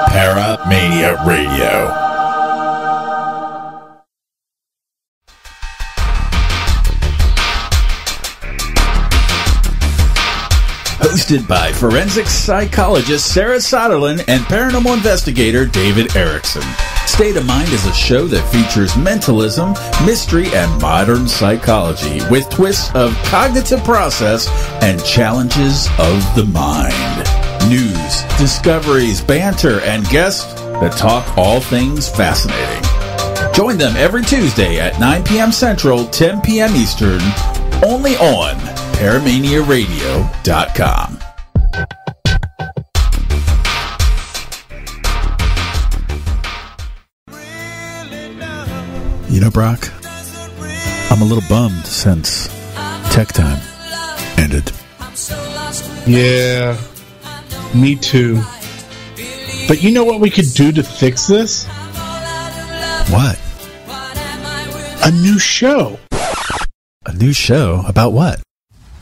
ParaMania Radio. Hosted by forensic psychologist Sarah Soderlin and paranormal investigator David Erickson. State of Mind is a show that features mentalism, mystery, and modern psychology with twists of cognitive process and challenges of the mind. News, discoveries, banter, and guests that talk all things fascinating. Join them every Tuesday at 9 p.m. Central, 10 p.m. Eastern, only on ParaManiaRadio.com. You know, Brock, I'm a little bummed since Tech Time ended. Yeah, me too. But you know what we could do to fix this? What? A new show. A new show? About what?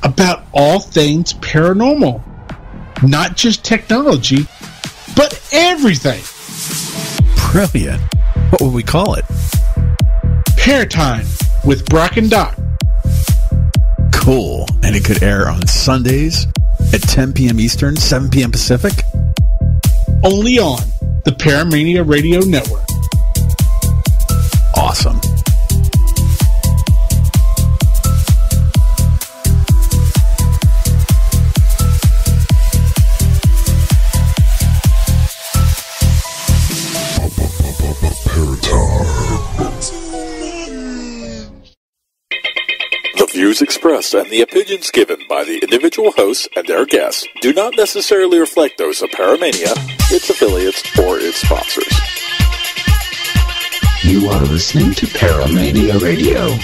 About all things paranormal. Not just technology, but everything. Brilliant. What would we call it? Paratime with Brock and Doc. Cool. And it could air on Sundays at 10 p.m. Eastern, 7 p.m. Pacific? Only on the ParaMania Radio Network. Awesome. The views expressed and the opinions given by the individual hosts and their guests do not necessarily reflect those of ParaMania, its affiliates, or its sponsors. You are listening to ParaMania Radio.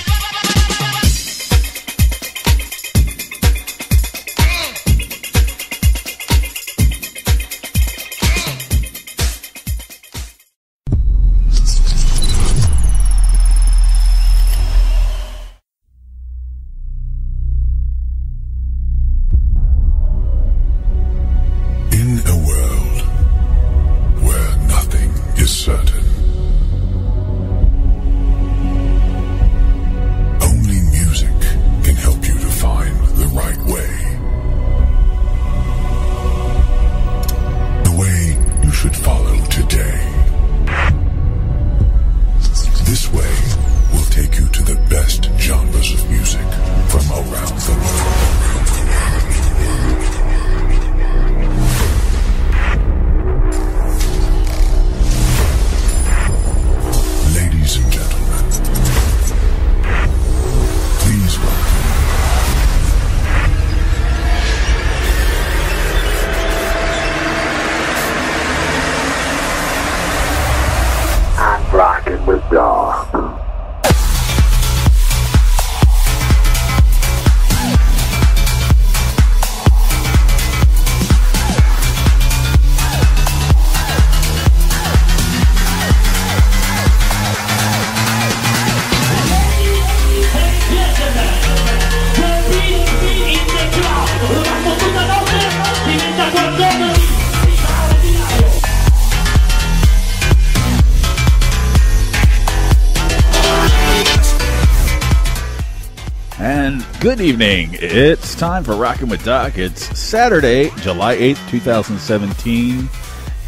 Good evening. It's time for Rockin' with Doc. It's Saturday, July 8th, 2017,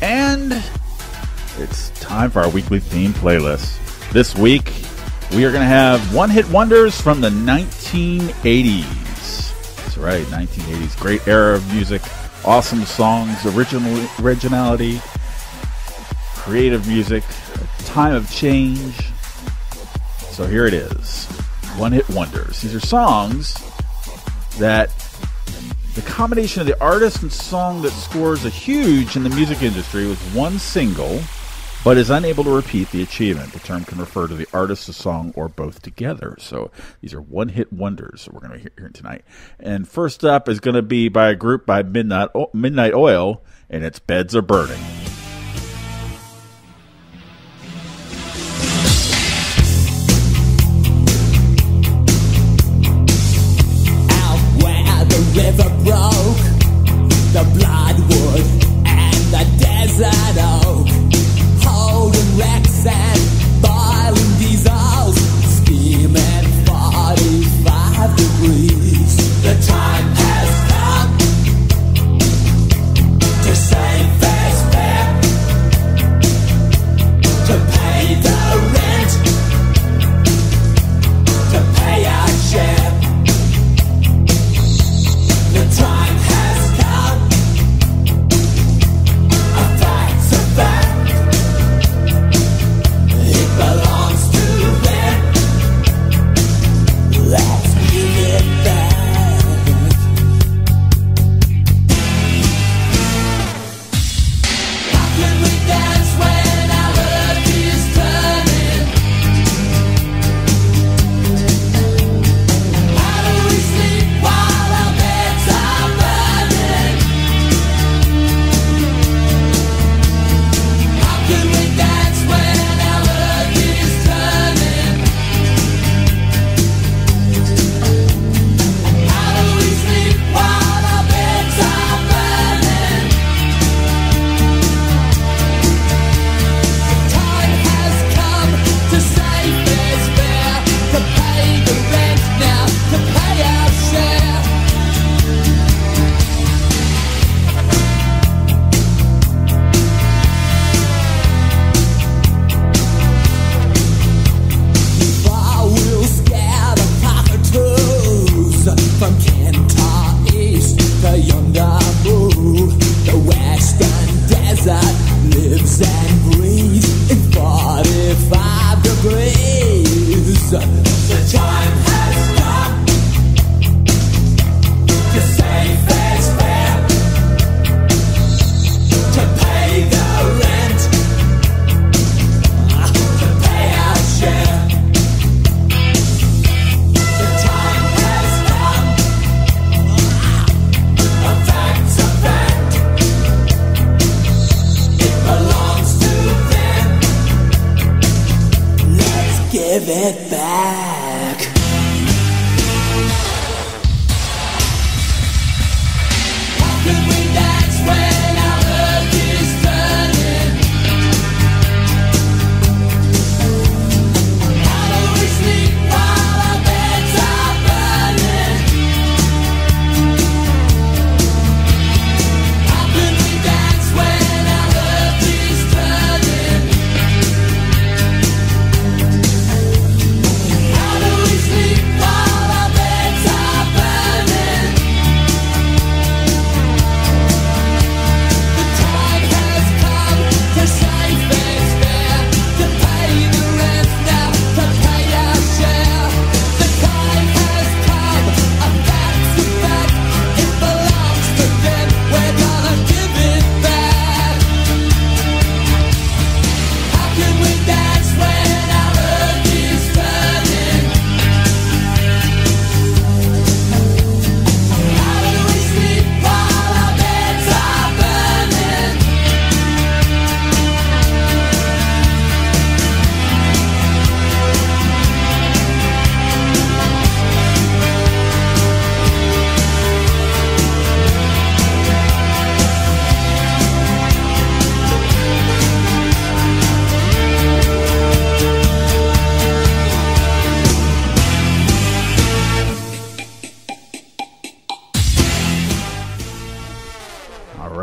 and it's time for our weekly theme playlist. This week, we are going to have one-hit wonders from the 1980s. That's right, 1980s. Great era of music, awesome songs, originality, creative music, a time of change. So here it is. One-hit wonders. These are songs that the combination of the artist and song that scores a huge in the music industry with one single, but is unable to repeat the achievement. The term can refer to the artist, the song, or both together. So these are one-hit wonders that we're going to hear tonight. And first up is going to be by a group by Midnight Oil, and it's Beds Are Burning. The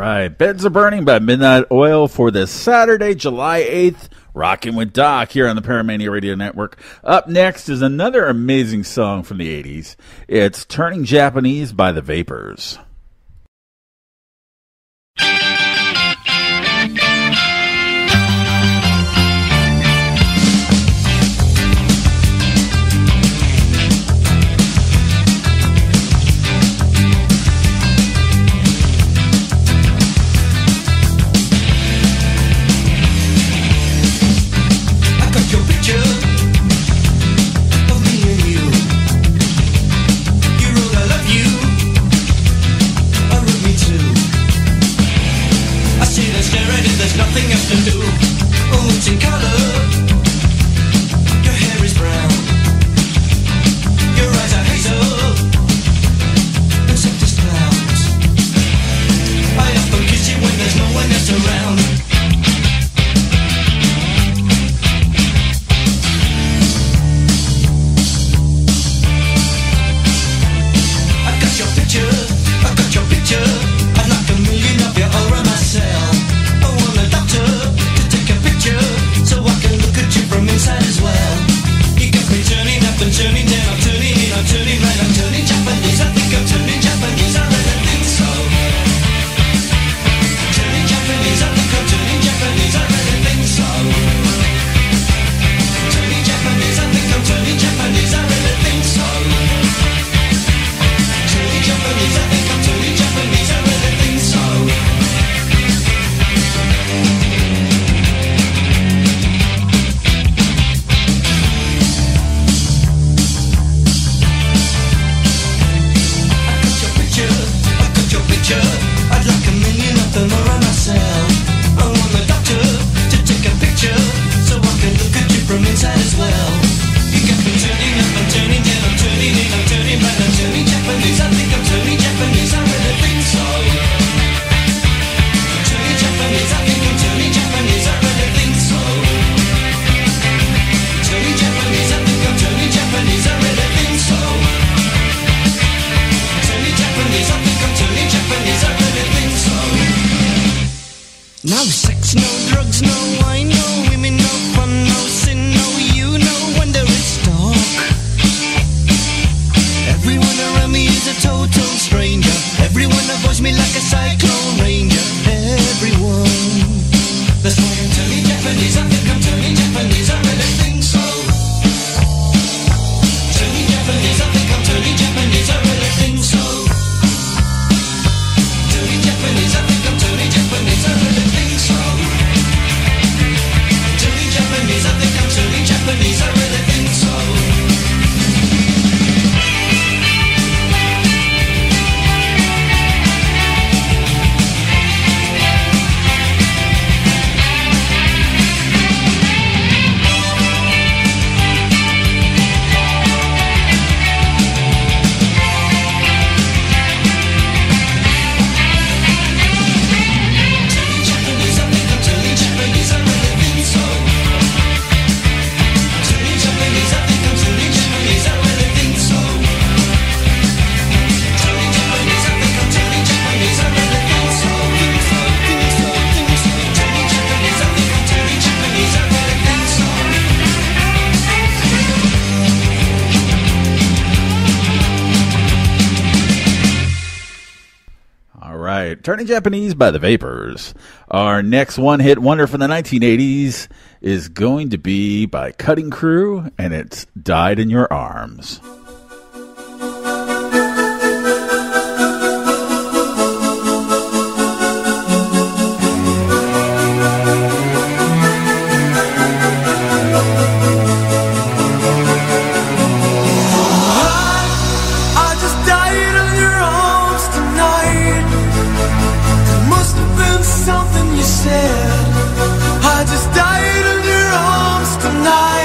right. Beds Are Burning by Midnight Oil for this Saturday, July 8th. Rocking with Doc here on the ParaMania Radio Network. Up next is another amazing song from the 80s. It's Turning Japanese by the Vapors. There's nothing else to do. Oh, it's in color. Your hair is brown. Your eyes are hazel. And soft as clouds. I often kiss you when there's no one else around. I got your picture. I got your picture. I'd like a million of you all around myself. To take a picture so I can look at you from inside as well. You got me turning up and turning down, I'm turning in, I'm turning right, I'm turning Japanese. I think I'm turning Japanese, I really think so. Turning Japanese, I think I'm turning Japanese, I really think so. Turning Japanese, I think I'm turning Japanese, I really think so. Turning Japanese, I think I'm turning Japanese, I really think so. I'd like a million of them around myself. I want the doctor to take a picture so I can look at you from inside as well. You got me turning up, I'm turning down, I'm turning in, I'm turning right, I'm turning Japanese. I think I'm turning Japanese, I really think so. Turning Japanese, I think I'm turning Japanese, I really think so. Turning Japanese, I think I'm turning Japanese, I really think so. Turning Japanese, I think I'm turning Japanese, I really think so. No sex, no drugs, no wine, no women, no fun, no sin, no you, no wonder it's dark. Everyone around me is a total stranger. Everyone avoids me like a cyclone ranger. Everyone. That's why I'm turning Japanese, I think I'm turning Japanese, I really think so. Turning Japanese, I think I'm turning Japanese, I really think so. Turning Japanese, I think I'm turning Japanese, I really think so. Turning Japanese, I think I'm turning Japanese, I really think so. Turning Japanese by the Vapors. Our next one-hit wonder from the 1980s is going to be by Cutting Crew, and it's Died in Your Arms. I just died in your arms tonight.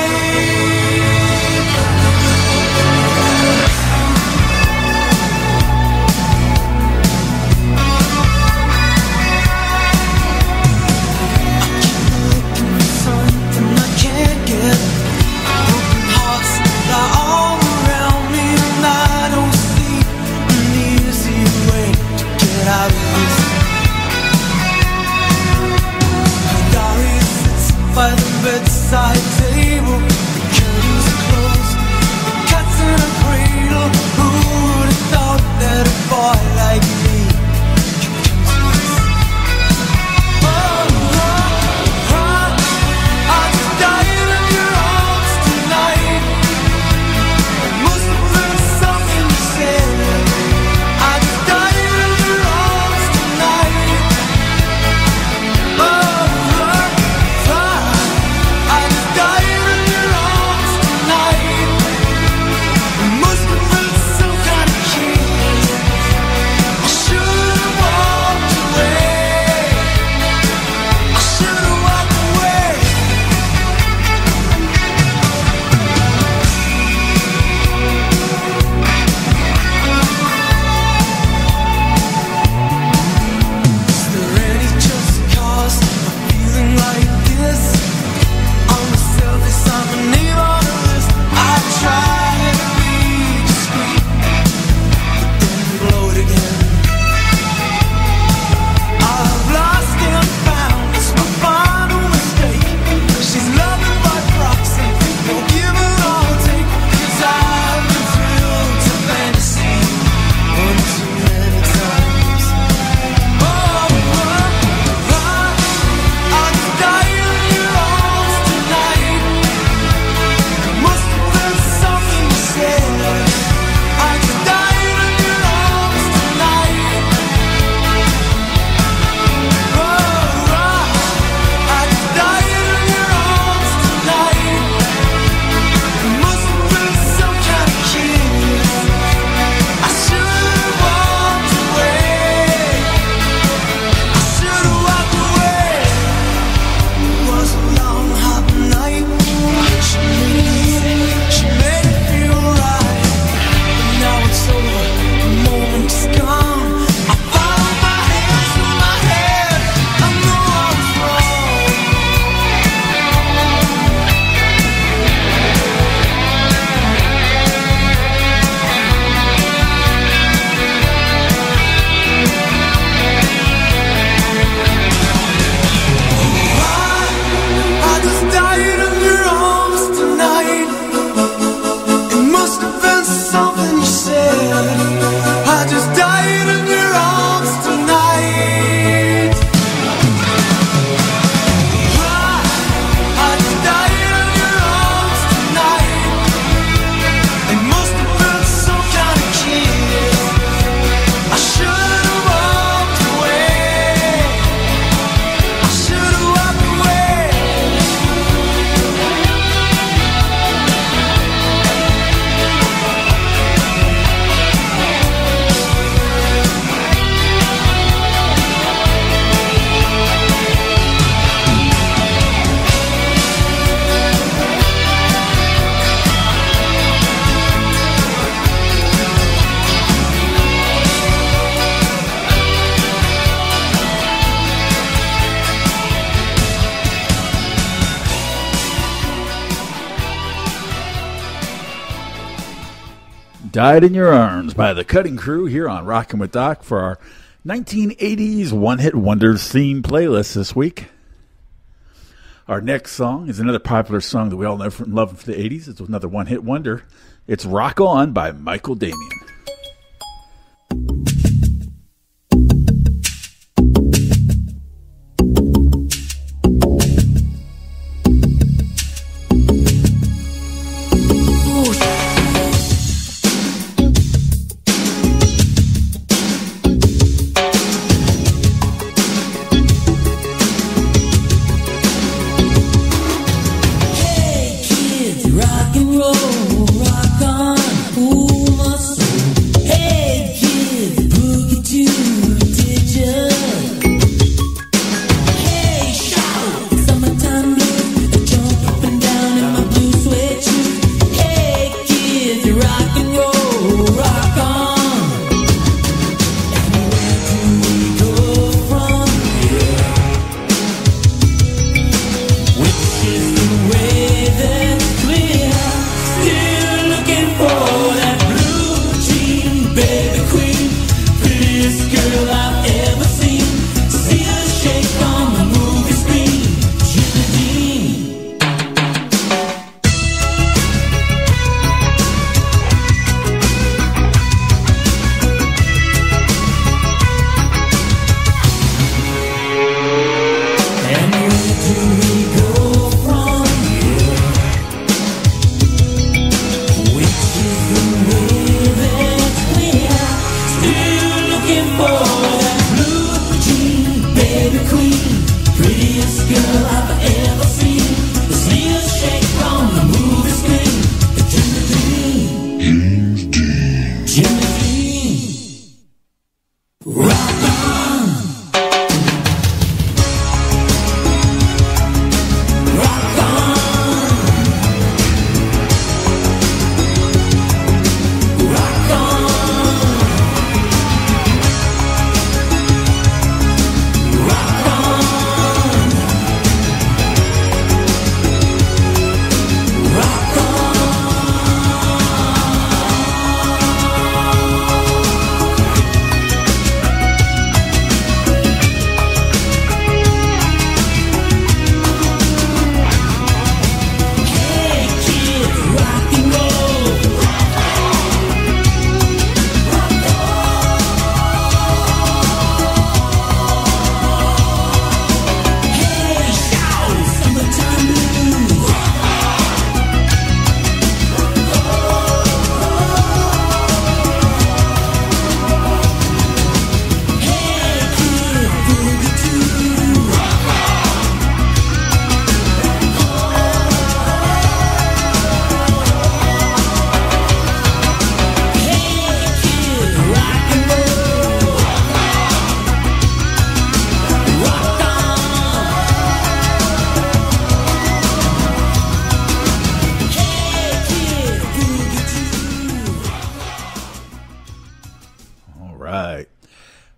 Died in Your Arms by the Cutting Crew here on Rockin' with Doc for our 1980s One-Hit Wonders theme playlist this week. Our next song is another popular song that we all know from love for the 80s. It's another one-hit wonder. It's Rock On by Michael Damian.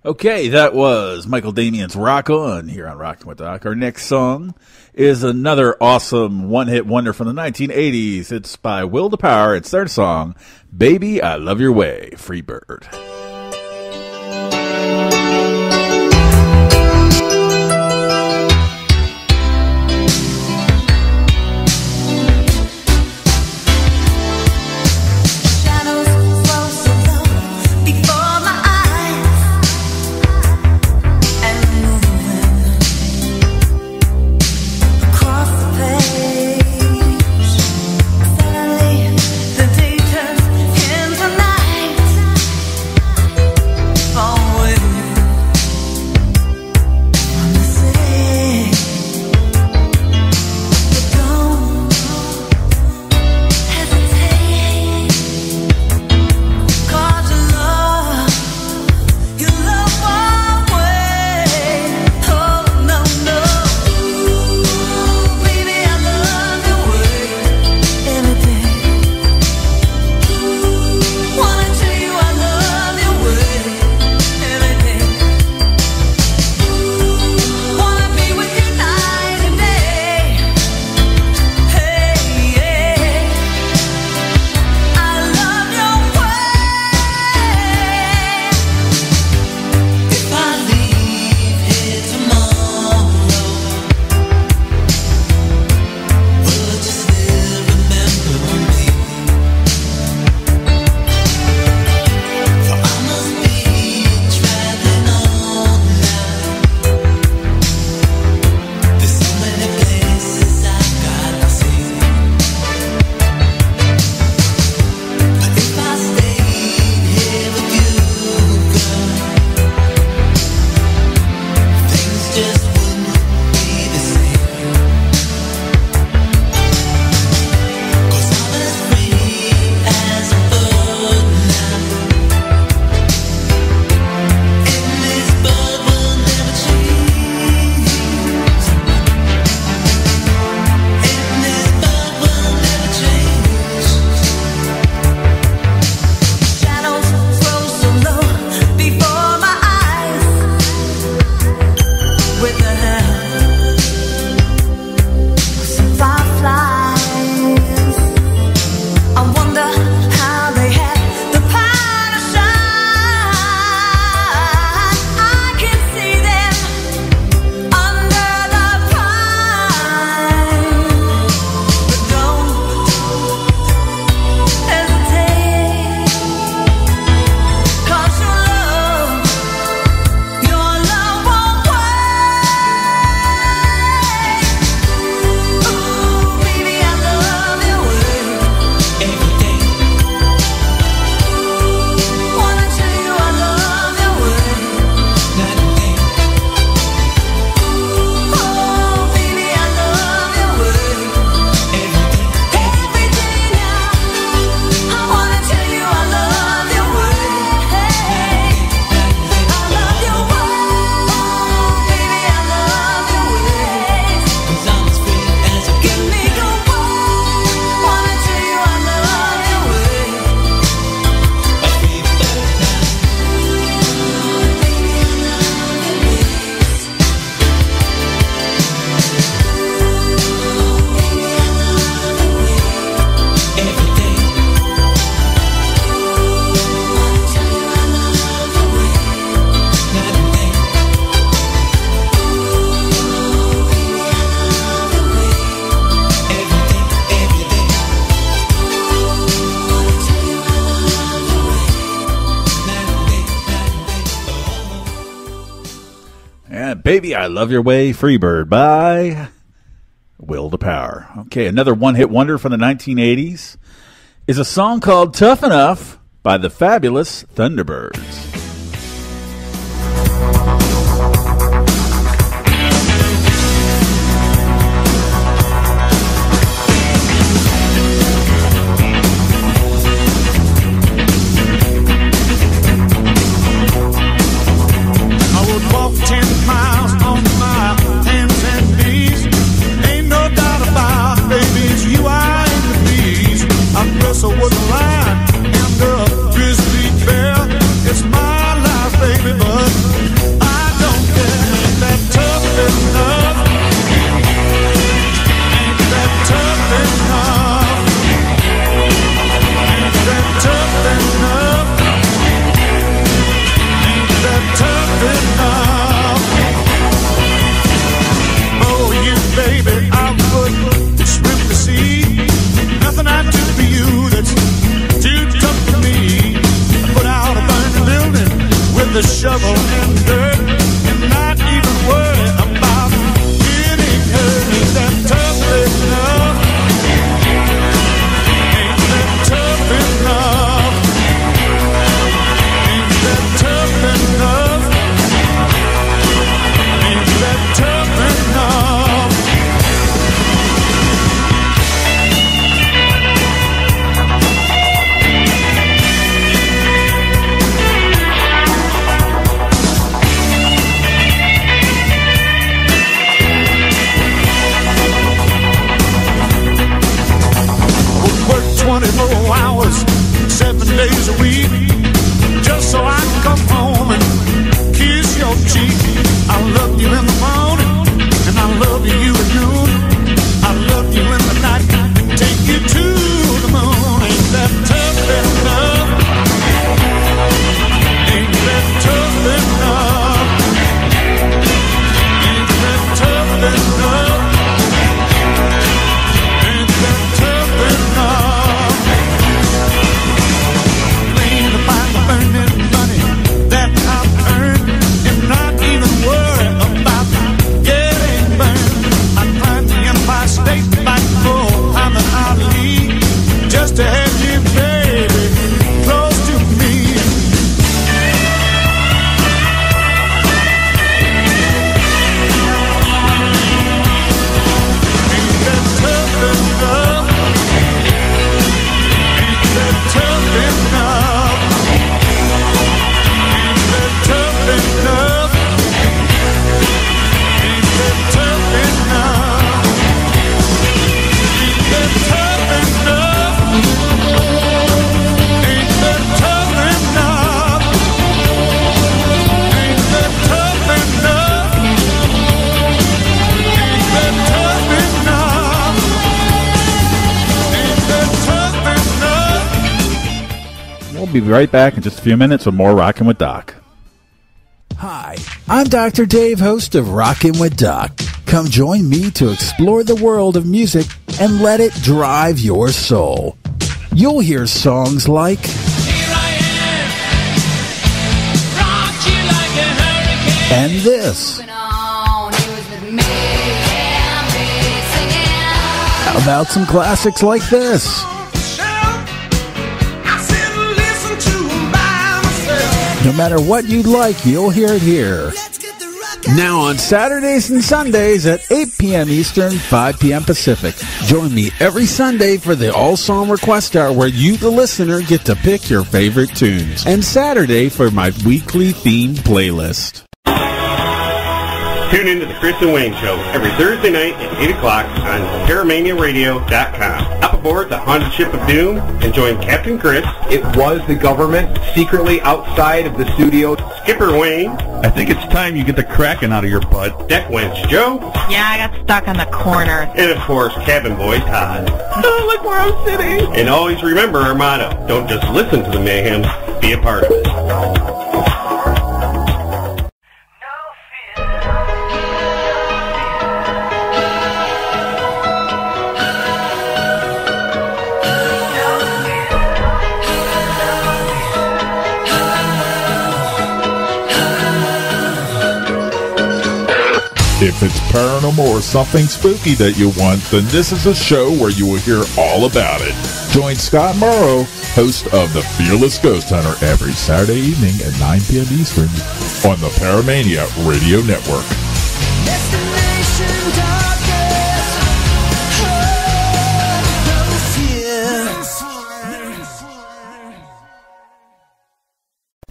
Okay, that was Michael Damian's Rock On here on Rockin' with Doc. Our next song is another awesome one-hit wonder from the 1980s. It's by Will to Power. It's their song, Baby, I Love Your Way, Free Bird. Suddenly, the day turns into night. Baby, I Love Your Way, Freebird by Will to Power. Okay, another one-hit wonder from the 1980s is a song called Tough Enough by the fabulous Thunderbirds. So was a line and a crispy bear. It's my life, baby, but I don't care. Ain't that tough enough? Ain't that tough enough? Ain't that tough enough? Ain't that tough enough? Oh, you baby, I would swim the sea. Nothing I do for you that's too tough for me. I put out a burning building with a shovel and dirt, and not even worry about getting hurt. Ain't that tough enough? Ain't that tough enough? Ain't that tough enough? Ain't that tough enough? Work 24 hours, 7 days a week, just so I can come home and kiss your cheek. I love you in the morning, and I love you at noon. I love you in the night, and take you to the moon. Ain't that tough enough? Ain't that tough enough? Ain't that tough enough? Ain't that tough enough? Playing to find the burning money that I've earned, and not even worry about getting burned. I climbed the Empire State back for Muhammad Ali, just to have you, baby, close to me. Ain't that tough enough? Ain't that tough enough? Ain't that tough enough? Ain't that tough enough? Ain't that tough enough? Ain't that tough enough? Ain't that tough enough? Ain't that tough enough? Ain't that tough enough? We'll be right back in just a few minutes with more Rockin' with Doc. Hi, I'm Dr. Dave, host of Rockin' with Doc. Come join me to explore the world of music and let it drive your soul. You'll hear songs like and this. How about some classics like this? No matter what you'd like, you'll hear it here. Now on Saturdays and Sundays at 8 p.m. Eastern, 5 p.m. Pacific. Join me every Sunday for the All Song Request Hour, where you, the listener, get to pick your favorite tunes. And Saturday for my weekly themed playlist. Tune in to the Chris and Wayne Show every Thursday night at 8 o'clock on ParaManiaRadio.com. Hop aboard the Haunted Ship of Doom and join Captain Chris. It was the government secretly outside of the studio. Skipper Wayne. I think it's time you get the Kraken out of your butt. Deck Wench Joe. Yeah, I got stuck on the corner. And of course, Cabin Boy Todd. Oh, look where I'm sitting. And always remember our motto. Don't just listen to the mayhem, be a part of it. If it's paranormal or something spooky that you want, then this is a show where you will hear all about it. Join Scott Morrow, host of The Fearless Ghost Hunter, every Saturday evening at 9 p.m. Eastern on the ParaMania Radio Network.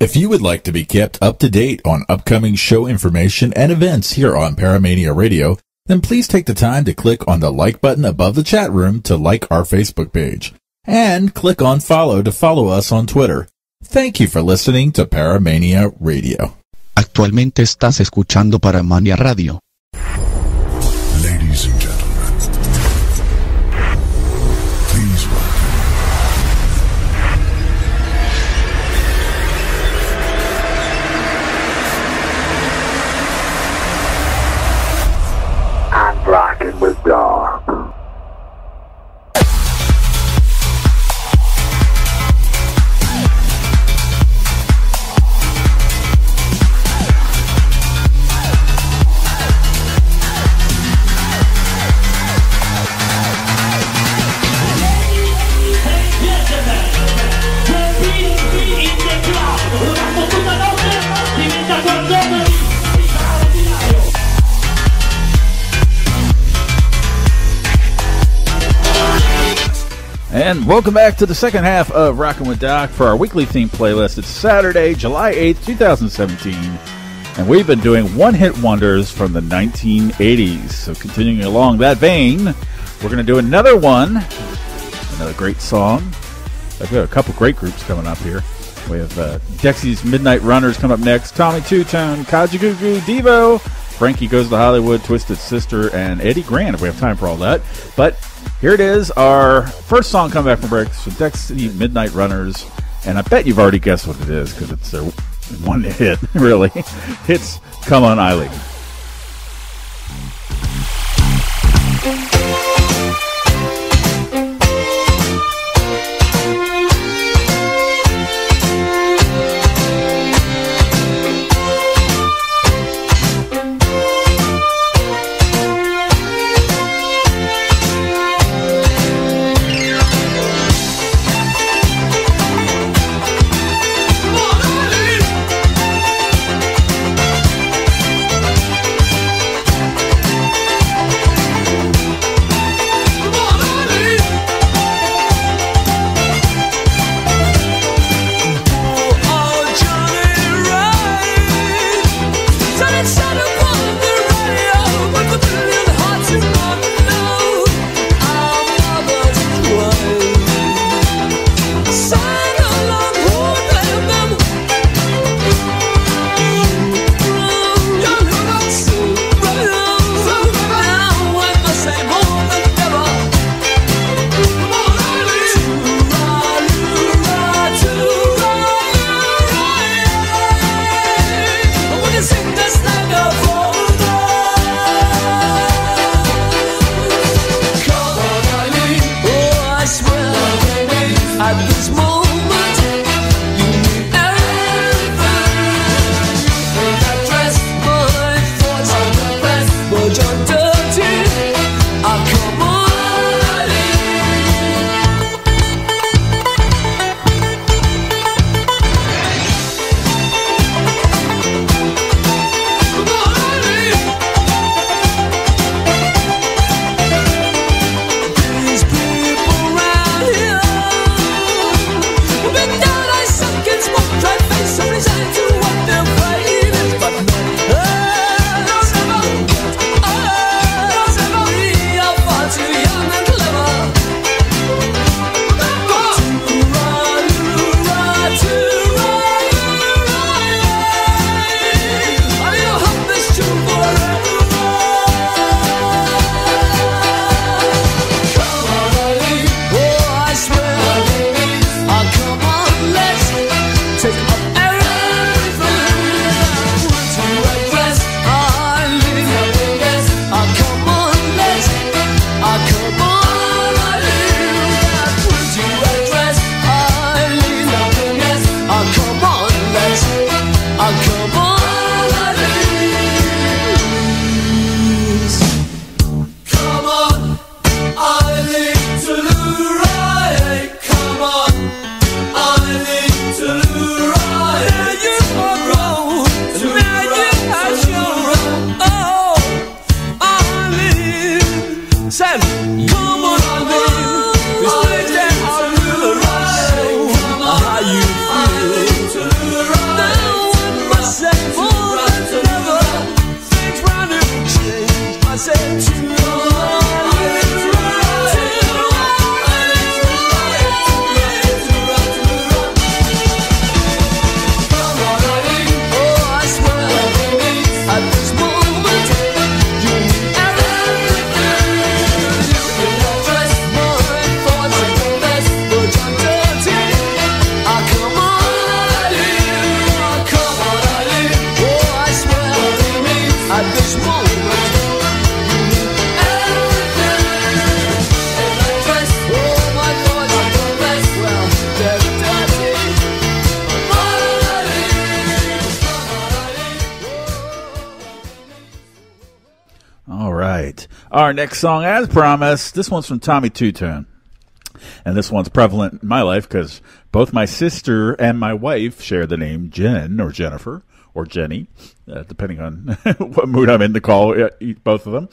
If you would like to be kept up to date on upcoming show information and events here on ParaMania Radio, then please take the time to click on the like button above the chat room to like our Facebook page. And click on follow to follow us on Twitter. Thank you for listening to ParaMania Radio. Actualmente estás escuchando ParaMania Radio. Ladies and gentlemen, please welcome Rockin' with Dog. And welcome back to the second half of Rockin' with Doc for our weekly theme playlist. It's Saturday, July 8th, 2017, and we've been doing one-hit wonders from the 1980s. So continuing along that vein, we're going to do another one, another great song. I've got a couple great groups coming up here. We have Dexy's Midnight Runners come up next, Tommy Two-Tone, Kajagoogoo, Devo, Frankie Goes to Hollywood, Twisted Sister, and Eddie Grant, if we have time for all that. But here it is, our first song coming back from break, so Dexy Midnight Runners, and I bet you've already guessed what it is, because it's their one hit, really. It's Come On Eileen. Our next song, as promised, this one's from Tommy Two-Tone. And this one's prevalent in my life because both my sister and my wife share the name Jen or Jennifer or Jenny, depending on what mood I'm in to call both of them.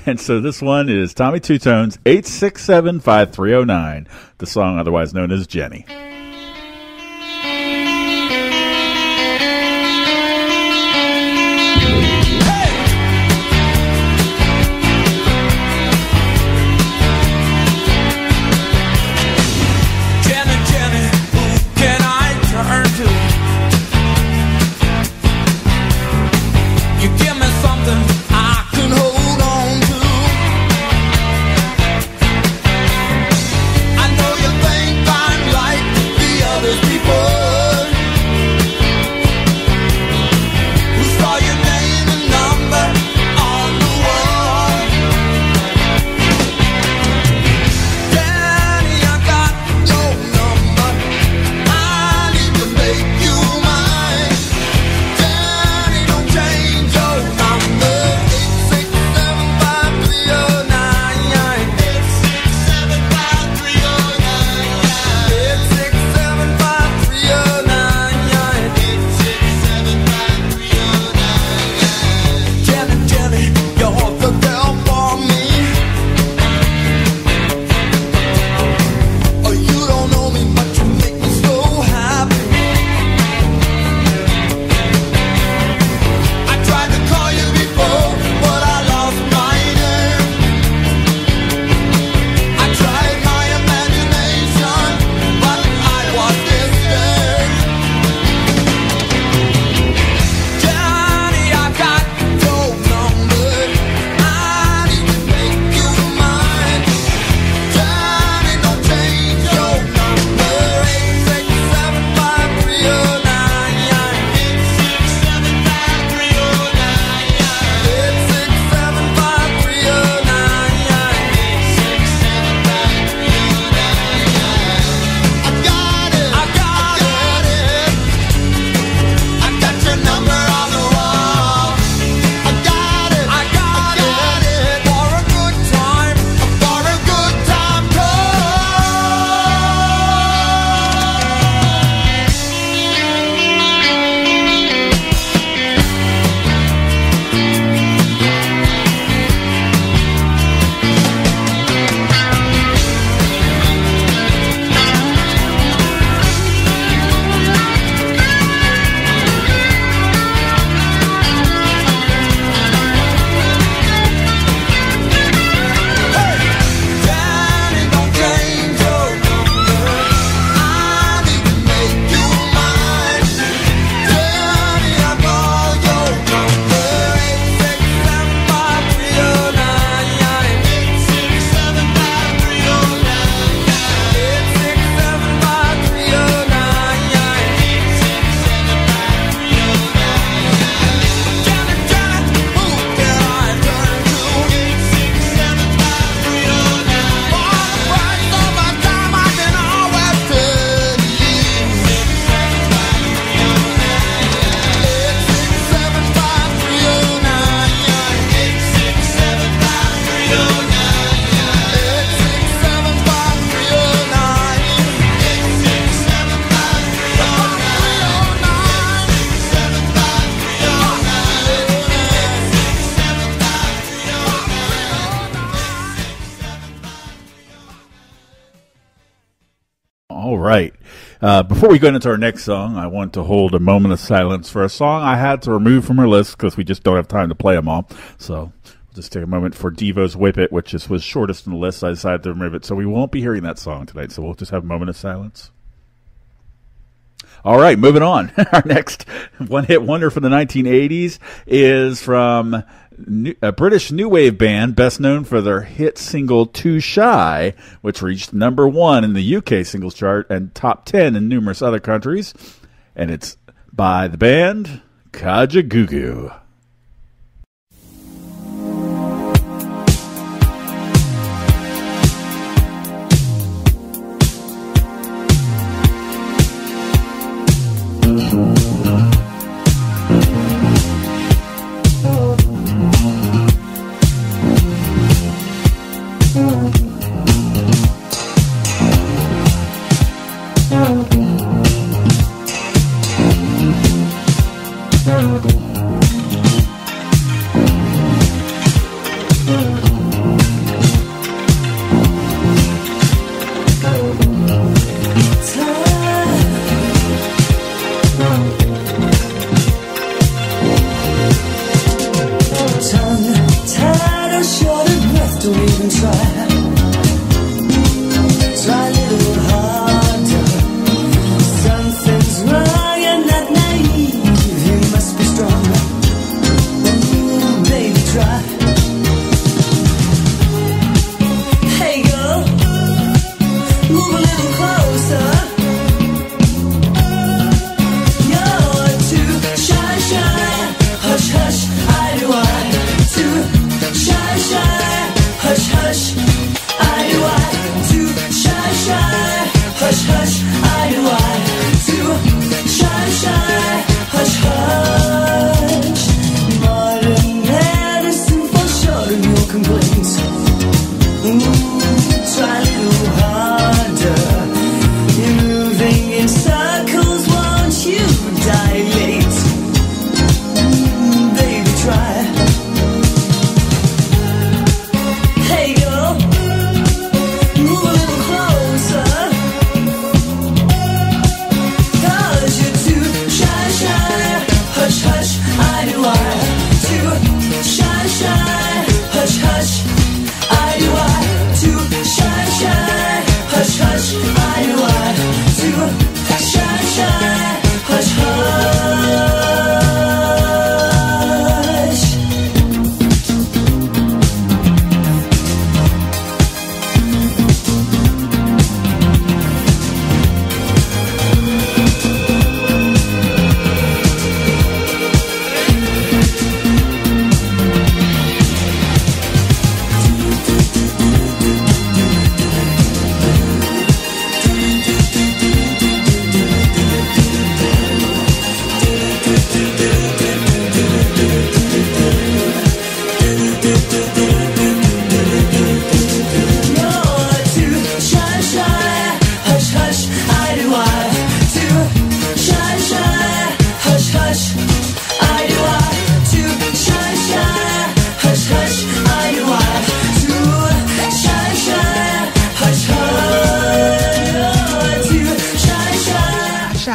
And so this one is Tommy Two-Tone's 867-5309, the song otherwise known as Jenny. right. Before we go into our next song, I want to hold a moment of silence for a song I had to remove from our list because we just don't have time to play them all. So we'll just take a moment for Devo's Whip It, which was shortest in the list. I decided to remove it. So we won't be hearing that song tonight. So we'll just have a moment of silence. All right, moving on. Our next one-hit wonder from the 1980s is from a British new wave band best known for their hit single Too Shy, which reached number 1 in the UK singles chart and top 10 in numerous other countries. And it's by the band Kajagoogoo.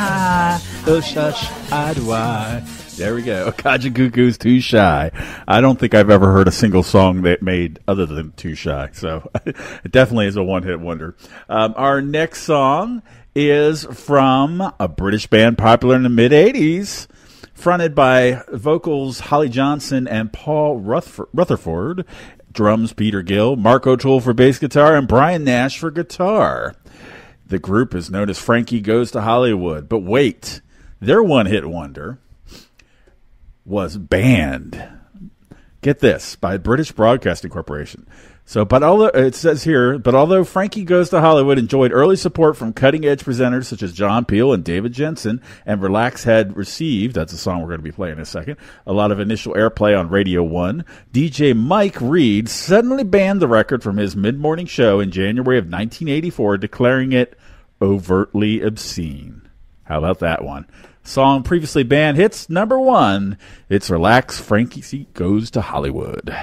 shy. Oh, shush, I do I. There we go. Kaja Cuckoo's Too Shy. I don't think I've ever heard a single song that made other than Too Shy. So it definitely is a one-hit wonder. Our next song is from a British band popular in the mid-'80s, fronted by vocals Holly Johnson and Paul Rutherford, drums Peter Gill, Mark O'Toole for bass guitar, and Brian Nash for guitar. The group is known as Frankie Goes to Hollywood. But wait, their one-hit wonder was banned, get this, by British Broadcasting Corporation. So, but although it says here, but although Frankie Goes to Hollywood enjoyed early support from cutting-edge presenters such as John Peel and David Jensen, and Relax had received, that's a song we're going to be playing in a second, a lot of initial airplay on Radio 1, DJ Mike Reed suddenly banned the record from his mid-morning show in January of 1984, declaring it overtly obscene. How about that one? Song previously banned hits number 1. It's Relax, Frankie Goes to Hollywood.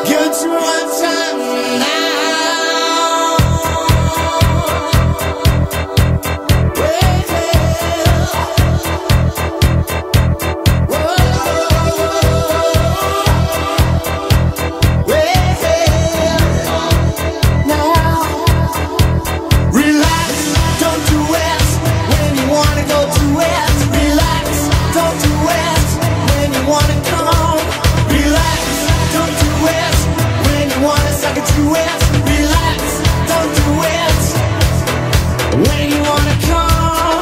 Get to one time now. Relax, don't do it when you wanna go to it. Relax, don't do it when you wanna come. Relax, don't do it when you wanna suck it to it. Relax, don't do it when you wanna come.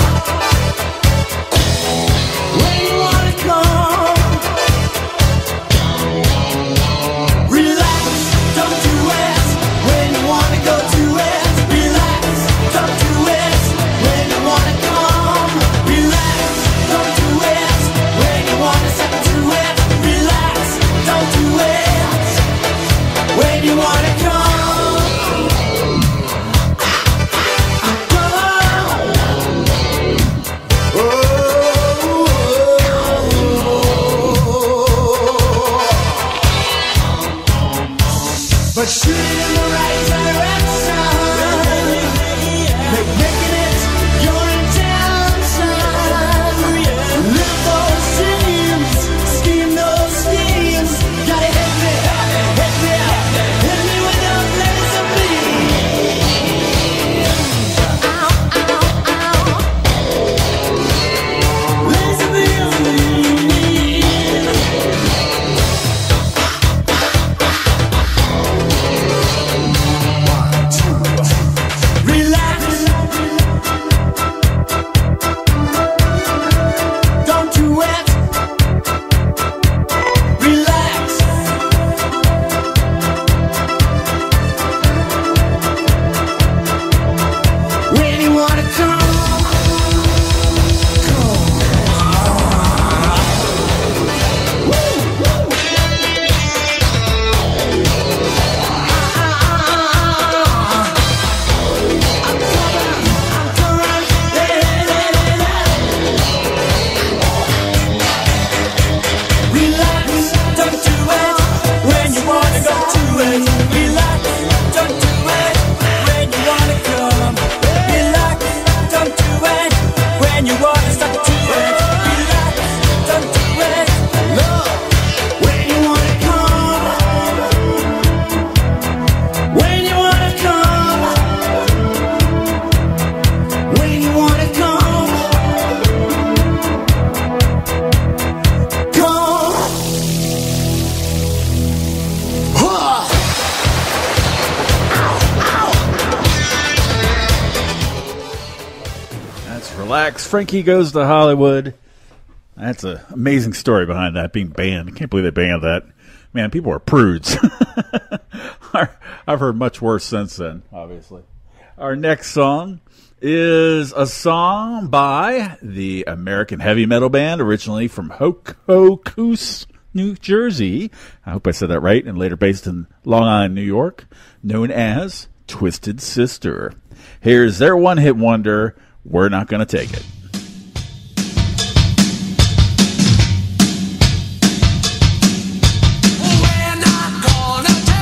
When you wanna come. Relax, don't do it when you wanna go to it. Relax, don't do it when you wanna come. Relax, don't do it when you wanna suck it to it. Relax, don't do it when you wanna come. But shoot it in the right direction. Making it your intention. Live those dreams, scheme those schemes. Gotta hit me with a laser beam. Ow, ow, ow. Laser beam. Relax, don't do it. Relax. When you wanna come. Relax, don't do it when you wanna go to it. Relax, don't do it when you wanna come. Relax, don't do it when you wanna stop to it. Relax, don't do it. Love, when you wanna come. When you wanna come. When you wanna come. Come. That's Relax, Frankie Goes to Hollywood. That's an amazing story behind that being banned. I can't believe they banned that. Man, people are prudes. I've heard much worse since then, obviously. Our next song is a song by the American heavy metal band, originally from Hococoos, New Jersey. I hope I said that right, and later based in Long Island, New York, known as Twisted Sister. Here's their one-hit wonder, We're Not Gonna Take It. We're not gonna take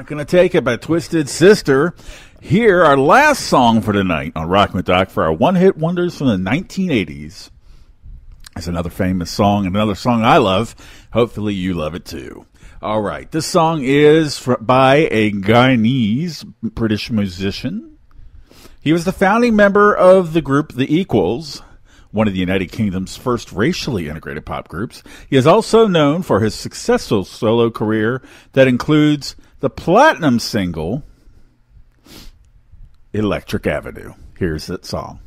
Not Gonna Take It by Twisted Sister. Here, our last song for tonight on Rock with Doc for our one-hit wonders from the 1980s. It's another famous song, and another song I love. Hopefully you love it too. All right, this song is by a Guyanese British musician. He was the founding member of the group The Equals, one of the United Kingdom's first racially integrated pop groups. He is also known for his successful solo career that includes the platinum single, Electric Avenue. Here's that song.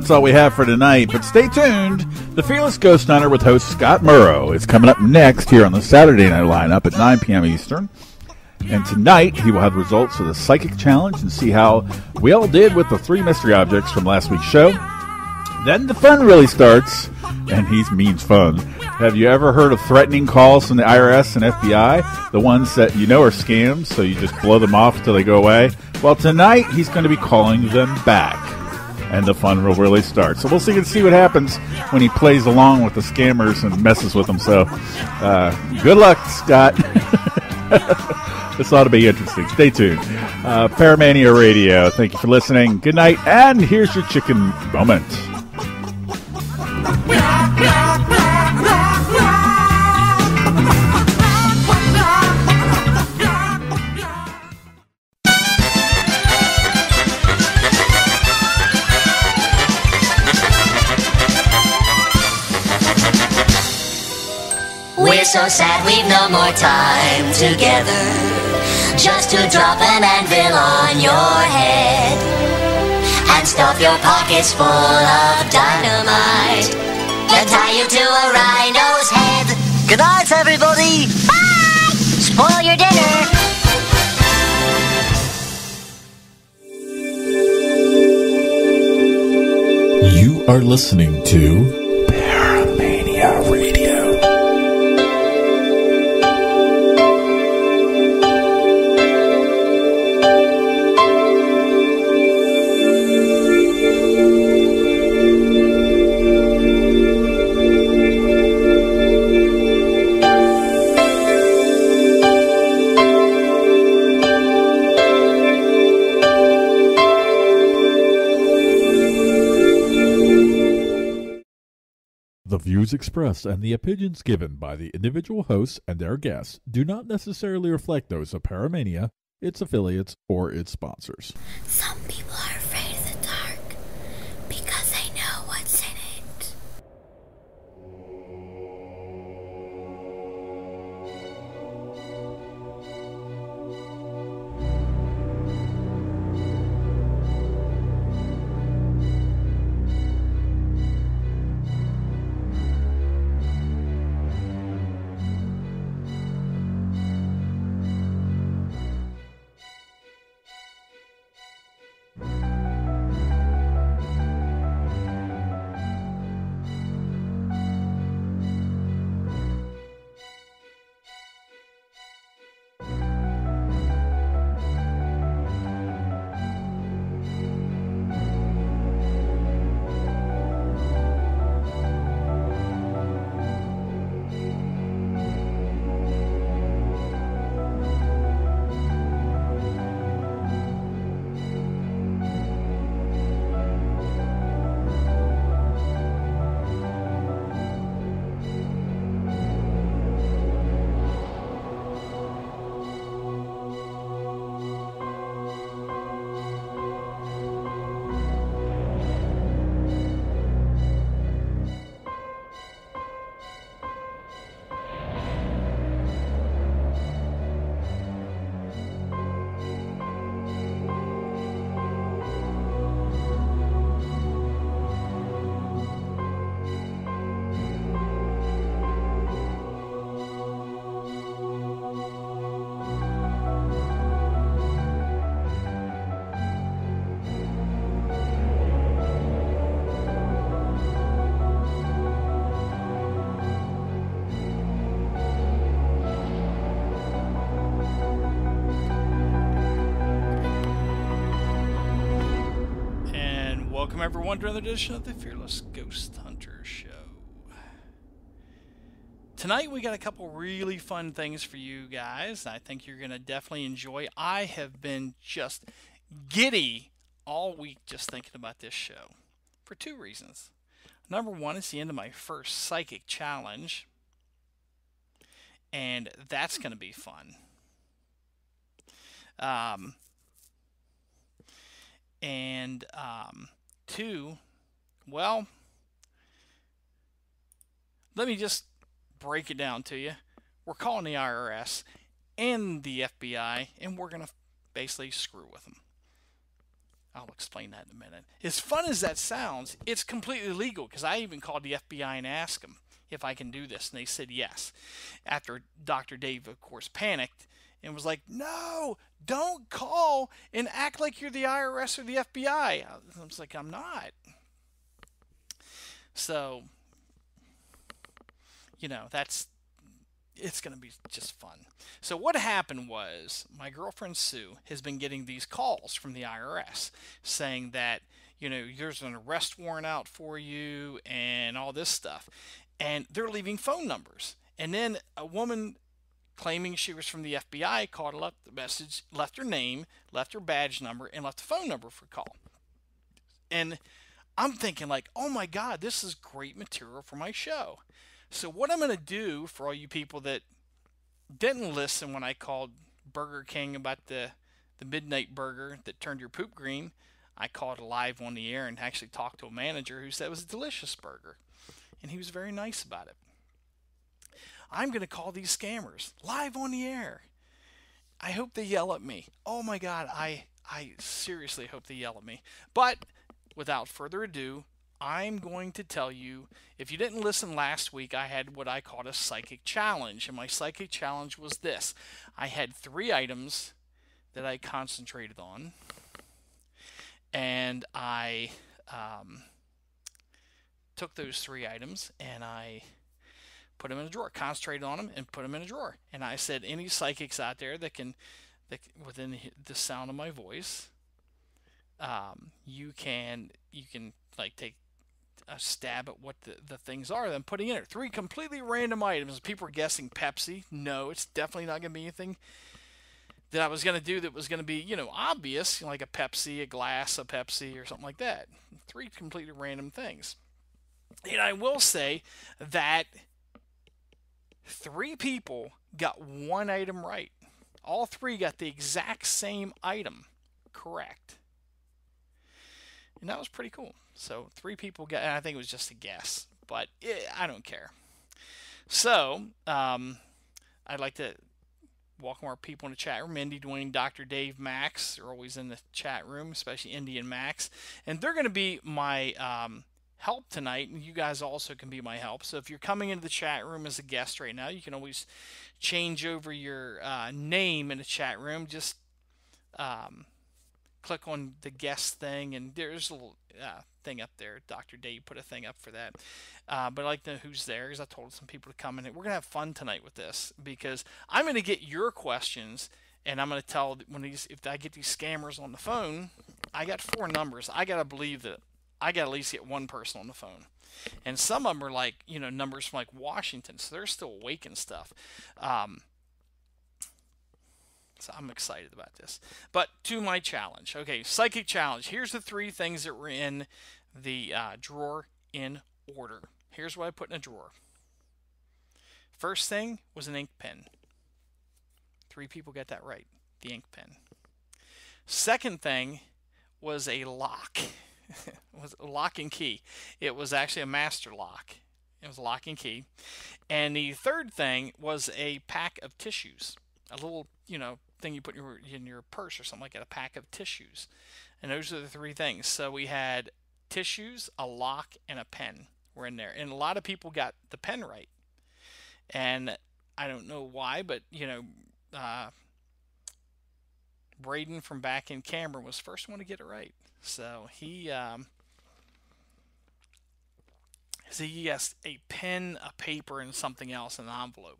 That's all we have for tonight, but stay tuned. The Fearless Ghost Hunter with host Scott Murrow is coming up next here on the Saturday night lineup at 9 p.m. Eastern. And tonight, he will have results of the Psychic Challenge and see how we all did with the 3 mystery objects from last week's show. Then the fun really starts, and he means fun. Have you ever heard of threatening calls from the IRS and FBI? The ones that you know are scams, so you just blow them off until they go away? Well, tonight, he's going to be calling them back. and the fun will really start. So we'll see what happens when he plays along with the scammers and messes with them. So good luck, Scott. This ought to be interesting. Stay tuned. ParaMania Radio, thank you for listening. Good night, and here's your chicken moment. We're so sad we've no more time together. Just to drop an anvil on your head and stuff your pockets full of dynamite and tie you to a rhino's head. Good night, everybody. Bye. Spoil your dinner. You are listening to ParaMania Radio. The views expressed and the opinions given by the individual hosts and their guests do not necessarily reflect those of ParaMania, its affiliates, or its sponsors. Some people are afraid of the dark because they know what's in it. Welcome everyone to another edition of the Fearless Ghost Hunter Show. Tonight we got a couple really fun things for you guys I think you're going to definitely enjoy. I have been just giddy all week just thinking about this show for two reasons. Number one, it's the end of my first psychic challenge, and that's going to be fun. Two, well, let me just break it down to you. We're calling the IRS and the FBI, and we're going to basically screw with them. I'll explain that in a minute. As fun as that sounds, it's completely legal, because I even called the FBI and asked them if I can do this, and they said yes. After Dr. Dave, of course, panicked and was like, no, don't call and act like you're the IRS or the FBI. I was like, I'm not. So, you know, it's going to be just fun. So what happened was my girlfriend Sue has been getting these calls from the IRS saying that, there's an arrest warrant out for you and all this stuff. And they're leaving phone numbers. And then a woman claiming she was from the FBI called, left the message, left her name, left her badge number, and left a phone number for call. And I'm thinking like, oh my God, this is great material for my show. So what I'm going to do for all you people that didn't listen when I called Burger King about the midnight burger that turned your poop green, I called live on the air and actually talked to a manager who said it was a delicious burger. And he was very nice about it. I'm going to call these scammers live on the air. I hope they yell at me. Oh my God, I seriously hope they yell at me. But without further ado, I'm going to tell you, if you didn't listen last week, I had what I called a psychic challenge. And my psychic challenge was this. I had 3 items that I concentrated on. And I took those 3 items and I put them in a drawer, concentrated on them and put them in a drawer. And I said, any psychics out there that within the sound of my voice, you can like take a stab at what the things are that I'm putting in it. 3 completely random items. People are guessing Pepsi. No, it's definitely not going to be anything that I was going to do that was going to be, obvious, like a Pepsi, a glass of Pepsi, or something like that. 3 completely random things. And I will say that 3 people got 1 item right. All 3 got the exact same item correct. And that was pretty cool. So 3 people got, and I think it was just a guess, but I don't care. So I'd like to welcome our people in the chat room. Indy, Dwayne, Dr. Dave, Max are always in the chat room, especially Indy and Max. And they're going to be my help tonight, and you guys also can be my help. So if you're coming into the chat room as a guest right now, you can always change over your name in the chat room. Just click on the guest thing, and there's a little thing up there. Dr. Dave put a thing up for that. But I'd like to know who's there, because I told some people to come in. We're going to have fun tonight with this, because I'm going to get your questions, and I'm going to tell if I get these scammers on the phone, I got 4 numbers. I got to believe that I got to at least get 1 person on the phone. And some of them are like, numbers from like Washington, so they're still awake and stuff. So I'm excited about this. But to my challenge. Okay, psychic challenge. Here's the 3 things that were in the drawer in order. Here's what I put in a drawer. First thing was an ink pen. 3 people got that right. The ink pen. Second thing was a lock. It was a lock and key. It was actually a master lock. It was a lock and key. And the third thing was a pack of tissues. A little, thing you put in your purse or something like that, a pack of tissues. And those are the 3 things. So we had tissues, a lock, and a pen were in there. And a lot of people got the pen right. And I don't know why, but, Braden from back in Cameron was the first one to get it right. So he guessed a pen, a paper, and something else in an envelope.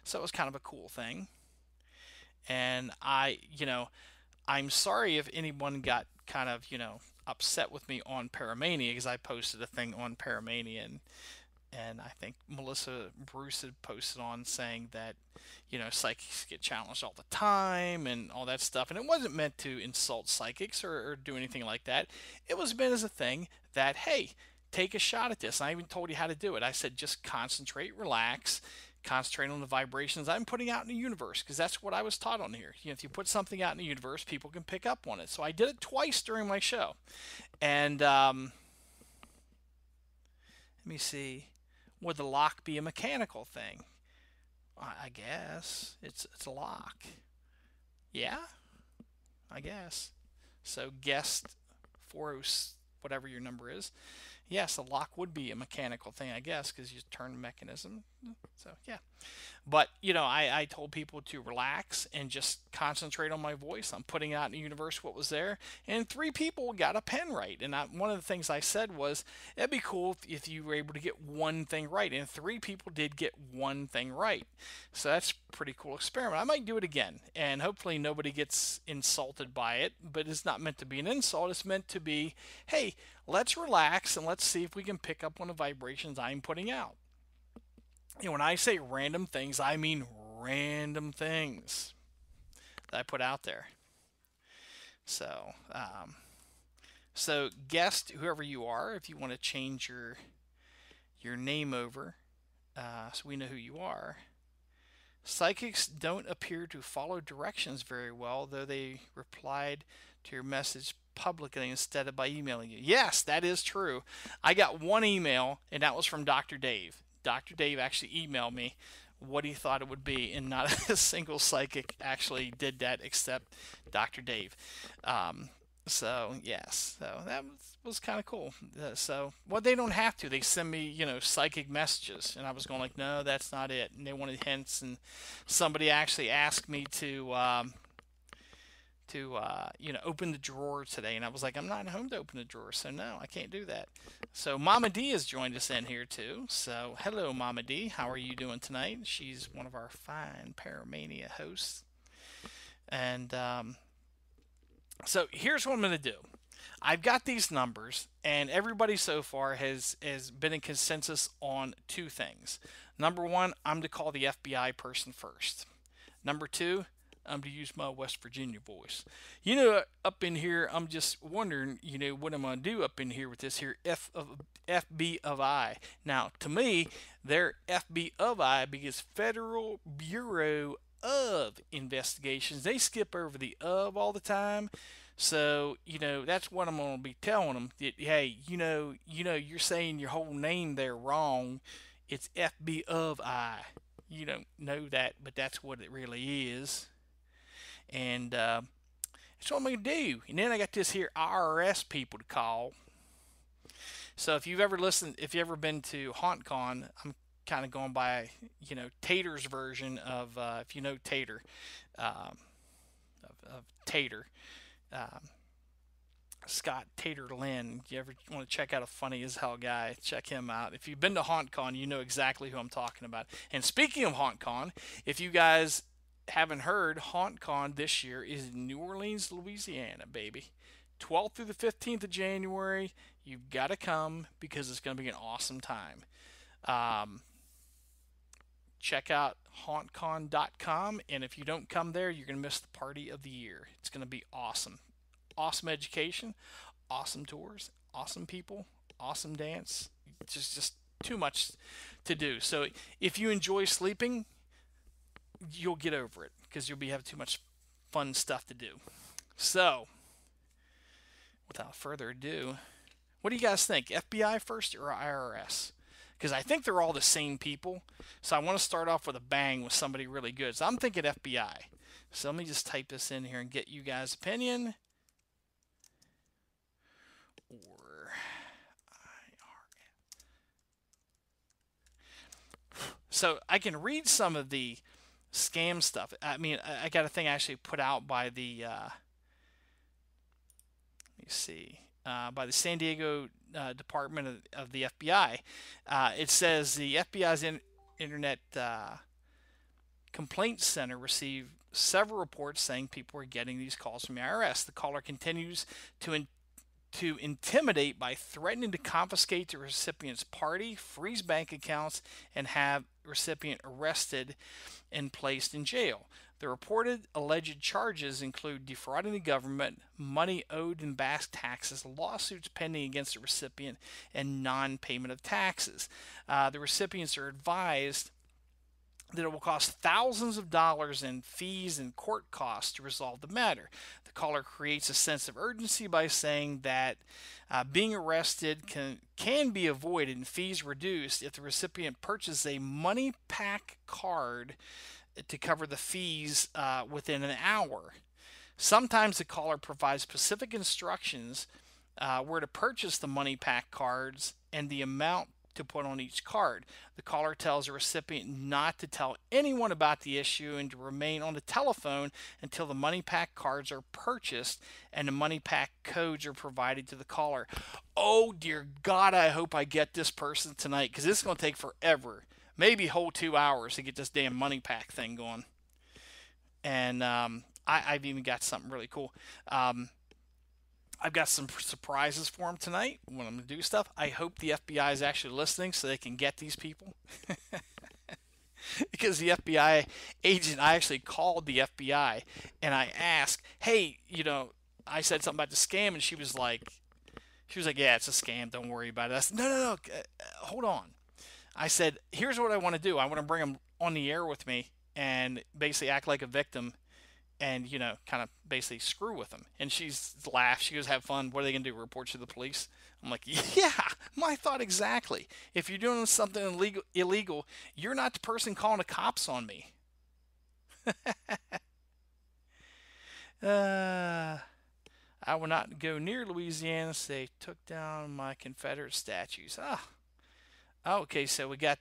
So it was kind of a cool thing. And I'm sorry if anyone got kind of, upset with me on ParaMania, because I posted a thing on ParaMania, and I think Melissa Bruce had posted on saying that, psychics get challenged all the time and all that stuff. And it wasn't meant to insult psychics or do anything like that. It was meant as a thing that, hey, take a shot at this. And I even told you how to do it. I said, just concentrate, relax, concentrate on the vibrations I'm putting out in the universe, because that's what I was taught on here. If you put something out in the universe, people can pick up on it. So I did it twice during my show. And let me see. Would the lock be a mechanical thing? I guess. It's a lock. Yeah? I guess. So guest 40, whatever your number is, Yes, a lock would be a mechanical thing, I guess, because you turn the mechanism. So, yeah. But, I told people to relax and just concentrate on my voice. I'm putting out in the universe what was there. And 3 people got a pen right. And one of the things I said was, it'd be cool if you were able to get one thing right. And 3 people did get one thing right. So that's a pretty cool experiment. I might do it again. And hopefully nobody gets insulted by it. But it's not meant to be an insult. It's meant to be, hey, let's relax and let's see if we can pick up on the vibrations I'm putting out. When I say random things, I mean random things that I put out there. So, guest, whoever you are, if you want to change your name over, so we know who you are. Psychics don't appear to follow directions very well, though they replied to your message publicly instead of by emailing you. Yes, that is true. I got one email, and that was from Dr. Dave. Dr. Dave actually emailed me what he thought it would be, and not a single psychic actually did that except Dr. Dave. So that was kind of cool. They don't have to. They send me, psychic messages, and I was going like, no, that's not it. And they wanted hints, and somebody actually asked me to open the drawer today, and I was like, I'm not home to open the drawer, so no, I can't do that. So Mama D has joined us in here too. So hello, Mama D. How are you doing tonight? She's one of our fine ParaMania hosts. And so here's what I'm going to do. I've got these numbers, and everybody so far has been in consensus on 2 things. Number 1, I'm to call the FBI person first. Number 2, I'm to use my West Virginia voice. Up in here, I'm just wondering, what am I going to do up in here with this here FB of I. Now, to me, they're FB of I because Federal Bureau of Investigations. They skip over the of all the time. So, that's what I'm going to be telling them. That, hey, you're saying your whole name there wrong. It's FB of I. You don't know that, but that's what it really is. And that's what I'm going to do. And then I got this here IRS people to call. So if you've ever been to HauntCon, I'm kind of going by, Tater's version of, if you know Tater, of Tater. Scott Tater Lynn. If you ever want to check out a funny as hell guy, check him out. If you've been to HauntCon, you know exactly who I'm talking about. And speaking of HauntCon, if you guys haven't heard, HauntCon this year is in New Orleans, Louisiana, baby. 12th through the 15th of January. You've got to come because it's going to be an awesome time. Check out hauntcon.com, and if you don't come there, you're going to miss the party of the year. It's going to be awesome. Awesome education, awesome tours, awesome people, awesome dance. Just too much to do. So if you enjoy sleeping, you'll get over it because you'll be having too much fun stuff to do. So, without further ado, what do you guys think? FBI first or IRS? Because I think they're all the same people. So I want to start off with a bang with somebody really good. So I'm thinking FBI. So let me just type this in here and get you guys' opinion. Or IRS. So I can read some of the scam stuff. I mean, I got a thing actually put out by the, let me see, by the San Diego Department of the FBI. It says the FBI's Internet Complaint Center received several reports saying people were getting these calls from the IRS. The caller continues to intimidate by threatening to confiscate the recipient's party, freeze bank accounts, and have the recipient arrested and placed in jail. The reported alleged charges include defrauding the government, money owed in back taxes, lawsuits pending against the recipient, and non-payment of taxes. The recipients are advised that it will cost thousands of dollars in fees and court costs to resolve the matter. The caller creates a sense of urgency by saying that being arrested can be avoided and fees reduced if the recipient purchases a money pack card to cover the fees within an hour. Sometimes the caller provides specific instructions where to purchase the money pack cards and the amount to put on each card. The caller tells the recipient not to tell anyone about the issue and to remain on the telephone until the money pack cards are purchased and the money pack codes are provided to the caller. Oh dear God, I hope I get this person tonight, because this is going to take forever, maybe a whole 2 hours to get this damn money pack thing going. And I've even got something really cool. I've got some surprises for them tonight when I'm going to do stuff. I hope the FBI is actually listening so they can get these people. Because the FBI agent, I actually called the FBI and I asked, hey, I said something about the scam, and she was like, yeah, it's a scam. Don't worry about it. I said, no, hold on. I said, here's what I want to do. I want to bring them on the air with me and basically act like a victim and, kind of basically screw with them. And she's laughed. She goes, have fun. What are they going to do, report you to the police? I'm like, yeah, my thought exactly. If you're doing something illegal, you're not the person calling the cops on me. I will not go near Louisiana, so they took down my Confederate statues. Okay, so we got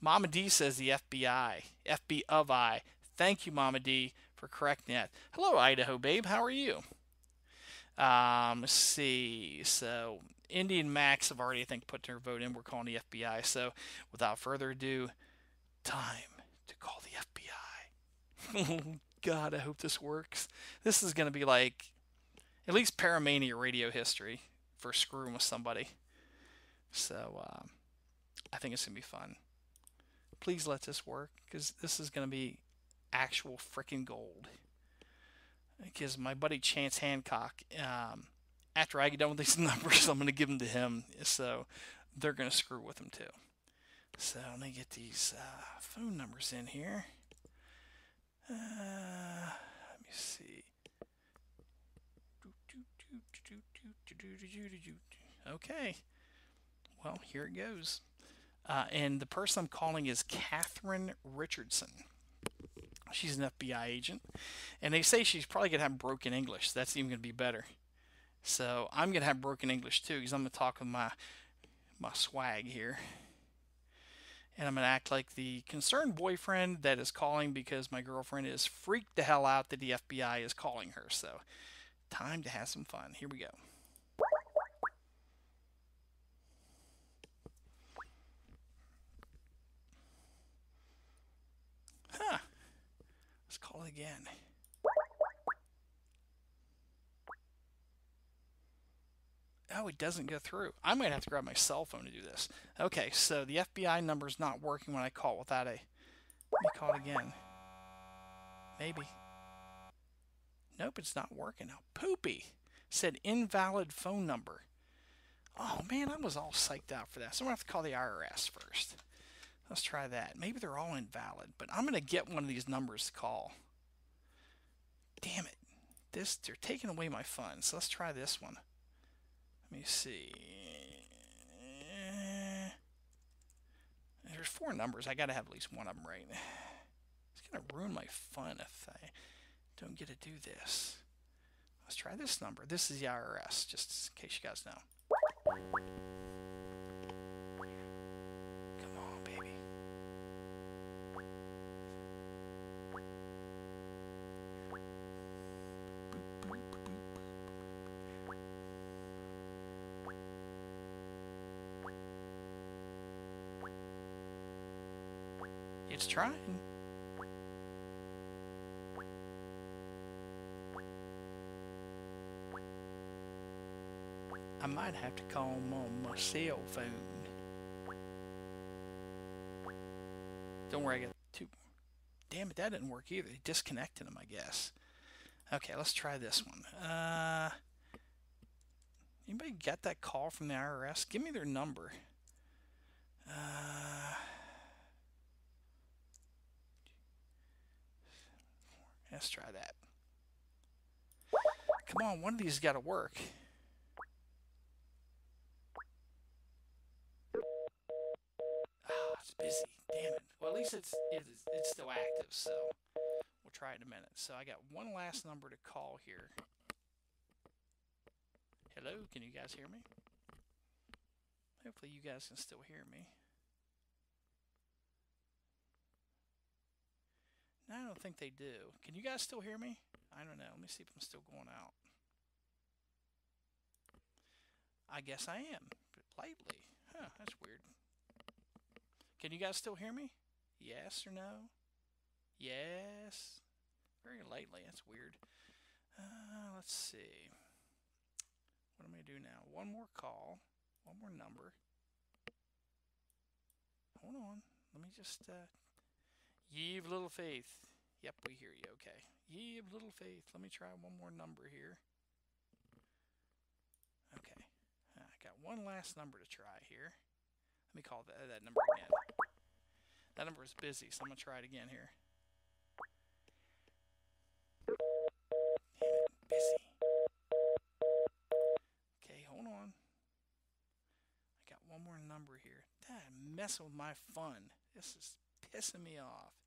Mama D says the FBI. FB of I. Thank you, Mama D, for correcting that. Hello, Idaho babe. How are you? Let's see. So, Indian Max have already, I think, put their vote in. We're calling the FBI. So, without further ado, time to call the FBI. God, I hope this works. This is going to be like at least ParaMania radio history for screwing with somebody. So, I think it's going to be fun. Please let this work, because this is going to be actual freaking gold. Because my buddy Chance Hancock, after I get done with these numbers, I'm going to give them to him, so they're going to screw with them too. So let me get these phone numbers in here. Let me see. Okay. Well, here it goes. And the person I'm calling is Catherine Richardson. She's an FBI agent, and they say she's probably going to have broken English. That's even going to be better. So I'm going to have broken English too, because I'm going to talk with my swag here. And I'm going to act like the concerned boyfriend that is calling because my girlfriend is freaked the hell out that the FBI is calling her. So time to have some fun. Here we go. Let's call it again. Oh, it doesn't go through. I might have to grab my cell phone to do this. Okay, so the FBI number's not working when I call without a... Let me call it again. Maybe. Nope, it's not working now. Poopy. It said invalid phone number. Oh, man, I was all psyched out for that. So I'm going to have to call the IRS first. Let's try that. Maybe they're all invalid, but I'm going to get one of these numbers to call. Damn it. They're taking away my fun, so let's try this one. Let me see. There's 4 numbers. I got to have at least one of them right. It's going to ruin my fun if I don't get to do this. Let's try this number. This is the IRS, just in case you guys know. Come on, baby. It's trying. I might have to call him on my cell phone. Don't worry, I got 2. Damn it, that didn't work either. They disconnected them, I guess. Okay, let's try this one. Anybody got that call from the IRS? Give me their number. Let's try that. Come on, one of these has got to work. It's busy. Damn it. Well, at least it's still active, so we'll try it in a minute. So I got one last number to call here. Hello, can you guys hear me? Hopefully you guys can still hear me. No, I don't think they do. Can you guys still hear me? I don't know. Let me see if I'm still going out. I guess I am, but lightly. Huh, that's weird. Can you guys still hear me? Yes or no? Yes. Very lightly. That's weird. Let's see. What am I going to do now? One more call. One more number. Hold on. Let me just... Ye of little faith. Yep, we hear you. Okay. Ye of little faith. Let me try one more number here. Okay. I got one last number to try here. Let me call that number again. That number is busy, so I'm going to try it again here. Damn it, busy. Okay, hold on. I got one more number here. I'm messing with my fun. This is pissing me off.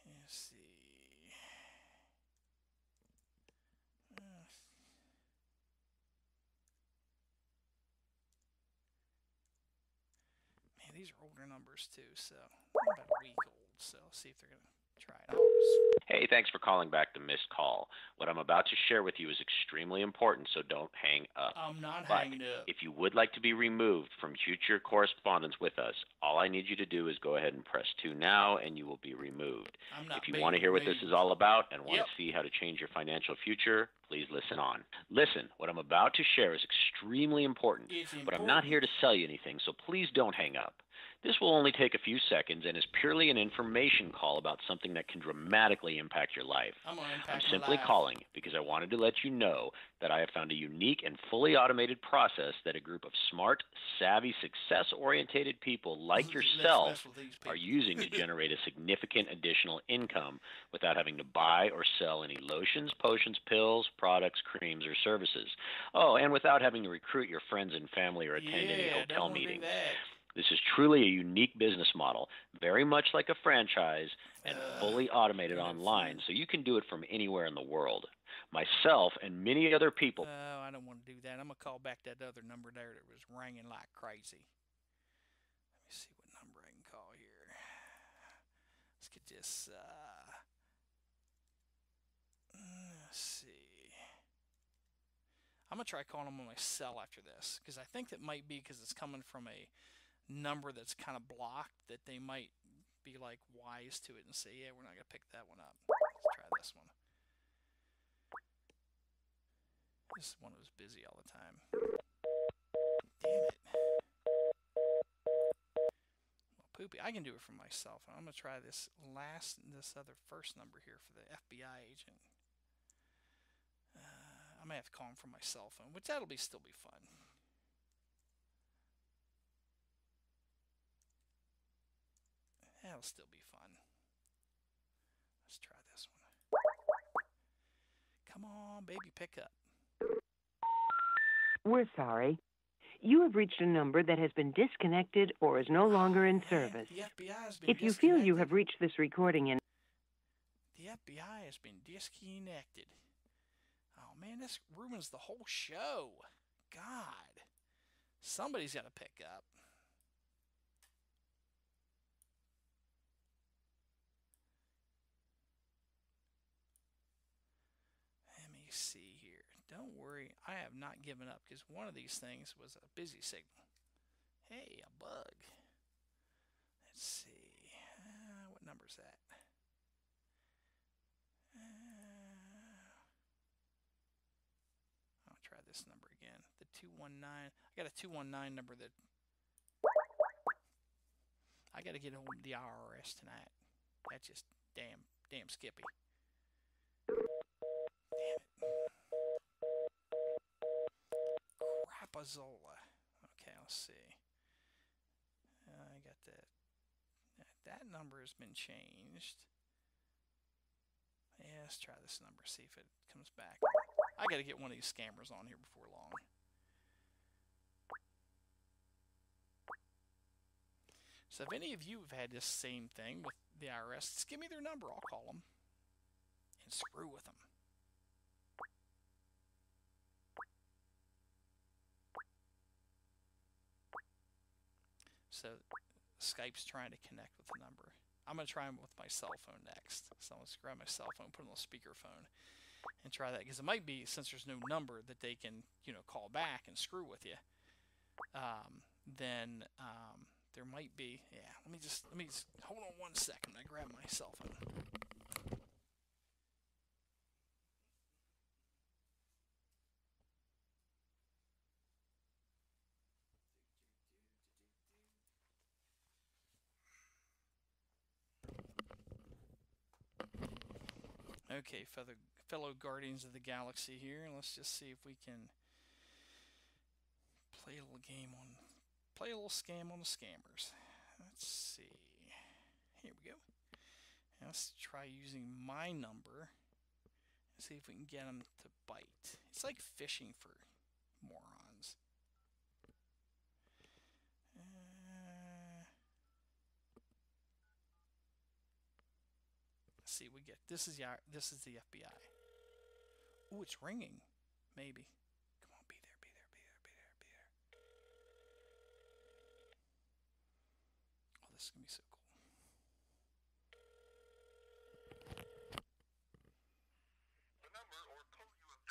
Let's see. Man, these are older numbers too, so about a week old. So let's see if they're gonna try it. Hey, thanks for calling back the missed call. What I'm about to share with you is extremely important, so don't hang up. I'm not But hanging up. if you would like to be removed from future correspondence with us, all I need you to do is go ahead and press 2 now, and you will be removed. I'm not If you being want to hear what this removed. is all about and want Yep. to see how to change your financial future, please listen on. Listen, what I'm about to share is extremely important, but I'm not here to sell you anything, so please don't hang up. This will only take a few seconds and is purely an information call about something that can dramatically impact your life. I'm simply calling because I wanted to let you know that I have found a unique and fully automated process that a group of smart, savvy, success-oriented people like yourself are using to generate a significant additional income without having to buy or sell any lotions, potions, pills, products, creams, or services. Oh, and without having to recruit your friends and family or attend any hotel meetings. This is truly a unique business model, very much like a franchise and fully automated online, so you can do it from anywhere in the world. Myself and many other people... Oh, I don't want to do that. I'm going to call back that other number there that was ringing like crazy. Let me see what number I can call here. Let's get this... let's see. I'm going to try calling them on my cell after this, because I think that might be because it's coming from a number that's kind of blocked, that they might be like wise to it and say, yeah, we're not going to pick that one up. Let's try this one. This one was busy all the time. Damn it. Well, poopy. I can do it for myself. I'm going to try this other first number here for the FBI agent. I may have to call him from my cell phone, which that'll still be fun. That'll still be fun. Let's try this one. Come on, baby, pick up. We're sorry. You have reached a number that has been disconnected or is no longer in service. The FBI has been If you feel you have reached this recording in... The FBI has been disconnected. Oh, man, this ruins the whole show. God. Somebody's got to pick up. Let me see here. Don't worry, I have not given up because one of these things was a busy signal. Hey, a bug. Let's see. What number's that? I'll try this number again. The 219. I got a 219 number that I got to get home to the IRS tonight. That's just damn skippy. Crapazola. Okay, let's see. I got that. That number has been changed. Yeah, let's try this number, see if it comes back. I got to get one of these scammers on here before long. So if any of you have had this same thing with the IRS, just give me their number. I'll call them and screw with them. So Skype's trying to connect with the number. I'm going to try them with my cell phone next. So I'm going to grab my cell phone, put it on speakerphone, and try that. Because it might be, since there's no number that they can, call back and screw with you, then there might be. Yeah, let me just hold on 1 second. I grab my cell phone. Okay, fellow Guardians of the Galaxy here. Let's just see if we can play a little scam on the scammers. Let's see. Here we go. Now let's try using my number and see if we can get them to bite. It's like fishing for morons. Let's see what we get. This is the FBI. Ooh, it's ringing. Maybe. Come on, be there. Oh, this is gonna be so cool.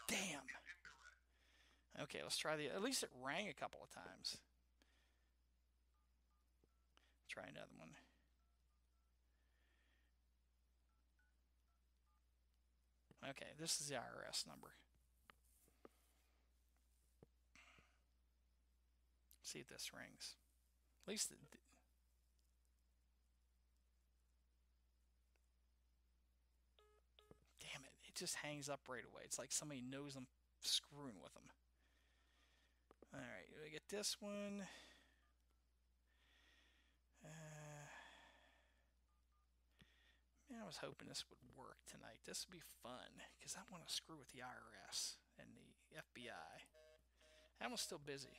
Damn. Okay, let's try at least it rang a couple of times. Try another one. Okay, this is the IRS number. See if this rings. At least damn it, it just hangs up right away. It's like somebody knows I'm screwing with them. Alright, we get this one. Man, I was hoping this would work tonight. This would be fun, because I want to screw with the IRS and the FBI. That one's still busy.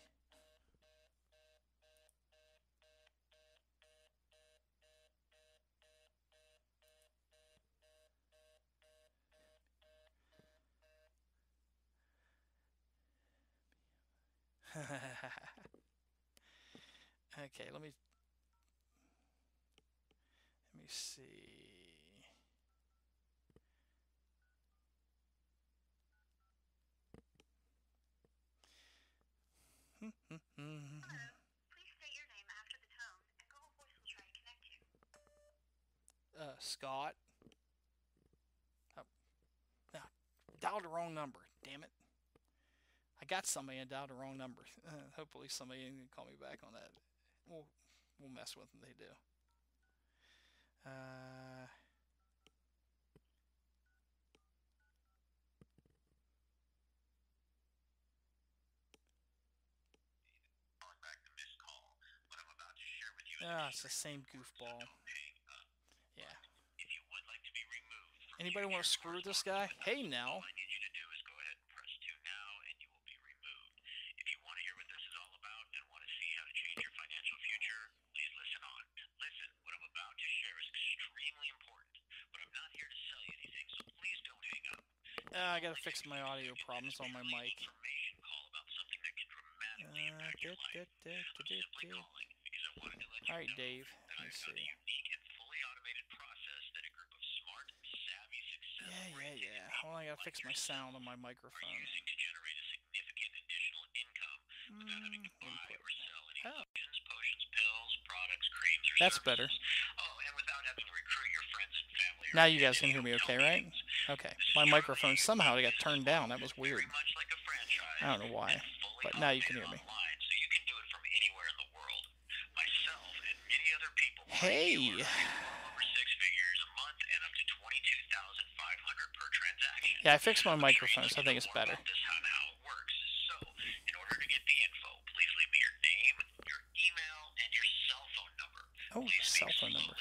Okay, let me see. Hello. Please state your name after the tone, and Google Voice will try to connect you. Scott. Oh, no, dialed the wrong number. Damn it. I got somebody and dialed the wrong number. Hopefully somebody can call me back on that. We'll mess with them. They do. It's the same goofball. Yeah. Anybody want to screw this guy? Hey, now. I gotta fix my audio problems on my mic. Alright, Dave. Let's see. Yeah. Well, I gotta fix my sound on my microphone. Oh. That's better. Now you guys can hear me okay, right? Okay. My microphone somehow got turned down. That was weird. I don't know why, but now you can hear me. Hey! Yeah, I fixed my microphone, so I think it's better. Oh, cell phone number.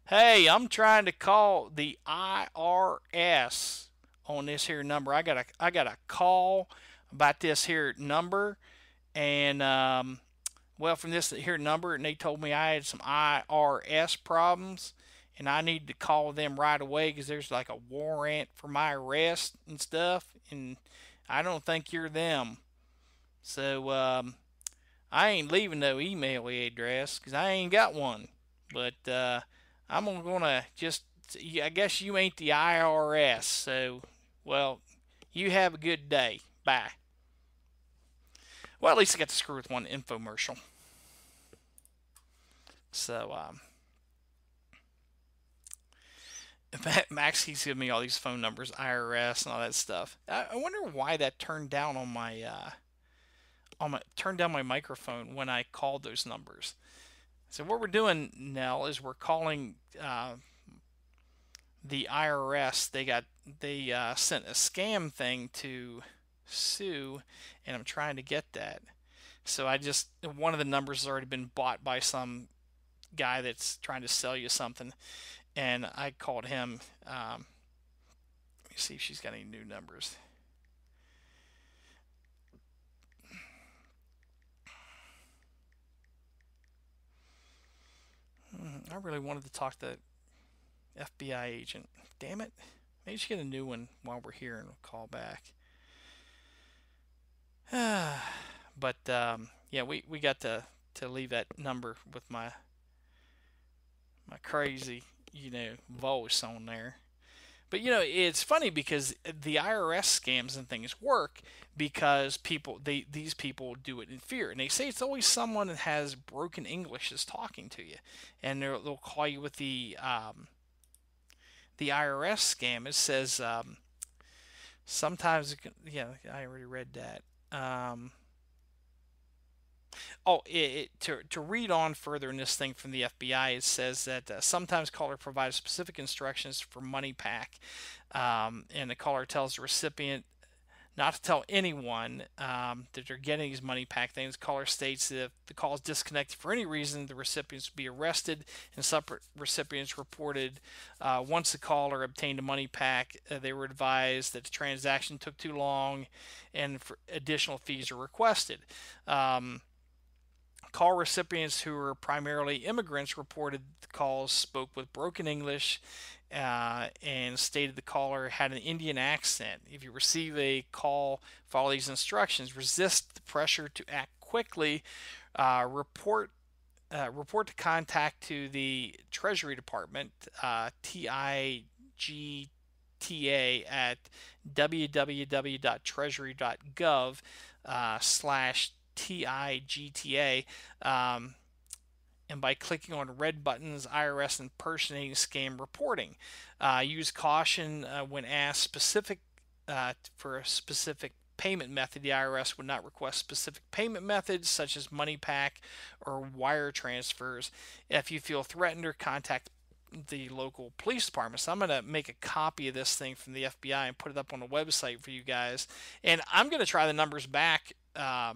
Hey, I'm trying to call the IRS on this here number. I got a call about this here number, and well, from this here number, and they told me I had some IRS problems, and I need to call them right away because there's like a warrant for my arrest and stuff, and I don't think you're them. So I ain't leaving no email address because I ain't got one. But I'm gonna just, I guess you ain't the IRS. So, well, you have a good day. Bye. Well, at least I got to screw with one infomercial. So, Max, he's giving me all these phone numbers, IRS and all that stuff. I wonder why that turned down on my turned down my microphone when I called those numbers. So what we're doing, Nell, is we're calling the IRS. They sent a scam thing to Sue, and I'm trying to get that. So one of the numbers has already been bought by some guy that's trying to sell you something, and I called him. Let me see if she's got any new numbers. I really wanted to talk to the FBI agent. Damn it. Maybe she get a new one while we're here and we'll call back. But yeah, we got to leave that number with my crazy, voice on there. But it's funny because the IRS scams and things work because these people do it in fear, and they say it's always someone that has broken English is talking to you, and they'll call you with the IRS scam. It says sometimes, I already read that. To read on further in this thing from the FBI, it says that sometimes caller provides specific instructions for money pack, and the caller tells the recipient not to tell anyone that they're getting these money pack things. The caller states that if the call is disconnected for any reason, the recipients will be arrested, and separate recipients reported once the caller obtained a money pack, they were advised that the transaction took too long and for additional fees are requested. Call recipients who were primarily immigrants reported the calls spoke with broken English and stated the caller had an Indian accent. If you receive a call, follow these instructions. Resist the pressure to act quickly. Report the contact to the Treasury Department, TIGTA, at www.treasury.gov/TIGTA, and by clicking on red buttons, IRS impersonating scam reporting. Use caution when asked for a specific payment method. The IRS would not request specific payment methods such as money pack or wire transfers. If you feel threatened, or contact the local police department. So I'm going to make a copy of this thing from the FBI and put it up on the website for you guys. And I'm going to try the numbers back a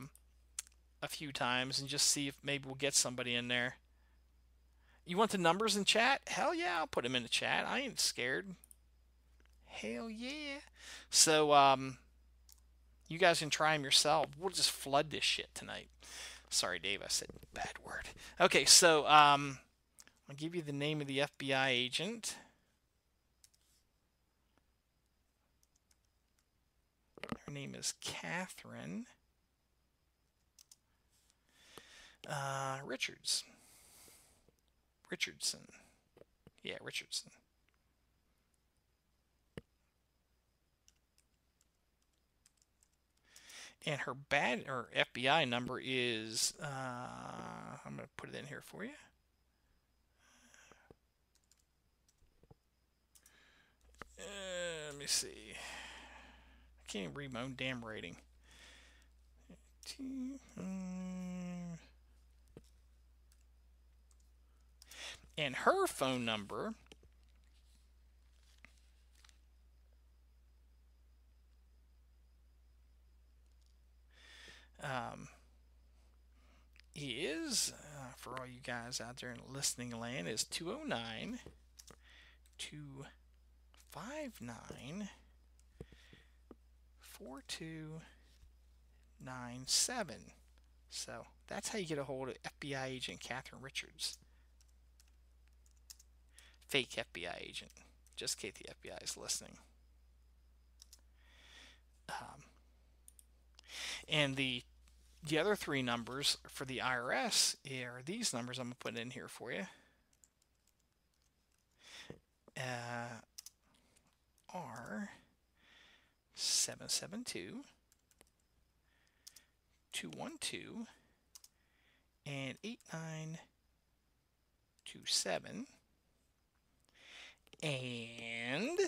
few times and just see if maybe we'll get somebody in there. You want the numbers in chat? Hell yeah, I'll put them in the chat. I ain't scared. Hell yeah. So you guys can try them yourself. We'll just flood this shit tonight. Sorry, Dave, I said a bad word. Okay, so I'll give you the name of the FBI agent. Her name is Catherine Richardson. Yeah, Richardson. And her FBI number is, I'm going to put it in here for you. Let me see. I can't even read my own damn rating. And her phone number is, for all you guys out there in listening land, is 209 259 4297. So that's how you get a hold of FBI agent Catherine Richards. fake FBI agent, just in case the FBI is listening. And the other three numbers for the IRS are these numbers I'm going to put in here for you. Are 772, 212, and 8927. And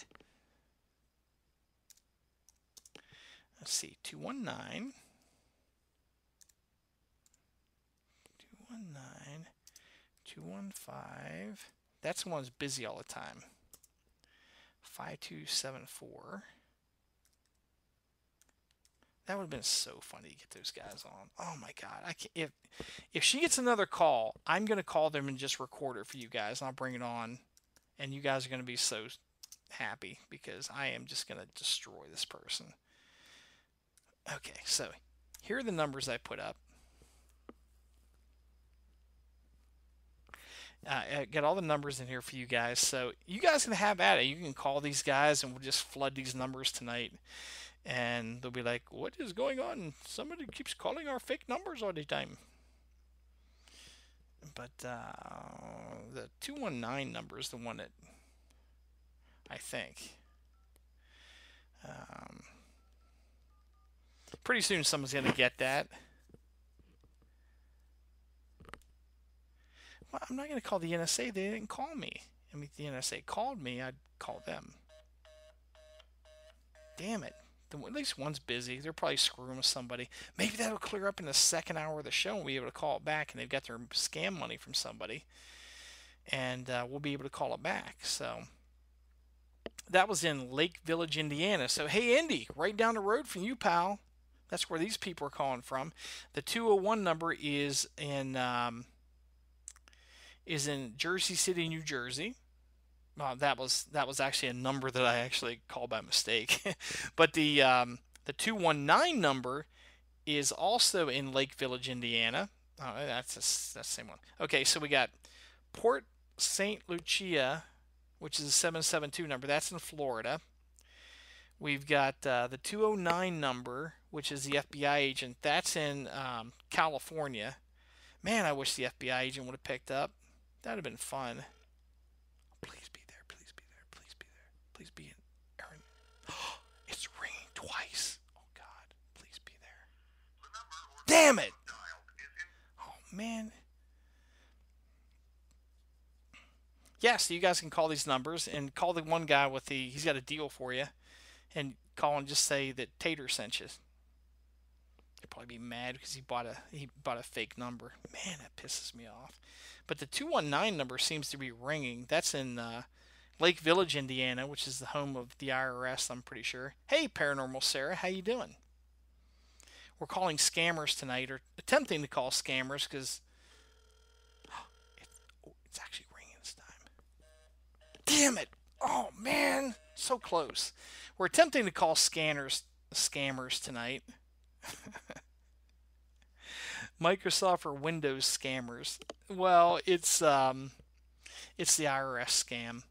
let's see, 219, 215. That's the one that's busy all the time. 5274. That would have been so funny to get those guys on. Oh my God! I can't, if she gets another call, I'm gonna call them and just record it for you guys, and I'll bring it on, and you guys are gonna be so happy because I am just gonna destroy this person. Okay, so here are the numbers I put up. I got all the numbers in here for you guys, so you guys can have at it. You can call these guys, and we'll just flood these numbers tonight. And they'll be like, "What is going on? Somebody keeps calling our fake numbers all the time." But the 219 number is the one that I think. Pretty soon someone's going to get that. Well, I'm not going to call the NSA. They didn't call me. I mean, if the NSA called me, I'd call them. Damn it. At least one's busy. They're probably screwing with somebody. Maybe that'll clear up in the second hour of the show and we'll be able to call it back, and they've got their scam money from somebody. And we'll be able to call it back. So that was in Lake Village, Indiana. So, hey, Indy, right down the road from you, pal. That's where these people are calling from. The 201 number is in Jersey City, New Jersey. That was actually a number that I actually called by mistake. But the 219 number is also in Lake Village, Indiana. Oh, that's the same one. Okay, so we got Port St. Lucia, which is a 772 number. That's in Florida. We've got the 209 number, which is the FBI agent. That's in California. Man, I wish the FBI agent would have picked up. That would have been fun. Please be there. Please be there. Please be there. Please be in Aaron. It's ringing twice. Oh, God. Please be there. Damn it. Oh, man. Yeah, so you guys can call these numbers and call the one guy with he's got a deal for you, and call and just say that Tater sent you. He'll probably be mad because he bought a fake number. Man, that pisses me off. But the 219 number seems to be ringing. That's in Lake Village, Indiana, which is the home of the IRS, I'm pretty sure. Hey, Paranormal Sarah, how you doing? We're calling scammers tonight, or attempting to call scammers, because it's actually ringing this time. Damn it! Oh, man! So close. We're attempting to call scammers tonight. Microsoft or Windows scammers. Well, it's the IRS scam.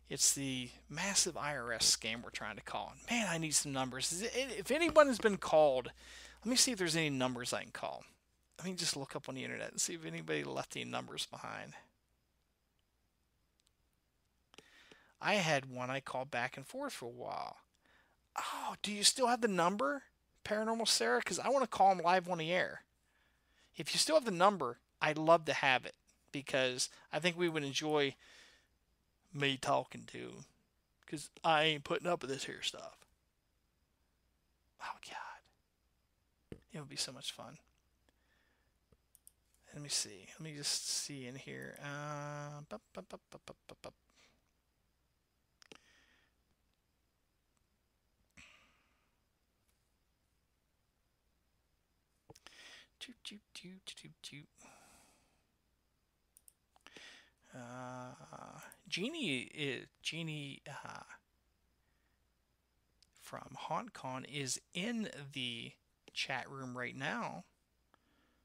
It's the massive IRS scam we're trying to call. Man, I need some numbers. If anyone has been called, let me see if there's any numbers I can call. Let me just look up on the internet and see if anybody left any numbers behind. I had one I called back and forth for a while. Oh, do you still have the number, Paranormal Sarah? Because I want to call him live on the air. If you still have the number, I'd love to have it, because I think we would enjoy me talking to him, because I ain't putting up with this here stuff. Oh, God. It would be so much fun. Let me see. Let me just see in here. Jeannie from HauntCon is in the chat room right now.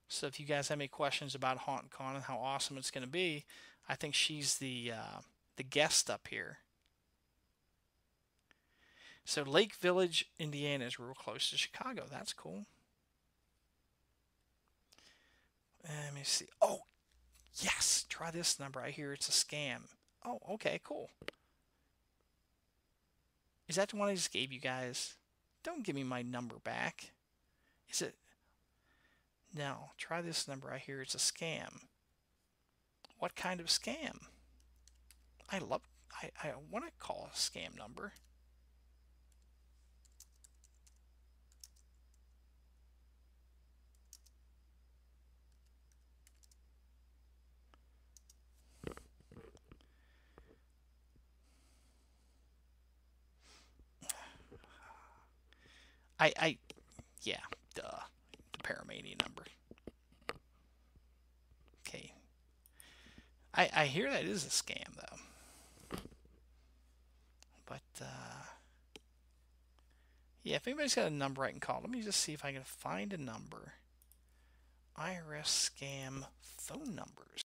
So if you guys have any questions about HauntCon and how awesome it's going to be, I think she's the the guest up here. So Lake Village, Indiana is real close to Chicago. That's cool. Let me see. Oh, yes. Try this number. I hear it's a scam. Oh, okay, cool. Is that the one I just gave you guys? Don't give me my number back. Is it? No. Try this number. I hear it's a scam. What kind of scam? I want to call a scam number. Yeah, duh. The ParaMania number. Okay. I hear that is a scam, though. But, yeah, if anybody's got a number I can call, let me just see if I can find a number. IRS scam phone numbers.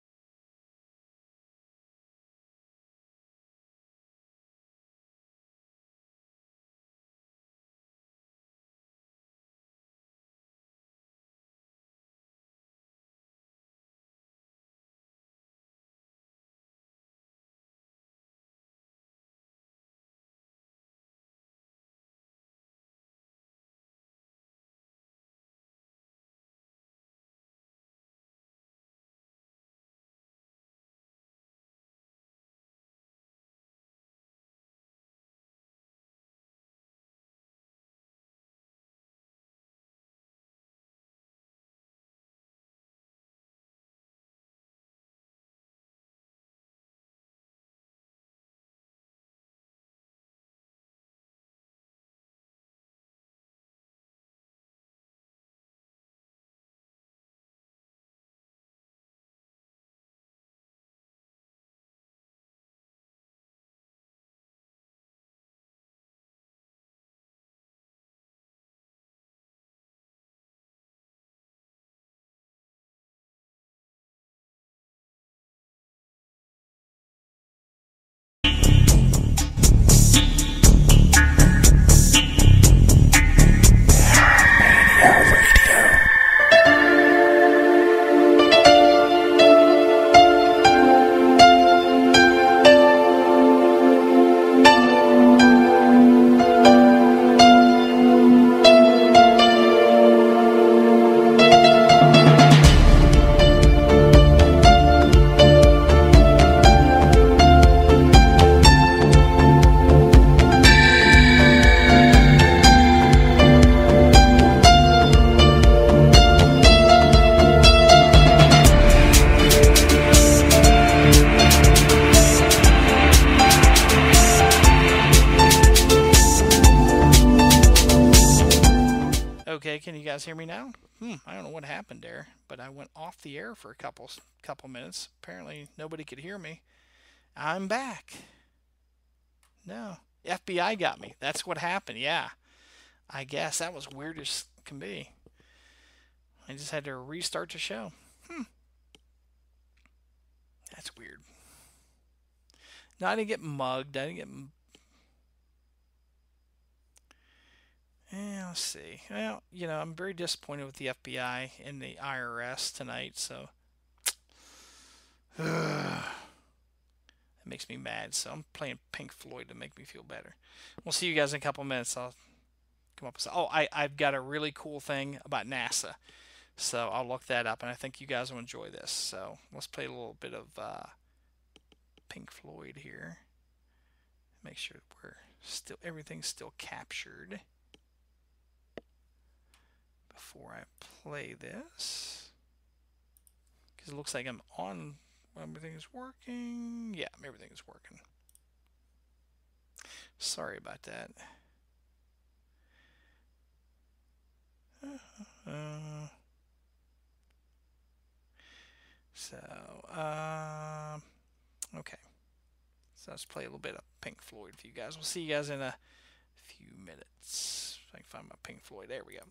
Okay, can you guys hear me now? I don't know what happened there, but I went off the air for a couple minutes. Apparently nobody could hear me. I'm back. No, FBI got me. That's what happened. Yeah, I guess that was weird as can be. I just had to restart the show. That's weird. No, I didn't get mugged. I didn't get. Yeah, let's see. Well, I'm very disappointed with the FBI and the IRS tonight, so it makes me mad. So I'm playing Pink Floyd to make me feel better. We'll see you guys in a couple minutes. I'll come up with. Oh, I've got a really cool thing about NASA, so I'll look that up, and I think you guys will enjoy this. So let's play a little bit of Pink Floyd here. Make sure everything's still captured. Before I play this, because it looks like I'm on, everything is working. Yeah, everything is working. Sorry about that. Okay. So let's play a little bit of Pink Floyd for you guys. We'll see you guys in a few minutes. If I can find my Pink Floyd. There we go.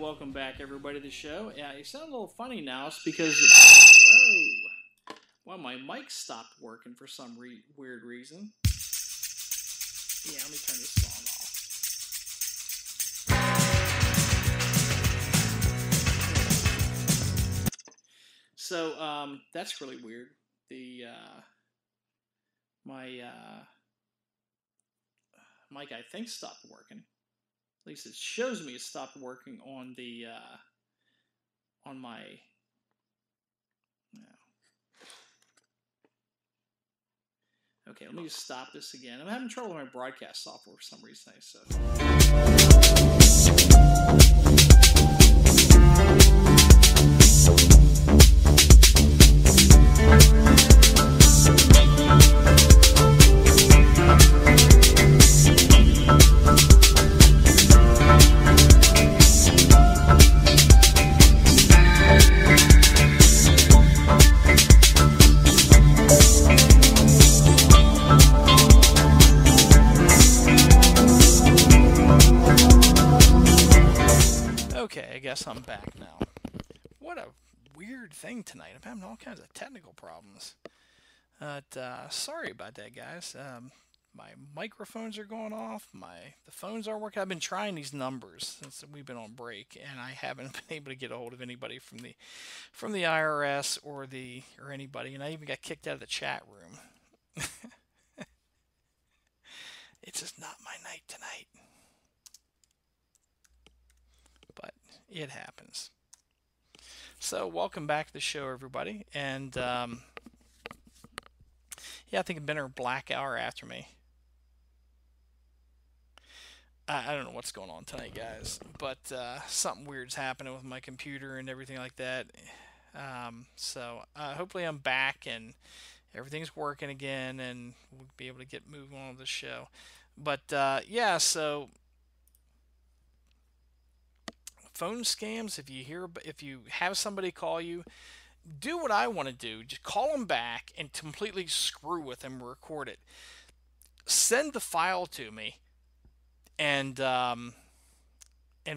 welcome back, everybody, to the show. Yeah, you sound a little funny now. It's because, whoa, well, my mic stopped working for some weird reason. Yeah, let me turn this song off. So, that's really weird. The my mic, I think, stopped working. At least it shows me it stopped working on the on my. No. Okay, let me just stop this again. I'm having trouble with my broadcast software for some reason. So. Okay, I guess I'm back now. What a weird thing tonight. I'm having all kinds of technical problems. Sorry about that, guys. My microphones are going off. The phones aren't working. I've been trying these numbers since we've been on break, and I haven't been able to get a hold of anybody from the IRS or anybody. And I even got kicked out of the chat room. It's just not my night tonight. But it happens. So welcome back to the show, everybody. And yeah, I think it's been a black hour after me. I don't know what's going on tonight, guys, but something weird's happening with my computer and everything like that. So hopefully I'm back and everything's working again, and we'll be able to get moving on with the show. But yeah, so phone scams. If you have somebody call you, do what I want to do. Just call them back and completely screw with them. Record it. Send the file to me, and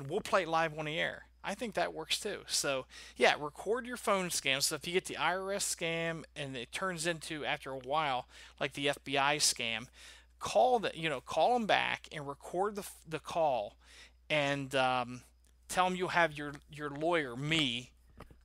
we'll play it live on the air. I think that works too. So yeah, record your phone scam. So if you get the IRS scam and it turns into, after a while, like the FBI scam, call them back and record the call, and tell them you'll have your lawyer, me,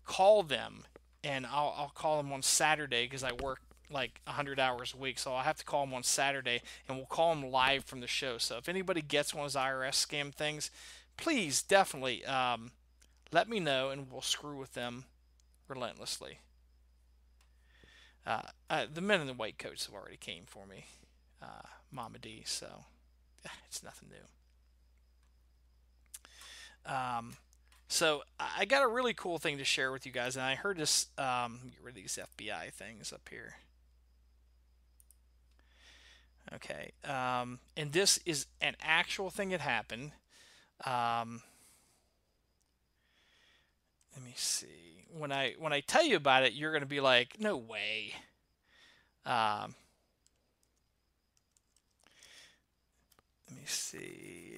call them, and I'll call them on Saturday because I work like 100 hours a week, so I'll have to call them on Saturday, and we'll call them live from the show. So if anybody gets one of those IRS scam things, please definitely let me know, and we'll screw with them relentlessly. The men in the white coats have already came for me, Mama D, so it's nothing new. So I got a really cool thing to share with you guys, and I heard this, get rid of these FBI things up here. Okay, and this is an actual thing that happened. Let me see. When I tell you about it, you're going to be like, no way. Let me see.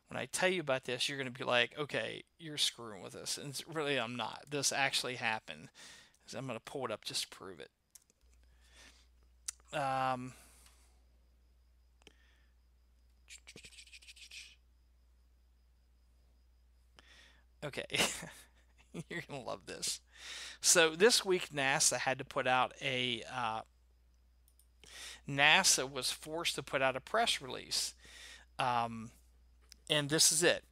When I tell you about this, you're going to be like, okay, you're screwing with us. And really, I'm not. This actually happened. So I'm going to pull it up just to prove it. Okay. You're going to love this. So this week, NASA had to put out NASA was forced to put out a press release. And this is it.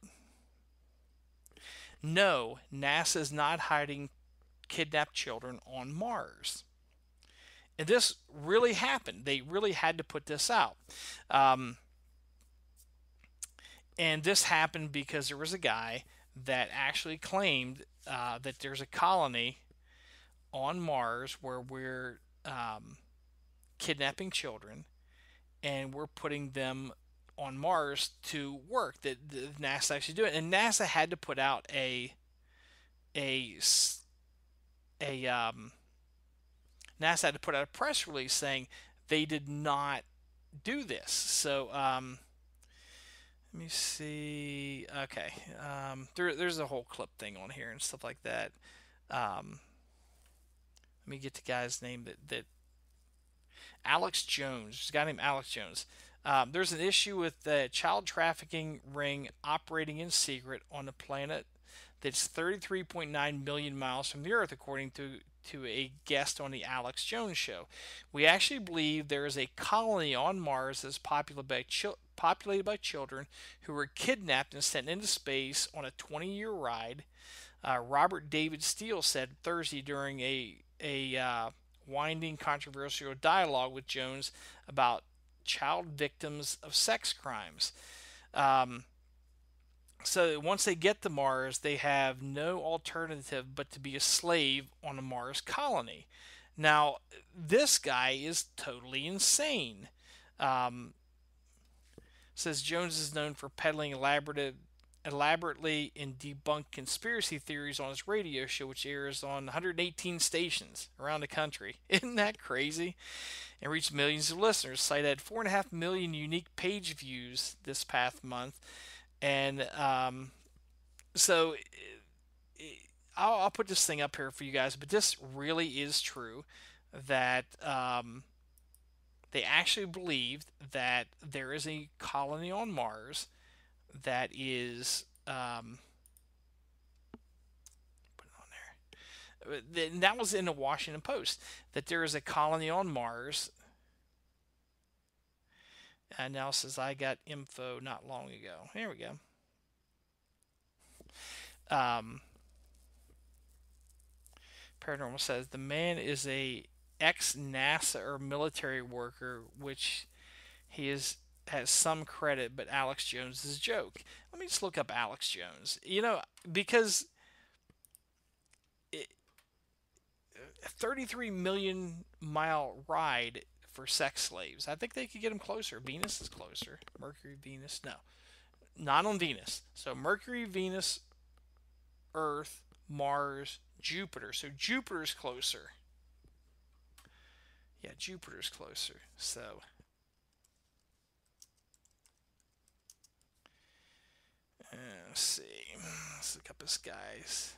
No, NASA is not hiding kidnapped children on Mars. And this really happened. They really had to put this out. And this happened because there was a guy that actually claimed that there's a colony on Mars where we're kidnapping children and we're putting them on Mars to work. That NASA actually do it, and NASA had to put out NASA had to put out a press release saying they did not do this. So let me see. Okay, there's a whole clip thing on here and stuff like that. Let me get the guy's name that Alex Jones. There's a guy named Alex Jones. There's an issue with the child trafficking ring operating in secret on a planet that's 33.9 million miles from the Earth, according to a guest on the Alex Jones show. We actually believe there is a colony on Mars that's populated by children who were kidnapped and sent into space on a 20-year ride. Robert David Steele said Thursday during a winding controversial dialogue with Jones about child victims of sex crimes. So once they get to Mars, they have no alternative but to be a slave on a Mars colony. Now, this guy is totally insane. Says Jones is known for peddling elaborately and debunked conspiracy theories on his radio show, which airs on 118 stations around the country. Isn't that crazy? And reached millions of listeners. Site had 4.5 million unique page views this past month. And so I'll put this thing up here for you guys, but this really is true that they actually believed that there is a colony on Mars that is put it on there. And that was in the Washington Post, that there is a colony on Mars. And now says I got info not long ago. Here we go. Paranormal says the man is a ex-NASA or military worker, which he has some credit, but Alex Jones is a joke. Let me just look up Alex Jones. You know, because a 33 million mile ride for sex slaves. I think they could get them closer. Venus is closer. Mercury, Venus, no. Not on Venus. So Mercury, Venus, Earth, Mars, Jupiter. So Jupiter's closer. Yeah, Jupiter's closer. So let's see. Let's look up this guy's.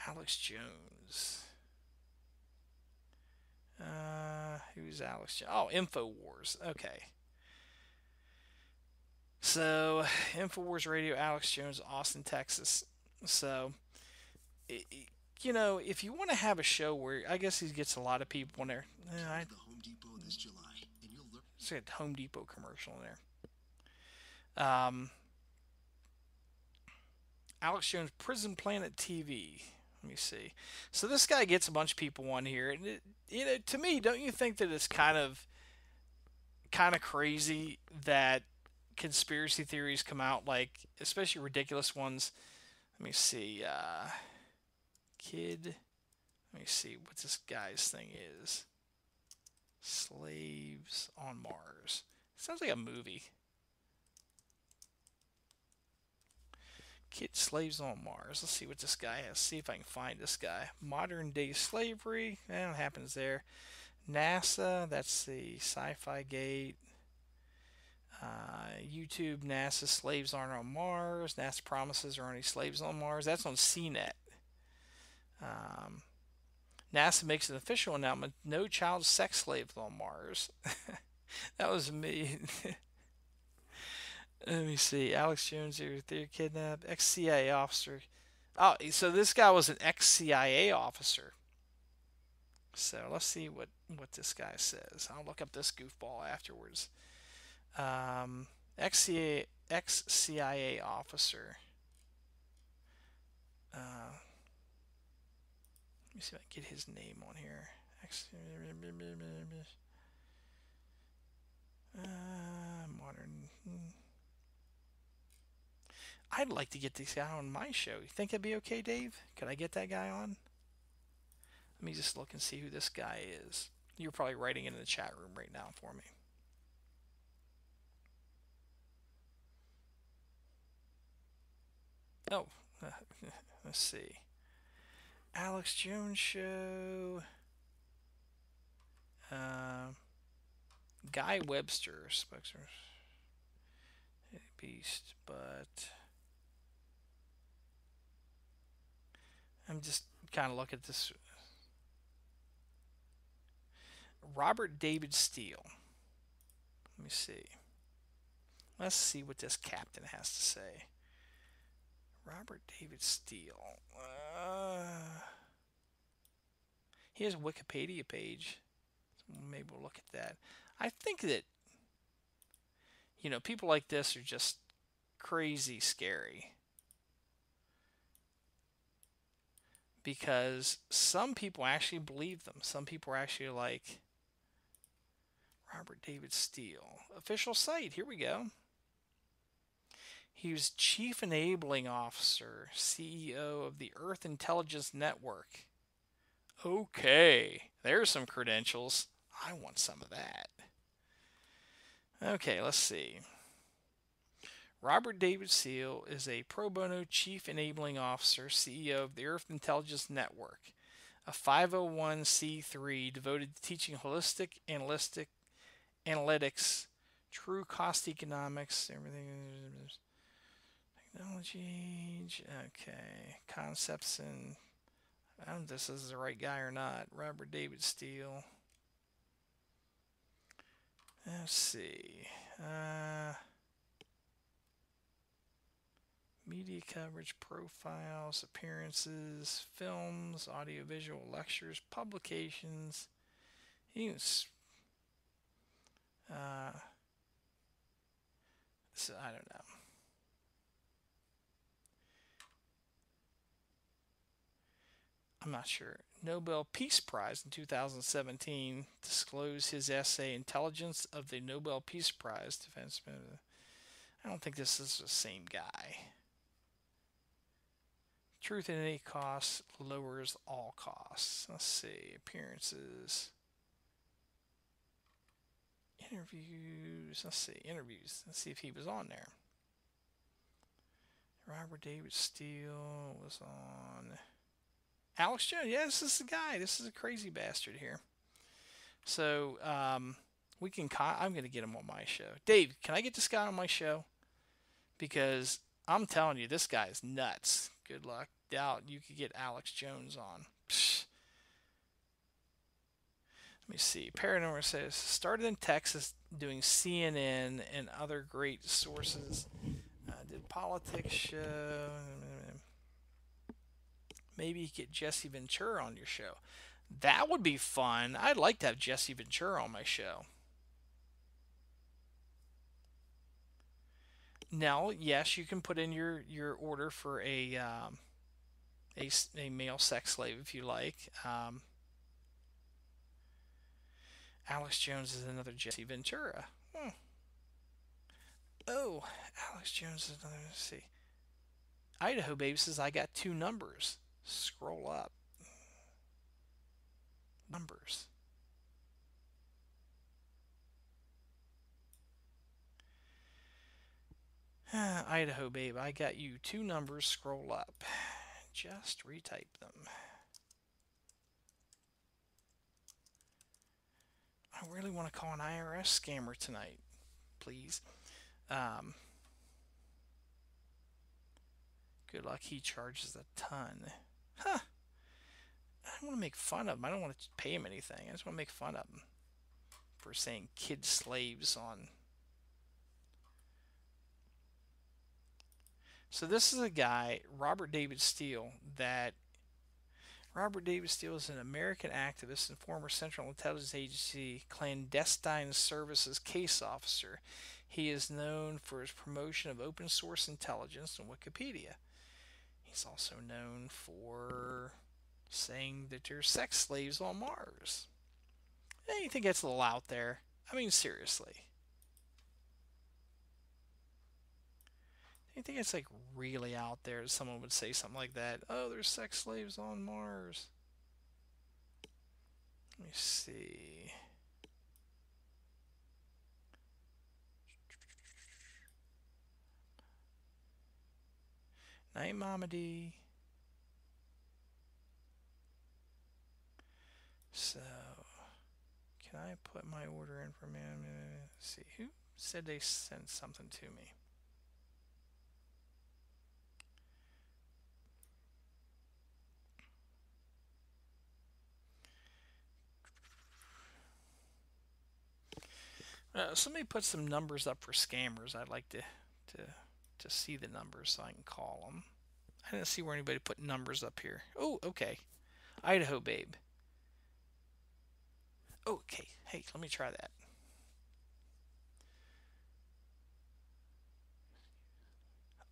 Alex Jones. Who's Alex Jones? Oh, InfoWars. Okay. So, InfoWars Radio, Alex Jones, Austin, Texas. So, you know, if you want to have a show where I guess he gets a lot of people in there. The Home Depot this July, and you'll learn. It's a Home Depot commercial in there. Alex Jones, Prison Planet TV. Let me see. So this guy gets a bunch of people on here, and to me, don't you think that it's kind of crazy that conspiracy theories come out, like especially ridiculous ones? Let me see. Let me see what this guy's thing is. Slaves on Mars. Sounds like a movie. Kid slaves on Mars. Let's see what this guy has. See if I can find this guy. Modern day slavery. What happens there? NASA. That's the Sci-Fi Gate. YouTube. NASA slaves aren't on Mars. NASA promises there aren't any slaves on Mars. That's on CNET. NASA makes an official announcement. No child sex slaves on Mars. That was me. Let me see. Alex Jones, they're kidnapped. Ex-CIA officer. Oh, so this guy was an ex-CIA officer. So let's see what this guy says. I'll look up this goofball afterwards. Ex-CIA officer. Let me see if I can get his name on here. Modern. I'd like to get this guy on my show. You think that'd be okay, Dave? Could I get that guy on? Let me just look and see who this guy is. You're probably writing it in the chat room right now for me. Oh, let's see. Alex Jones show. Guy Webster, spokesman. Beast, but I'm just kind of looking at this. Robert David Steele. Let me see. Let's see what this captain has to say. Robert David Steele. He has a Wikipedia page. So maybe we'll look at that. I think that, people like this are just crazy scary. Because some people actually believe them. Some people are actually like, Robert David Steele. Official site. Here we go. He was Chief Enabling Officer, CEO of the Earth Intelligence Network. Okay, there's some credentials. I want some of that. Okay, let's see. Robert David Steele is a pro bono Chief Enabling Officer, CEO of the Earth Intelligence Network, a 501c3 devoted to teaching holistic analytics, true cost economics, everything. Technology, okay, concepts, and I don't know if this is the right guy or not. Robert David Steele. Let's see. Media coverage, profiles, appearances, films, audiovisual lectures, publications. He was, so I don't know. I'm not sure. Nobel Peace Prize in 2017 disclosed his essay Intelligence of the Nobel Peace Prize defense. I don't think this is the same guy. Truth at any cost lowers all costs. Let's see. Appearances. Interviews. Let's see. Interviews. Let's see if he was on there. Robert David Steele was on. Alex Jones. Yeah, this is the guy. This is a crazy bastard here. So, we can. I'm going to get him on my show. Dave, can I get this guy on my show? Because I'm telling you, this guy is nuts. Good luck. Doubt you could get Alex Jones on. Psh. Let me see. Paranormal says, started in Texas doing CNN and other great sources. Did politics show. Maybe you get Jesse Ventura on your show. That would be fun. I'd like to have Jesse Ventura on my show. Now, yes, you can put in your order for a male sex slave if you like. Alex Jones is another Jesse Ventura. Oh, Alex Jones is another. Let's see. Idaho Baby says, I got 2 numbers. Scroll up. Numbers. Idaho Babe, I got you 2 numbers. Scroll up. Just retype them. I really want to call an IRS scammer tonight. Please. Good luck. He charges a ton. Huh. I don't want to make fun of him. I don't want to pay him anything. I just want to make fun of him for saying kid slaves on. So this is a guy, Robert David Steele, Robert David Steele is an American activist and former Central Intelligence Agency clandestine services case officer. He is known for his promotion of open source intelligence on Wikipedia. He's also known for saying that there's sex slaves on Mars. You think that's a little out there? I mean, seriously. You think it's like really out there that someone would say something like that? Oh, there's sex slaves on Mars. Let me see. Night Mamadi. So, can I put my order in for me? Let's see, who said they sent something to me? Somebody put some numbers up for scammers. I'd like to see the numbers so I can call them. I didn't see where anybody put numbers up here. Oh, okay. Idaho Babe. Okay. Hey, let me try that.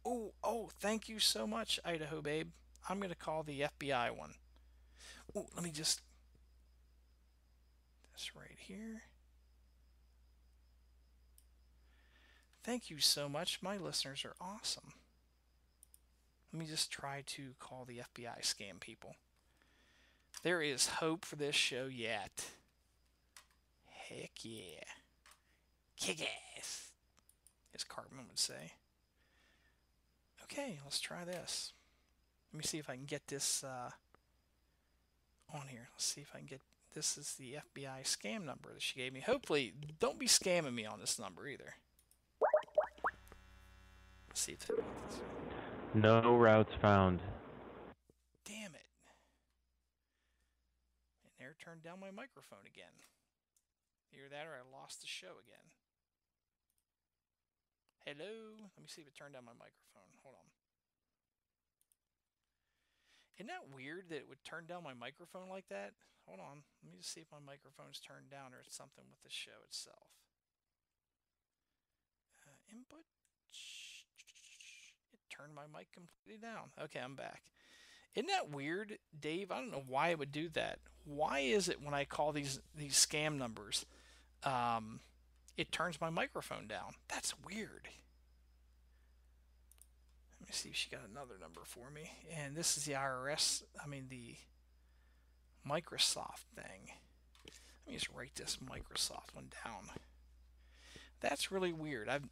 Oh, thank you so much, Idaho Babe. I'm going to call the FBI one. Oh, let me just... This right here. Thank you so much. My listeners are awesome. Let me just try to call the FBI scam people. There is hope for this show yet. Heck yeah. Kick ass, as Cartman would say. Okay, let's try this. Let me see if I can get this on here. Let's see if I can get... This is the FBI scam number that she gave me. Hopefully, don't be scamming me on this number either. Let's see if... No routes found. Damn it. And there turned down my microphone again. Either that or I lost the show again. Hello? Let me see if it turned down my microphone. Hold on. Isn't that weird that it would turn down my microphone like that? Hold on. Let me just see if my microphone's turned down or it's something with the show itself. Input. It turned my mic completely down. Okay, I'm back. Isn't that weird, Dave? I don't know why it would do that. Why is it when I call these scam numbers, it turns my microphone down? That's weird. Let me see if she got another number for me. And this is the IRS, the Microsoft thing. Let me just write this Microsoft one down. That's really weird. I've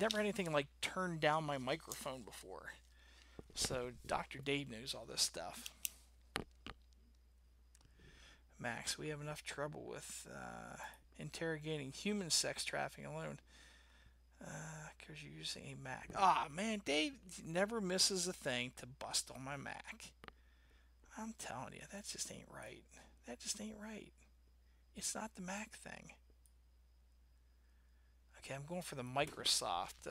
never had anything like turn down my microphone before. So Dr. Dave knows all this stuff. Max, we have enough trouble with interrogating human sex trafficking alone. Because you're using a Mac. Ah, man, Dave never misses a thing to bust on my Mac. I'm telling you, that just ain't right. That just ain't right. It's not the Mac thing. Okay, I'm going for the Microsoft.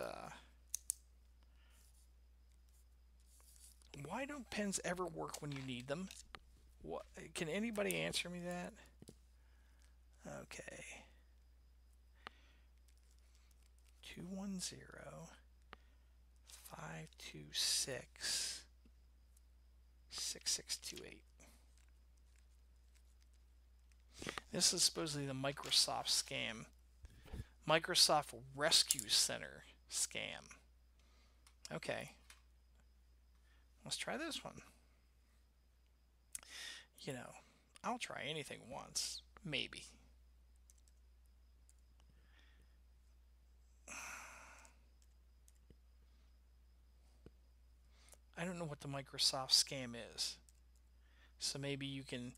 Why don't pens ever work when you need them? What? Can anybody answer me that? Okay. 210-526-6628. This is supposedly the Microsoft scam. Microsoft Rescue Center scam. Okay. Let's try this one. You know, I'll try anything once. Maybe. I don't know what the Microsoft scam is. So maybe you can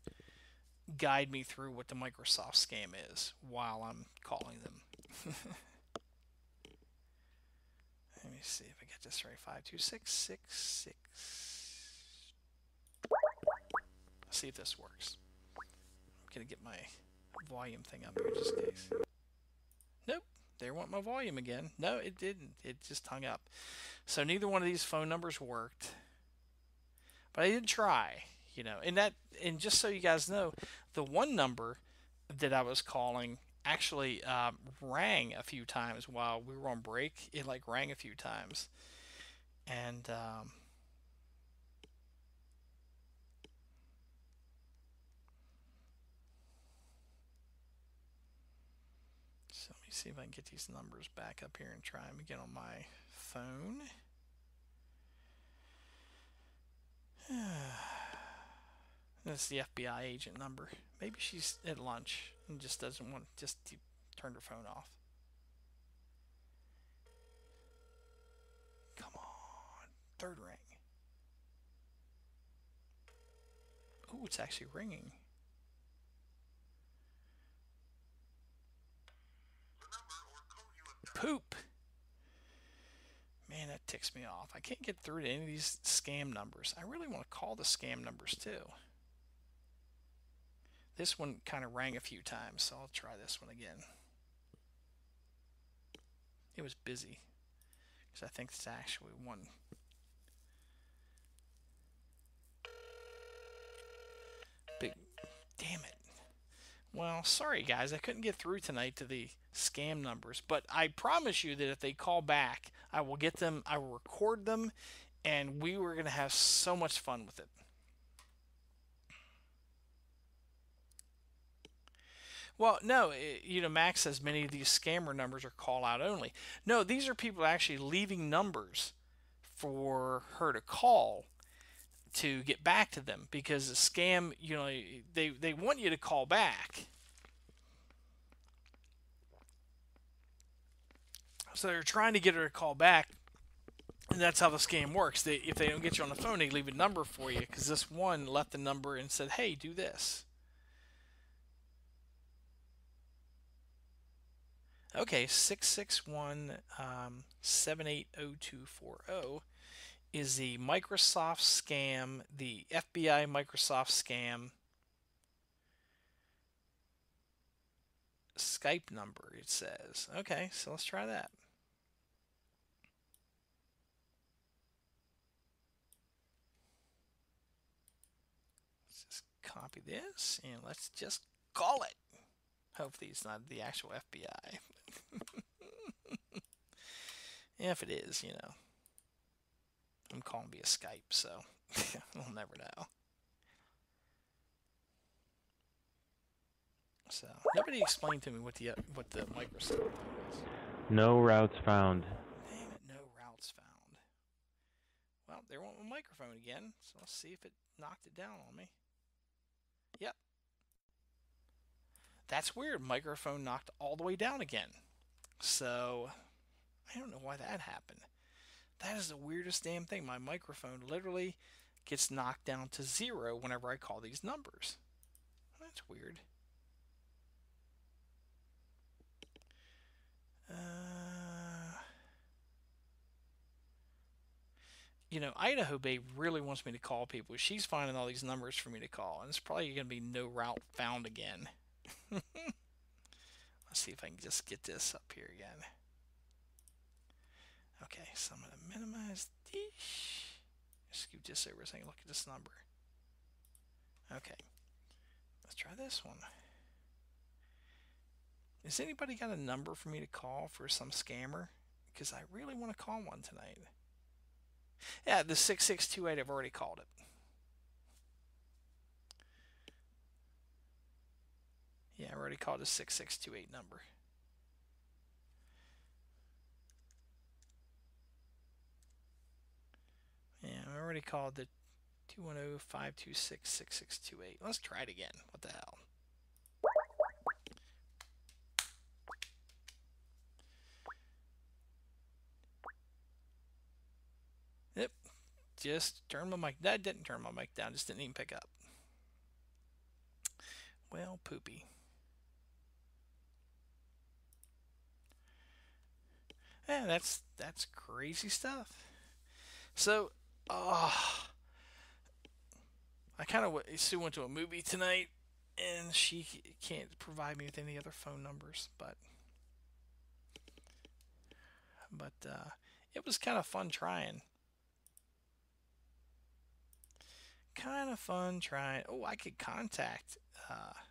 guide me through what the Microsoft scam is while I'm calling them. Let me see if I get this right. 52666. Let's see if this works. I'm going to get my volume thing up here just in case. Nope. There went my volume again. No, it didn't. It just hung up. So neither one of these phone numbers worked. But I did try, you know. And just so you guys know, the one number that I was calling actually rang a few times while we were on break. It like rang a few times. And so let me see if I can get these numbers back up here and try them again on my phone. That's the FBI agent number. Maybe she's at lunch and just doesn't want to turn her phone off. Come on. Third ring. Oh, it's actually ringing. poop. Man, that ticks me off. I can't get through to any of these scam numbers. I really want to call the scam numbers too. This one kind of rang a few times, so I'll try this one again. It was busy, because I think it's actually one. Big, damn it. Well, sorry guys, I couldn't get through tonight to the scam numbers, but I promise you that if they call back, I will get them, I will record them, and we were going to have so much fun with it. Well, no, Max says many of these scammer numbers are call out only. No, these are people actually leaving numbers for her to call to get back to them, because the scam, they want you to call back. So they're trying to get her to call back, and that's how the scam works. If they don't get you on the phone, they leave a number for you, because this one left the number and said, hey, do this. Okay, 661-780240 is the Microsoft scam, the FBI Microsoft scam Skype number, it says. Okay, so let's try that. Let's just copy this and let's just call it. Hopefully it's not the actual FBI. If it is, I'm calling via Skype, so we'll never know. So nobody explained to me what the Microsoft is. No routes found. Damn it, no routes found. Well, there went my microphone again, so let's see if it knocked it down on me. Yep. That's weird. Microphone knocked all the way down again. So I don't know why that happened. That is the weirdest damn thing. My microphone literally gets knocked down to 0 whenever I call these numbers. That's weird. Idaho Babe really wants me to call people. She's finding all these numbers for me to call, and it's probably going to be no route found again. Let's see if I can just get this up here again. Okay, so I'm going to minimize this. Scoot this over so I can look at this number. Okay, let's try this one. Has anybody got a number for me to call for some scammer? Because I really want to call one tonight. Yeah, the 6628, I've already called it. Yeah, I already called the 6628 number. Yeah, I already called the 210-526-6628. Let's try it again. What the hell? Yep. Just turn my mic. That didn't turn my mic down. Just didn't even pick up. Well, poopy. Yeah, that's crazy stuff. So, I kind of Sue went to a movie tonight, and she can't provide me with any other phone numbers, but it was kind of fun trying. Oh, I could contact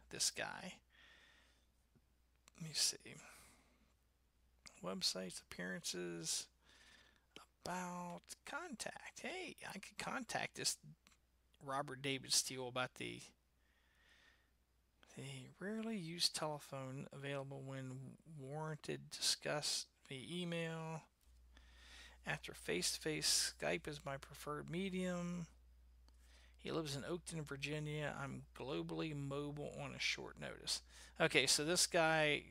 this guy. Let me see. Websites, appearances, about, contact. Hey, I could contact this Robert David Steele about the rarely used telephone available when warranted. Discuss via email. After face-to-face, Skype is my preferred medium. He lives in Oakton, Virginia. I'm globally mobile on a short notice. Okay, so this guy,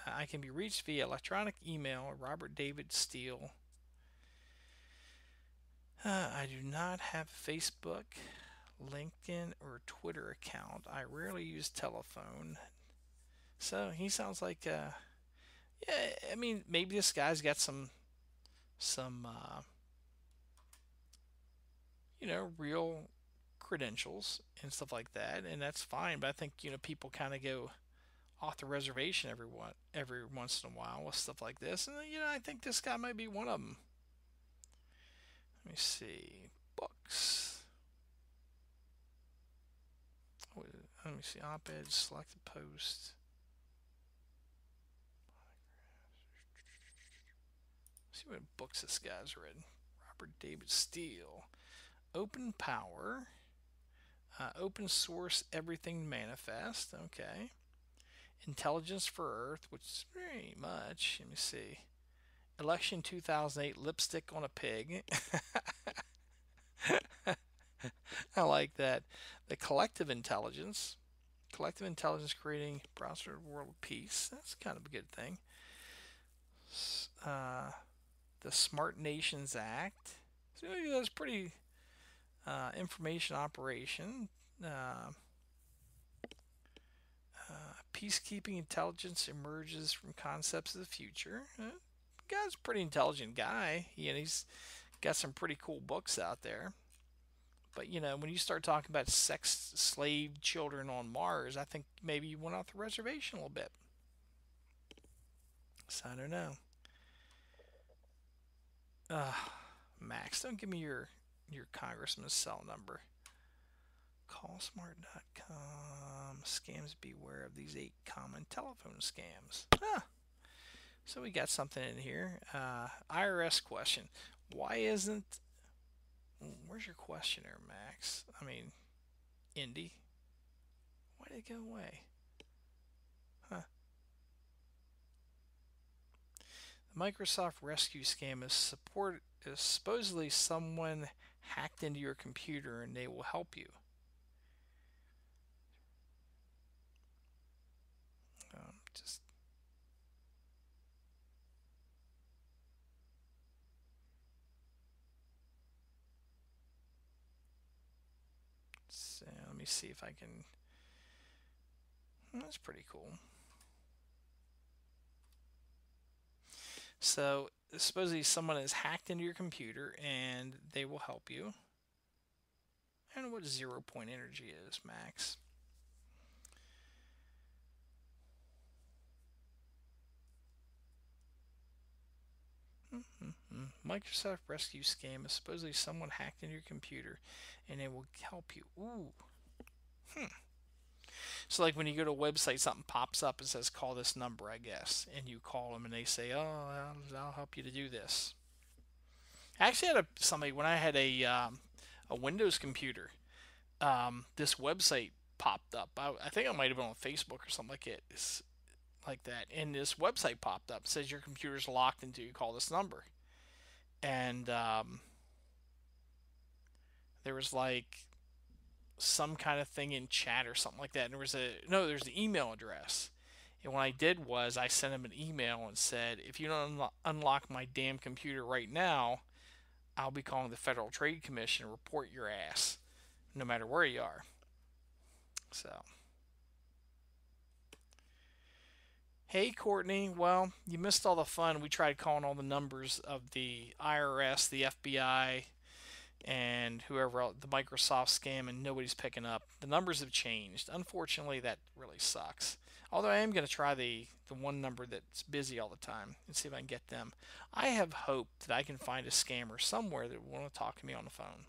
I can be reached via electronic email, Robert David Steele. I do not have Facebook, LinkedIn, or Twitter account. I rarely use telephone. So he sounds like, Yeah, I mean, maybe this guy's got some real credentials and stuff like that, and that's fine. But I think people kind of go off the reservation every once in a while with stuff like this, and I think this guy might be one of them. Let me see, books. Let me see, op-ed, selected post. Let's see what books this guy's read. Robert David Steele, Open Power, Open Source Everything Manifest. Okay. Intelligence for Earth, which is very much. Let me see. Election 2008, Lipstick on a Pig. I like that. The Collective Intelligence creating browser world of peace. That's kind of a good thing. The Smart Nations Act. So that's pretty. Information operation. Peacekeeping intelligence emerges from concepts of the future. Guy's a pretty intelligent guy. He's got some pretty cool books out there. But when you start talking about sex slave children on Mars, I think maybe you went off the reservation a little bit. So I don't know. Max, don't give me your congressman's cell number. Callsmart.com. Scams, beware of these 8 common telephone scams. So we got something in here. IRS question. Why isn't... Where's your questionnaire, Max? I mean, Indy. Why did it go away? Huh. The Microsoft rescue scam is supposedly someone hacked into your computer and they will help you. Let me see if I can. That's pretty cool. So supposedly someone has hacked into your computer and they will help you. I don't know what 0 point energy is, Max. Microsoft rescue scam is supposedly someone hacked into your computer and they will help you. Ooh. So like when you go to a website, something pops up and says call this number, I guess, and you call them and they say, oh, I'll help you to do this. I actually had somebody when I had a Windows computer. This website popped up. I think I might have been on Facebook or something like that. And this website popped up. It says your computer's locked until you call this number. And there was like some kind of thing in chat or something like that. And there's the email address. And what I did was I sent him an email and said, if you don't unlock my damn computer right now, I'll be calling the Federal Trade Commission and report your ass, no matter where you are. So, hey Courtney, well, you missed all the fun. We tried calling all the numbers of the IRS, the FBI, and whoever else, the Microsoft scam, and nobody's picking up. The numbers have changed. Unfortunately, that really sucks. Although I am going to try the one number that's busy all the time and see if I can get them. I have hope that I can find a scammer somewhere that will want to talk to me on the phone.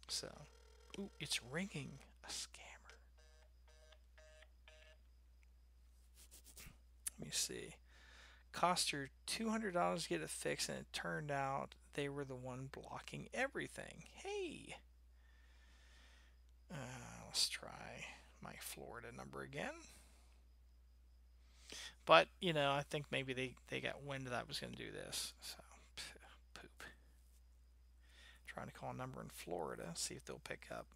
So, ooh, it's ringing. A scammer. Let me see. Cost her $200 to get it fixed, and it turned out they were the one blocking everything. Hey! Let's try my Florida number again. But, I think maybe they got wind that I was going to do this. So, poop. Trying to call a number in Florida, see if they'll pick up.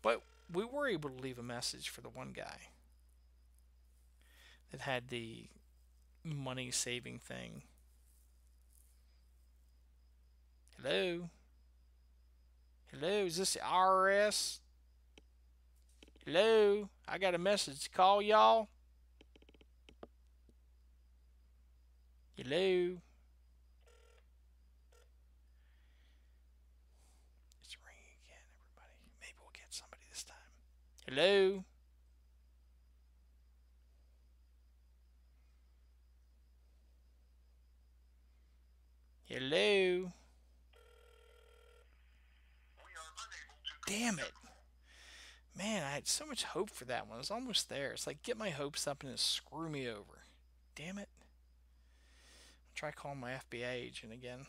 But we were able to leave a message for the one guy that had the money saving thing. Hello? Hello, is this the IRS? Hello? I got a message to call y'all. Hello? It's ringing again, everybody. Maybe we'll get somebody this time. Hello? Hello? Damn it. Man, I had so much hope for that one. I was almost there. It's like get my hopes up and then screw me over. Damn it. I'll try calling my FBI agent again.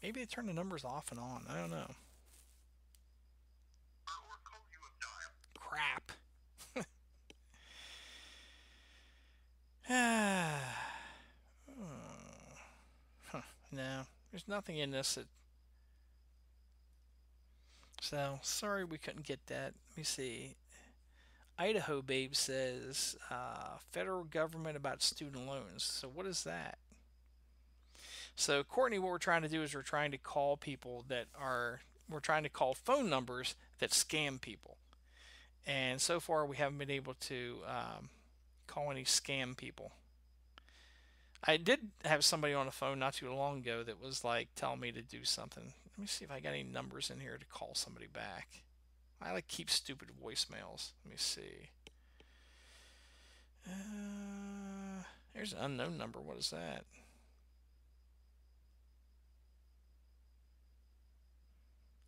Maybe they turn the numbers off and on. I don't know. Crap. No, there's nothing in this that... So, sorry we couldn't get that. Let me see. Idaho Babe says, federal government about student loans. So what is that? So, Courtney, what we're trying to do is we're trying to call people that are... We're trying to call phone numbers that scam people. And so far, we haven't been able to call any scam people. I did have somebody on the phone not too long ago that was like telling me to do something. Let me see if I got any numbers in here to call somebody back. I like keep stupid voicemails. Let me see. There's an unknown number. What is that?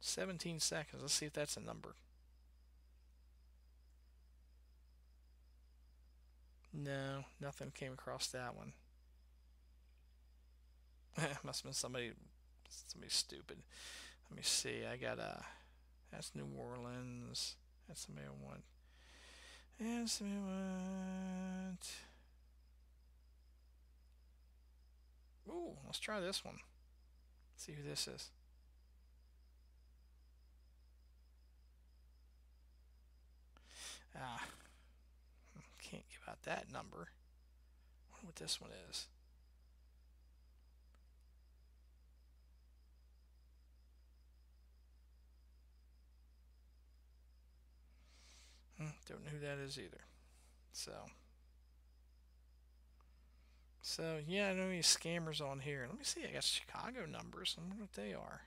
"17 seconds. Let's see if that's a number. No, nothing came across that one. Must have been somebody stupid. Let me see. I got that's New Orleans. That's somebody I want. And somebody I want. Ooh, let's try this one. See who this is. Can't give out that number. I wonder what this one is. Don't know who that is either. So yeah, I don't know any scammers on here. Let me see. I got Chicago numbers. I wonder what they are.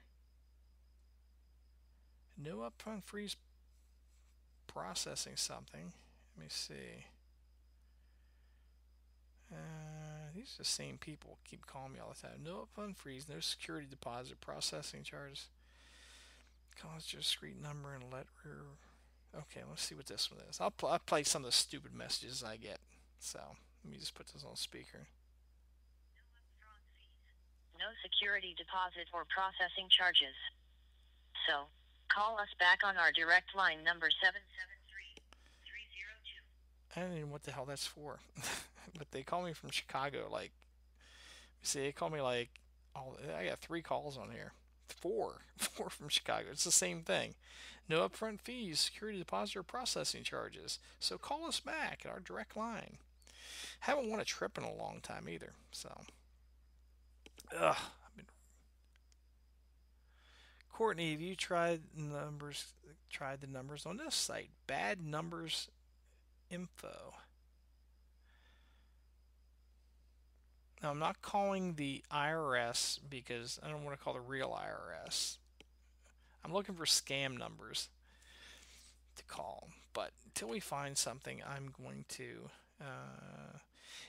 No upfront fees processing something. Let me see. These are the same people. Keep calling me all the time. No upfront fees, no security deposit, processing charges. Call us your discrete number and letter. Okay, let's see what this one is. I'll play some of the stupid messages I get. So let me just put this on speaker. No security deposit or processing charges. So, call us back on our direct line number 773-302. I don't even know what the hell that's for. But they call me from Chicago. Like, see, they call me like, I got 3 calls on here. 4 from Chicago. It's the same thing. No upfront fees, security deposit, or processing charges. So call us back at our direct line. Haven't won a trip in a long time either. So, Courtney, have you tried the numbers on this site? Bad Numbers Info. Now, I'm not calling the IRS because I don't want to call the real IRS. I'm looking for scam numbers to call. But until we find something, I'm going to...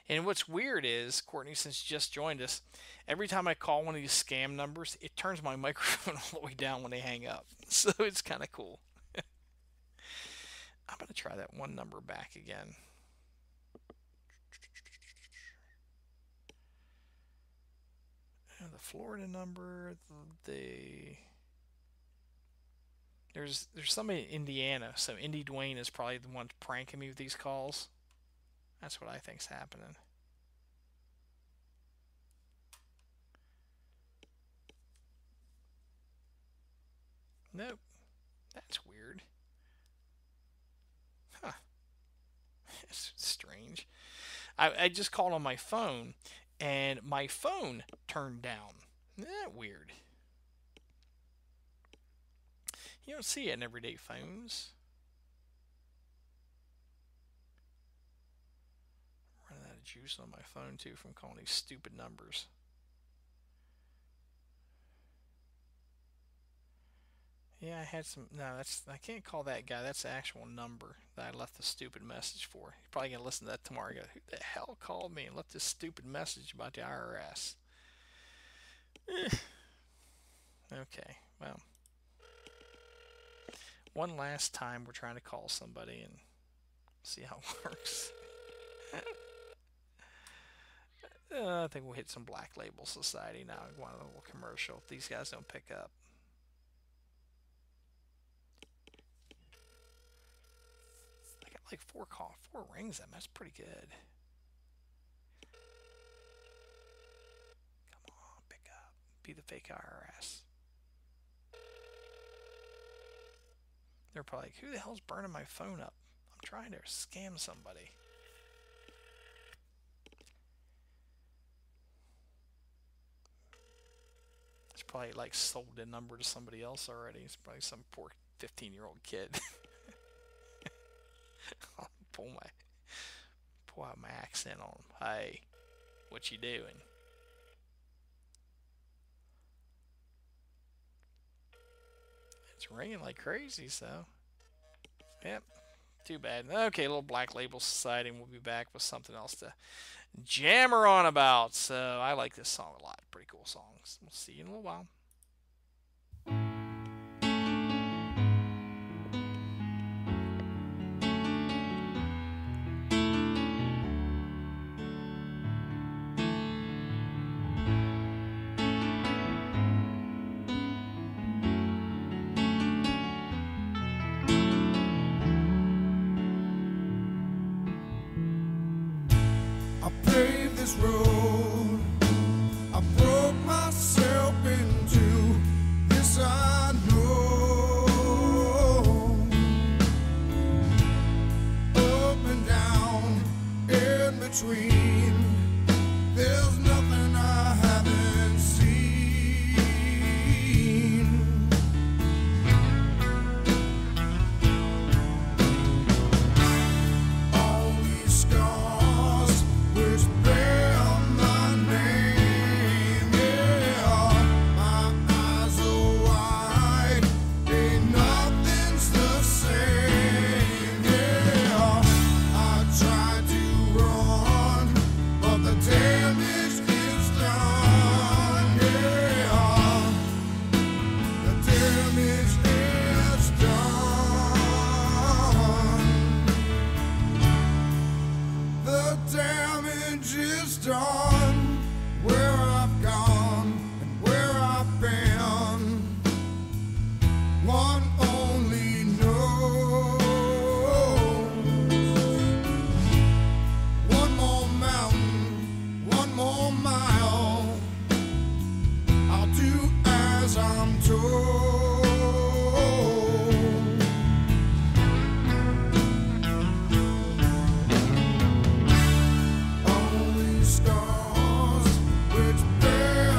And what's weird is, Courtney, since you just joined us, every time I call one of these scam numbers, it turns my microphone all the way down when they hang up. So it's kind of cool. I'm going to try that one number back again. The Florida number, there's somebody in Indiana, so Indy Dwayne is probably the one pranking me with these calls. That's what I think's happening. Nope. That's weird. Huh. That's strange. I just called on my phone, and my phone turned down. Isn't that weird? You don't see it in everyday phones. I'm running out of juice on my phone too from calling these stupid numbers. Yeah, I had some. No, I can't call that guy. That's the actual number that I left the stupid message for. You're probably gonna listen to that tomorrow. Go, who the hell called me and left this stupid message about the IRS? Okay, well, one last time we're trying to call somebody and see how it works. I think we'll hit some Black Label Society now. I want a little commercial if these guys don't pick up. I got like 4 rings. That's pretty good. Come on, pick up. Be the fake IRS. They're probably like, who the hell's burning my phone up? I'm trying to scam somebody. It's probably like sold the number to somebody else already. It's probably some poor 15-year-old kid. I'll pull out my accent on him. Hey, what you doing? It's ringing like crazy, so. Yep. Too bad. Okay, a little Black Label Society, and we'll be back with something else to jammer on about. So I like this song a lot. Pretty cool songs. We'll see you in a little while. This road, I broke myself into this, I know. Up and down, in between, there's nothing I haven't seen. All these scars which scars which bear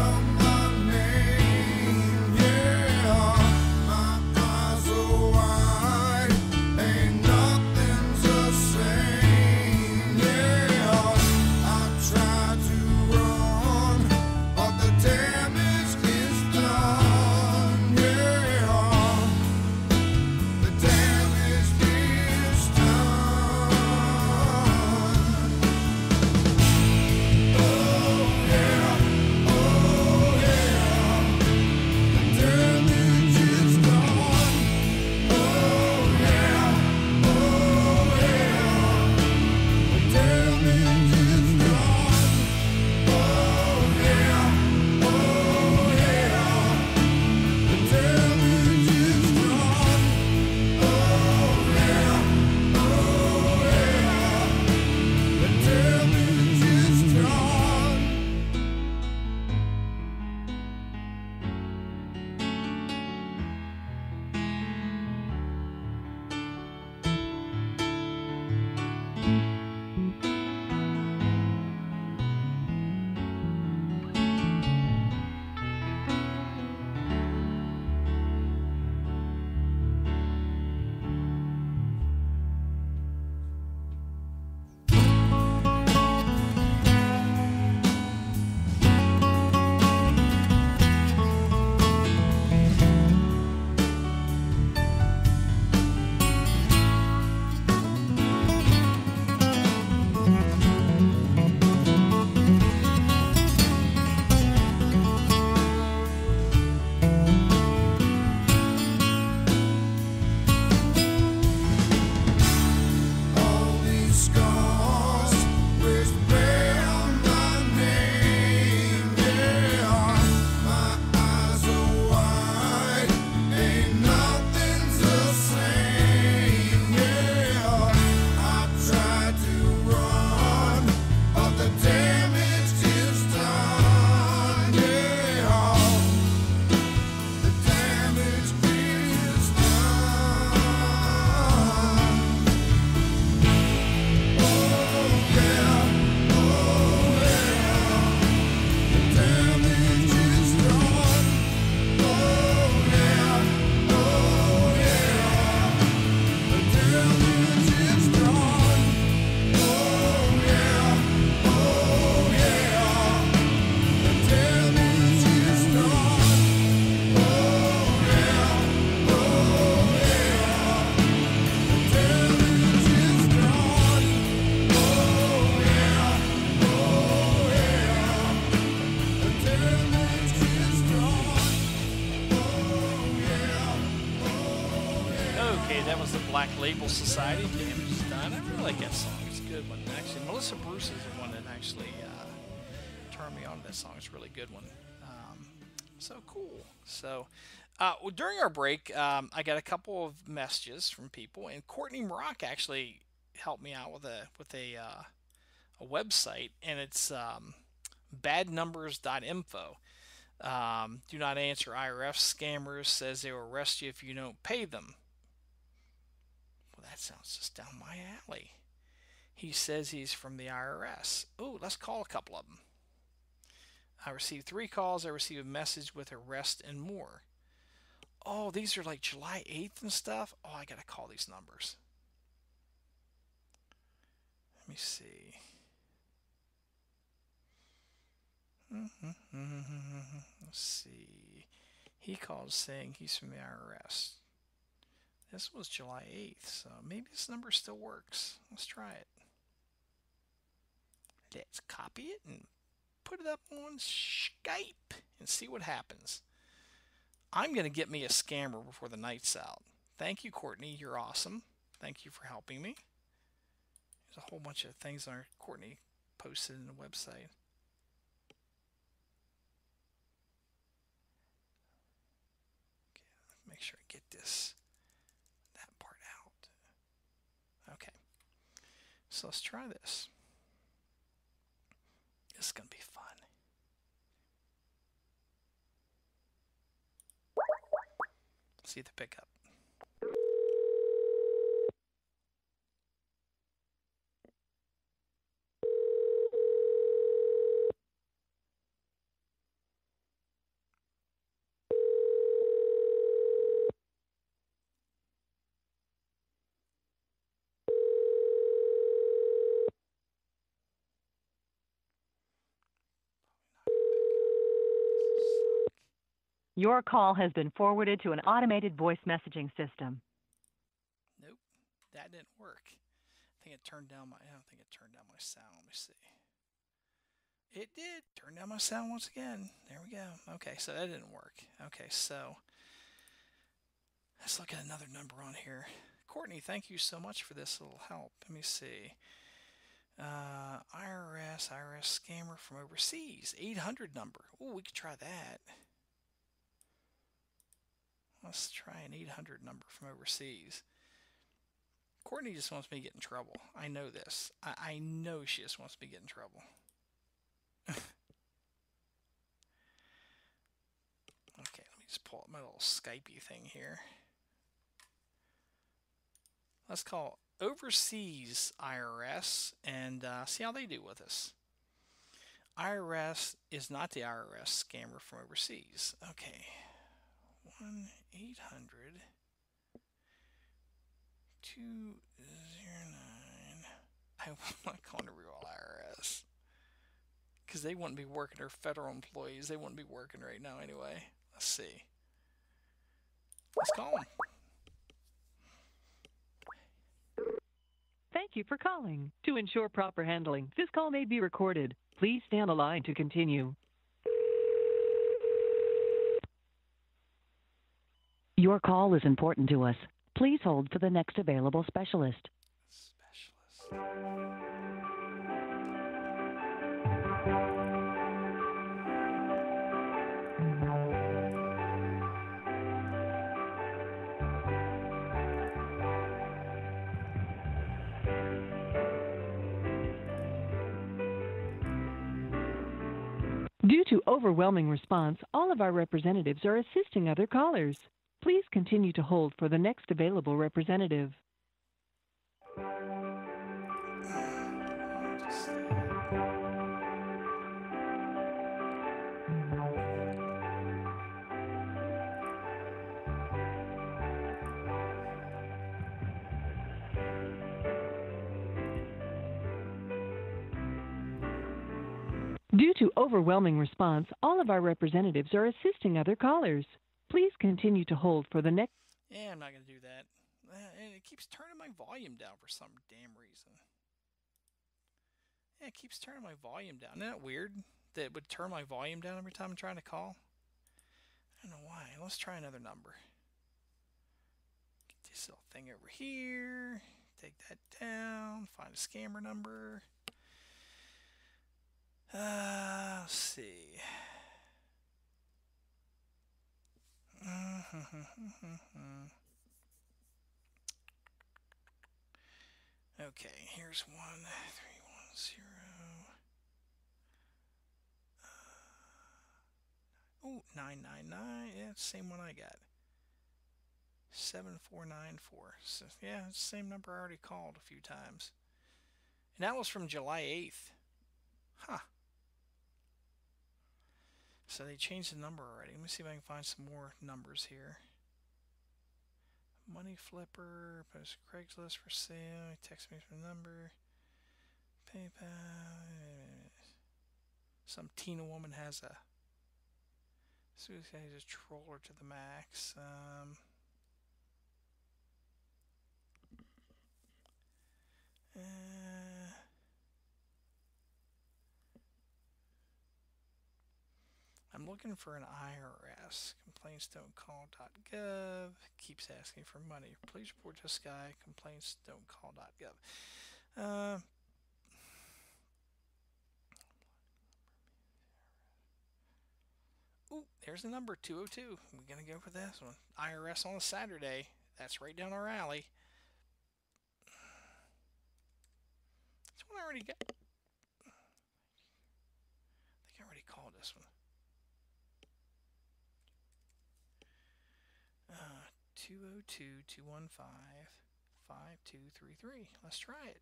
Label Society, Damage is Done. I really like that song. It's a good one. Actually, Melissa Bruce is the one that actually turned me on to that song. It's a really good one. So cool. So during our break, I got a couple of messages from people, and Courtney Maroc actually helped me out with a website, and it's badnumbers.info. Do not answer IRS scammers, says they will arrest you if you don't pay them. Well, that sounds just down my alley. He says he's from the IRS. Ooh, let's call a couple of them. I received 3 calls. I received a message with arrest and more. Oh, these are like July 8th and stuff. Oh, I got to call these numbers. Let me see. Let's see. He called saying he's from the IRS. This was July 8th, so maybe this number still works. Let's try it. Let's copy it and put it up on Skype and see what happens. I'm going to get me a scammer before the night's out. Thank you, Courtney. You're awesome. Thank you for helping me. There's a whole bunch of things on Courtney posted in the website. Okay, let's make sure I get that part out. Okay. So let's try this. This is going to be fun. See the pickup. Your call has been forwarded to an automated voice messaging system. Nope, that didn't work. I think it turned down my. I don't think it turned down my sound. Let me see. It did turn down my sound once again. There we go. Okay, so that didn't work. Okay, so let's look at another number on here. Courtney, thank you so much for this little help. Let me see. IRS scammer from overseas. 800 number. Oh, we could try that. Let's try an 800 number from overseas. Courtney just wants me to get in trouble. I know this. I know she just wants me to get in trouble. Okay, let me just pull up my little Skypey thing here. Let's call Overseas IRS and see how they do with us. IRS is not the IRS scammer from overseas. Okay. 1-800-209. I'm not calling the real IRS. Because they wouldn't be working. They're federal employees. They wouldn't be working right now anyway. Let's see. Let's call them. Thank you for calling. To ensure proper handling, this call may be recorded. Please stay on the line to continue. Your call is important to us. Please hold for the next available specialist. Due to overwhelming response, all of our representatives are assisting other callers. Please continue to hold for the next available representative. Due to overwhelming response, all of our representatives are assisting other callers. Please continue to hold for the next... Yeah, I'm not going to do that. And it keeps turning my volume down for some damn reason. Yeah, it keeps turning my volume down. Isn't that weird? That it would turn my volume down every time I'm trying to call? I don't know why. Let's try another number. this little thing over here. Take that down. Find a scammer number. Let's see. Okay, here's 1310. Oh, 999. Yeah, it's the same one I got. 7494. So, yeah, it's the same number I already called a few times. And that was from July 8th. Huh. So they changed the number already. Let me see if I can find some more numbers here. Money Flipper, post Craigslist for sale, text me for the number, PayPal. Some Tina woman has a suicide troller to the max. I'm looking for an IRS. Complaintsdon'tcall.gov. Keeps asking for money. Please report this guy. Complaintsdon'tcall.gov. Ooh, there's the number, 202. We're going to go for this one. IRS on a Saturday. That's right down our alley. This one I already got. I think I already called this one. 202-215-5233. Let's try it.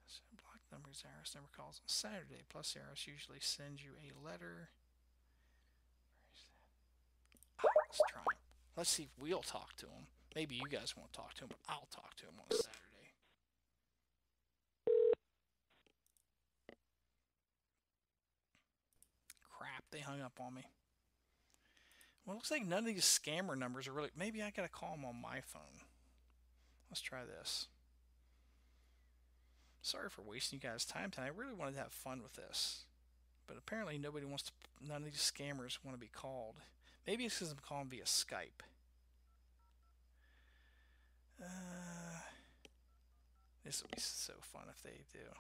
So block numbers, IRS number calls on Saturday. Plus, the IRS usually sends you a letter. Let's try him. Let's see if we'll talk to him. Maybe you guys won't talk to him, but I'll talk to him on Saturday. Crap, they hung up on me. Well, it looks like none of these scammer numbers are really... Maybe I gotta call them on my phone. Let's try this. Sorry for wasting you guys' time tonight. I really wanted to have fun with this. But apparently nobody wants to... None of these scammers want to be called. Maybe it's because I'm calling via Skype. This will be so fun if they do.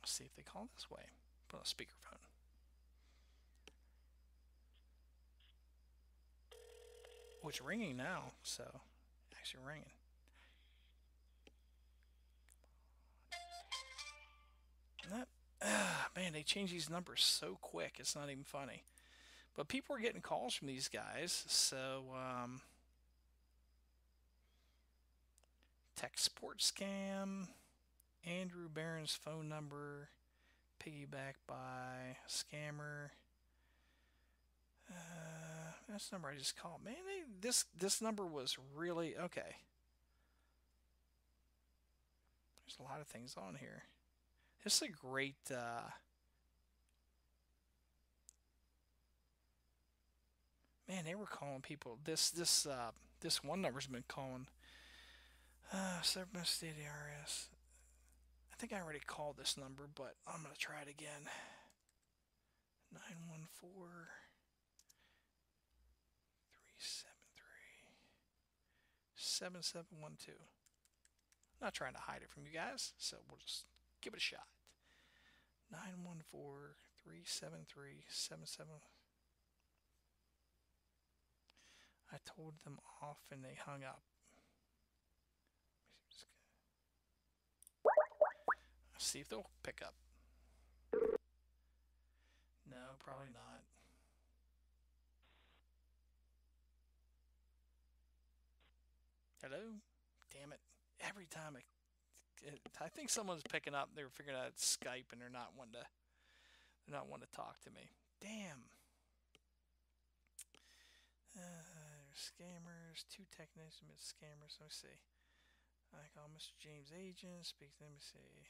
Let's see if they call this way. Put on speakerphone. Oh, it's ringing now, so actually ringing. Man, they change these numbers so quick, it's not even funny. But people are getting calls from these guys, so tech support scam, Andrew Barron's phone number, piggyback by scammer. That's the number I just called. Man, this number was really okay. There's a lot of things on here. This is a great man, they were calling people. This one number's been calling Sacramento State IRS. I think I already called this number, but I'm gonna try it again. 914 7712. Not trying to hide it from you guys, so we'll just give it a shot. 914-373-77. I told them off and they hung up. Let's see if they'll pick up. No, probably not. Hello? Damn it. Every time I think someone's picking up, they're figuring out it's Skype and they're not wanting to talk to me. Damn. Scammers, 2 technicians, scammers. Let me see. I call Mr. James Agent, speak to them, let me see.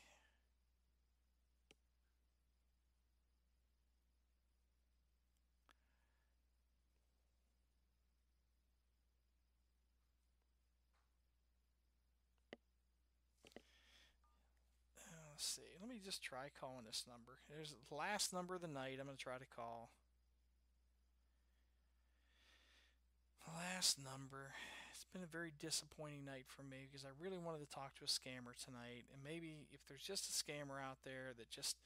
Let's see. Let me just try calling this number. There's the last number of the night I'm going to try to call. last number. It's been a very disappointing night for me because I really wanted to talk to a scammer tonight. And maybe if there's just a scammer out there that just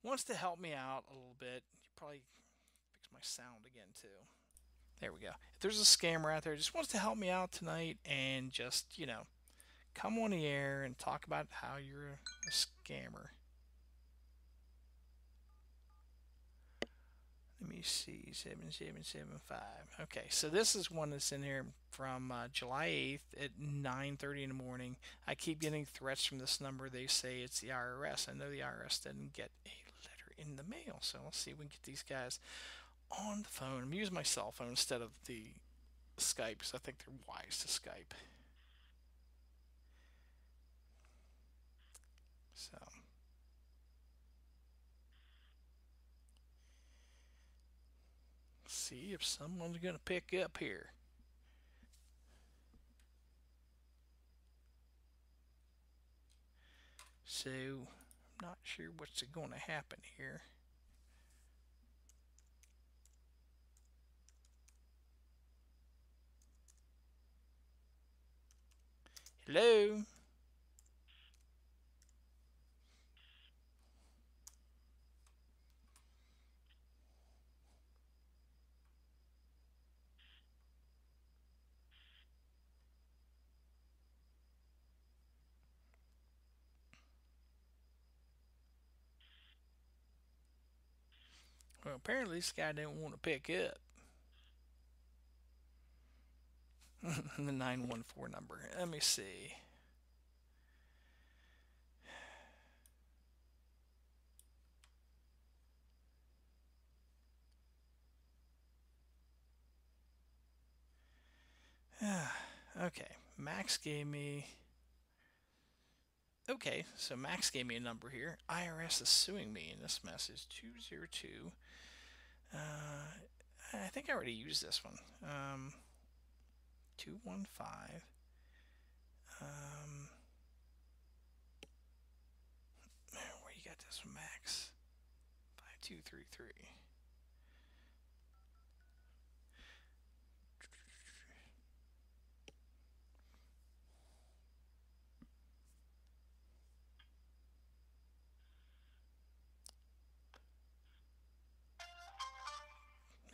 wants to help me out a little bit, you probably fix my sound again too. There we go. If there's a scammer out there that just wants to help me out tonight and just, come on the air and talk about how you're a scammer. Let me see, 7775. Okay, so this is one that's in here from July 8th at 9:30 in the morning. I keep getting threats from this number. They say it's the IRS. I know the IRS didn't get a letter in the mail, so let's see if we can get these guys on the phone. I'm using my cell phone instead of the Skype because I think they're wise to Skype. So... see if someone's going to pick up here. So, I'm not sure what's going to happen here. Hello? Well, apparently this guy didn't want to pick up. The 914 number. Let me see. Okay, Max gave me... Okay, so Max gave me a number here. IRS is suing me in this message. 202. I think I already used this one. 215. Where you got this one, Max? 5233.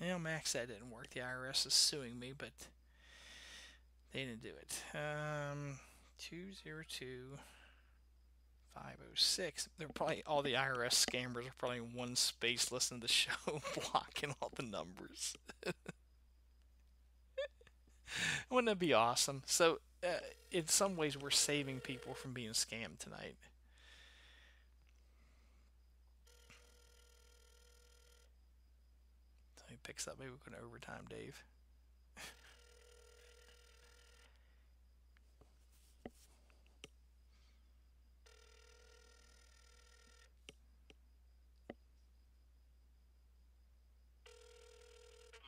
Well, Max, that didn't work. The IRS is suing me, but they didn't do it. 202 506. They're probably all the IRS scammers are probably in one space listening to the show, blocking all the numbers. Wouldn't that be awesome? So, in some ways, we're saving people from being scammed tonight. So he picks up. Maybe we're going to overtime, Dave.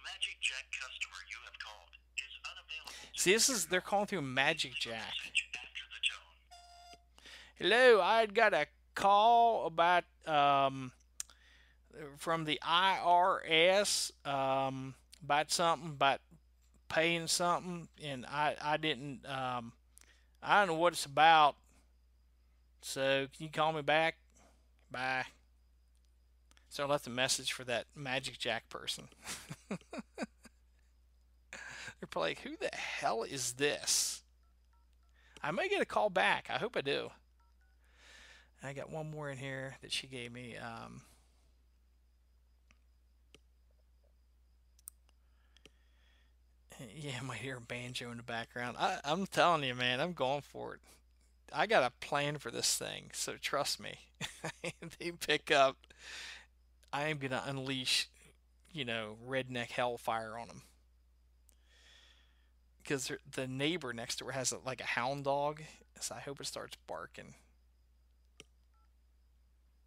Magic Jack customer you have called is unavailable. See, they're calling through Magic Jack. Hello, I got a call about from the IRS about something, about paying something, and I didn't I don't know what it's about. So can you call me back? Bye. So I left a message for that Magic Jack person. They're probably like, who the hell is this? I may get a call back. I hope I do. I got one more in here that she gave me. Yeah, I might hear a banjo in the background. I'm telling you, man, I'm going for it. I got a plan for this thing, so trust me. They pick up, I am going to unleash, redneck hellfire on them. Because the neighbor next to her has a hound dog, so I hope it starts barking.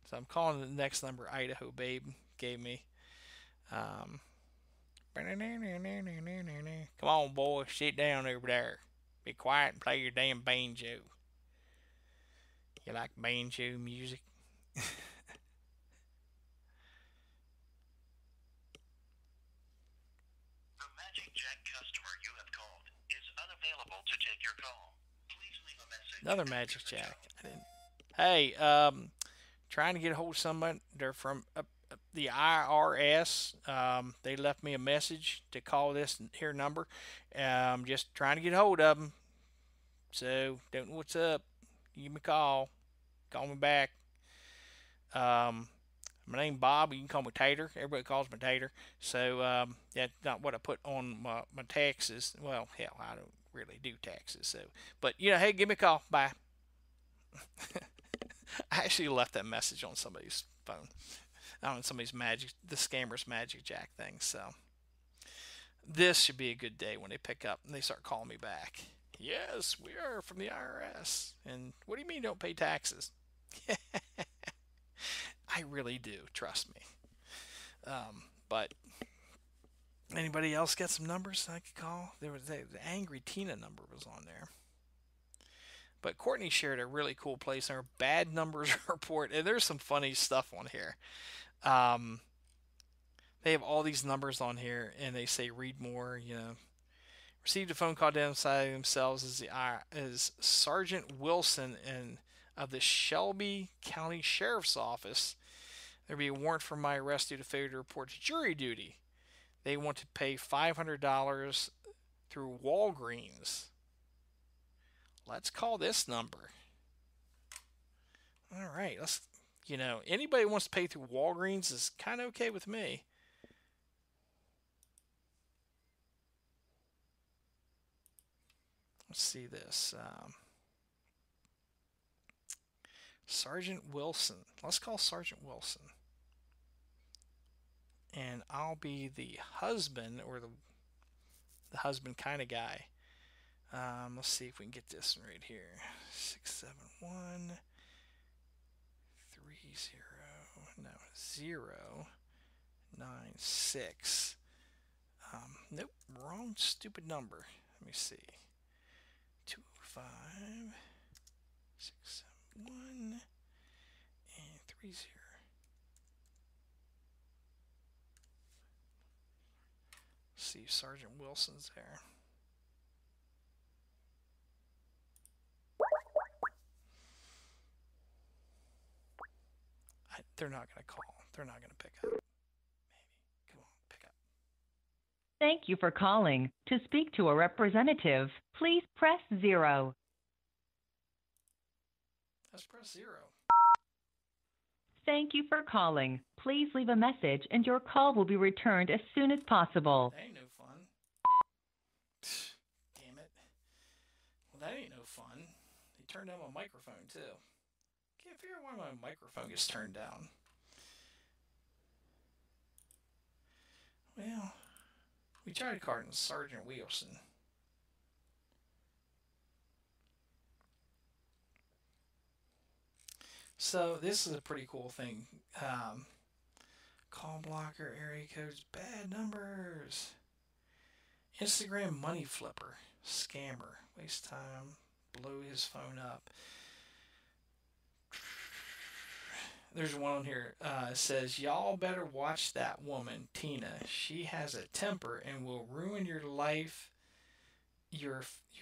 So I'm calling the next number Idaho Babe gave me. Come on, boy, sit down over there. Be quiet and play your damn banjo. You like banjo music? The Magic Jack customer you have Another Magic Jack. Hey, trying to get a hold of someone. They're from the IRS. They left me a message to call this here number. Just trying to get a hold of them. So, don't know what's up. Give me a call. Call me back. My name Bob. You can call me Tater. Everybody calls me Tater. So that's not what I put on my taxes. Well, hell, I don't really do taxes. So, but hey, give me a call. Bye. I actually left that message on somebody's phone. On somebody's the scammer's Magic Jack thing. So this should be a good day when they pick up and they start calling me back. Yes, we are from the IRS. And what do you mean you don't pay taxes? I really do, trust me. But anybody else got some numbers I could call? There was the Angry Tina number was on there. But Courtney shared a really cool place in her bad numbers report, and there's some funny stuff on here. They have all these numbers on here, and they say read more. Received a phone call identifying themselves as Sergeant Wilson of the Shelby County Sheriff's Office. There'll be a warrant for my arrest due to failure to report to jury duty. They want to pay $500 through Walgreens. Let's call this number. All right, anybody who wants to pay through Walgreens is kind of okay with me. Let's see this. Sergeant Wilson. Let's call Sergeant Wilson. And I'll be the husband or the husband kind of guy. Let's see if we can get this one right here. 671 096. Nope, wrong stupid number. Let me see. 205 671 and 30. See if Sergeant Wilson's there. They're not going to call. They're not going to pick up. Maybe. Come on, pick up. Thank you for calling. To speak to a representative, please press 0. Let's press 0. Thank you for calling. Please leave a message and your call will be returned as soon as possible. That ain't no fun. Damn it. Well, that ain't no fun. They turned down my microphone, too. Can't figure out why my microphone gets turned down. Well, we tried calling Sergeant Wilson. So this is a pretty cool thing. Call blocker, area codes, bad numbers. Instagram money flipper, scammer, waste time, blow his phone up. There's one on here. It says, y'all better watch that woman, Tina. She has a temper and will ruin your life, your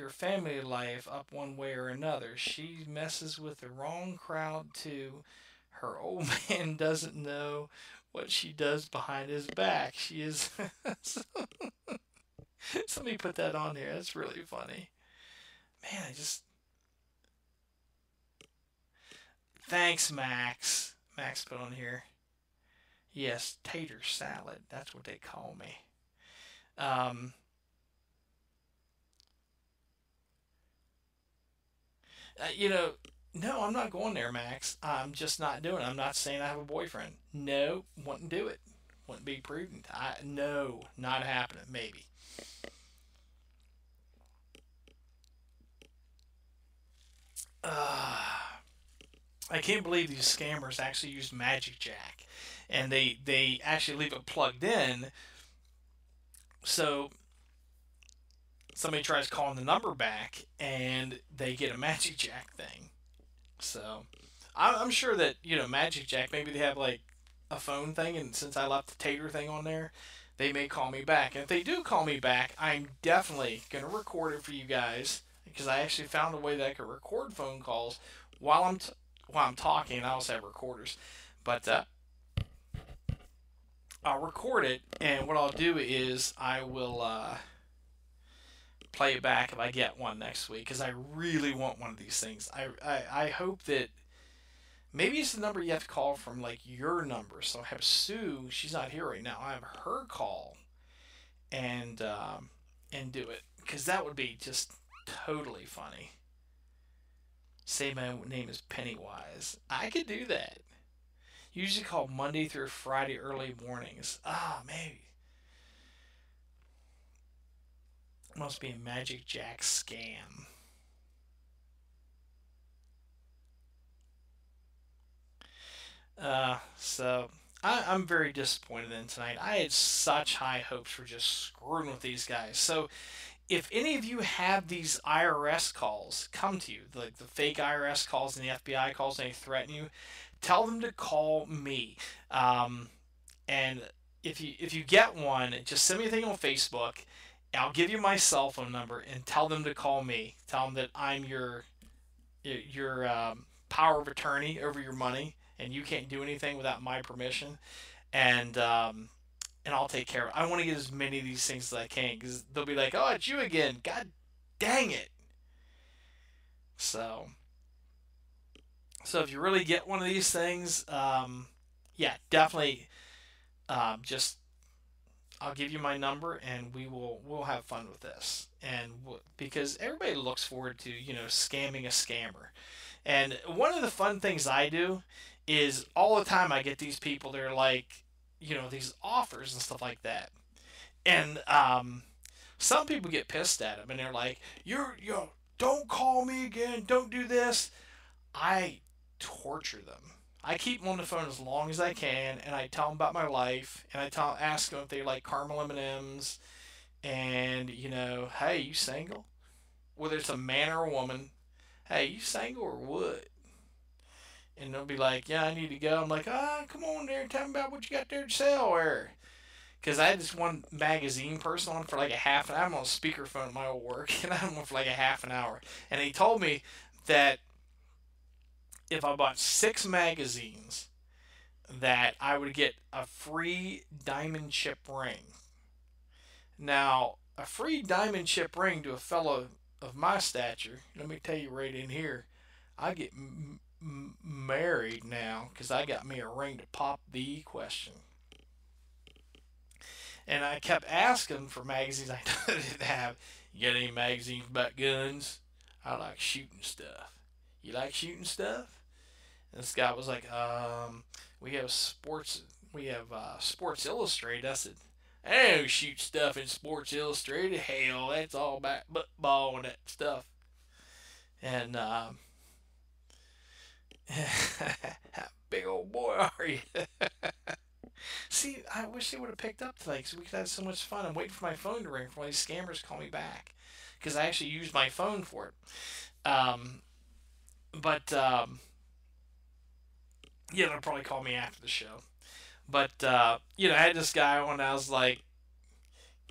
family life up one way or another. She messes with the wrong crowd too. Her old man doesn't know what she does behind his back. She is... So let me put that on here. That's really funny. Man, Thanks, Max. Max put on here. Yes, tater salad. That's what they call me. No, I'm not going there, Max. I'm just not doing it. I'm not saying I have a boyfriend. No, wouldn't do it. Wouldn't be prudent. No, not happening. Maybe. I can't believe these scammers actually use Magic Jack, and they actually leave it plugged in. So somebody tries calling the number back, and they get a Magic Jack thing. So I'm sure that Magic Jack, maybe they have like a phone thing, and since I left the tater thing on there, they may call me back. And if they do call me back, I'm definitely gonna record it for you guys. because I actually found a way that I could record phone calls while I'm talking. I also have recorders, but I'll record it, and what I'll do is I will play it back if I get one next week, because I really want one of these things. I hope that maybe it's the number you have to call from, like, your number. So I have Sue. She's not here right now. I have her call and do it, because that would be just totally funny. Say my name is Pennywise. I could do that. Usually call Monday through Friday early mornings. Maybe. Must be a Magic Jack scam. So I'm very disappointed in tonight. I had such high hopes for just screwing with these guys. So if any of you have these IRS calls come to you, like the fake IRS calls and the FBI calls, and they threaten you, tell them to call me. And if you get one, just send me a thing on Facebook. I'll give you my cell phone number and tell them to call me. Tell them that I'm your power of attorney over your money, and you can't do anything without my permission. And I'll take care of it. I want to get as many of these things as I can, because they'll be like, "Oh, it's you again! God dang it!" So if you really get one of these things, yeah, definitely, just I'll give you my number, and we'll have fun with this. And because everybody looks forward to scamming a scammer. And one of the fun things I do is all the time I get these people. They're like, these offers and stuff like that. And some people get pissed at them, and they're like, "You don't call me again. Don't do this." I torture them. I keep them on the phone as long as I can, and I tell them about my life, and ask them if they like caramel M&Ms, and hey, you single? Whether it's a man or a woman, hey, you single or what? And they'll be like, "Yeah, I need to go." I'm like, come on there, tell me about what you got there to sell, or because I had this one magazine person on for like a half an hour. I'm on speakerphone at my old work, and I'm on for like a half an hour, and he told me that if I bought 6 magazines, that I would get a free diamond chip ring. Now, a free diamond chip ring to a fellow of my stature, let me tell you right in here, I get married now because I got me a ring to pop the question. And I kept asking for magazines I didn't have. "You got any magazines about guns? I like shooting stuff." "You like shooting stuff?" And this guy was like, we have Sports Illustrated." I said, "I don't shoot stuff in Sports Illustrated. Hell, that's all about football and that stuff." And how big old boy are you? See, I wish they would have picked up today, because we could have so much fun. I'm waiting for my phone to ring for one of these scammers to call me back, because I actually used my phone for it. Yeah, they'll probably call me after the show. But, I had this guy on, and I was like,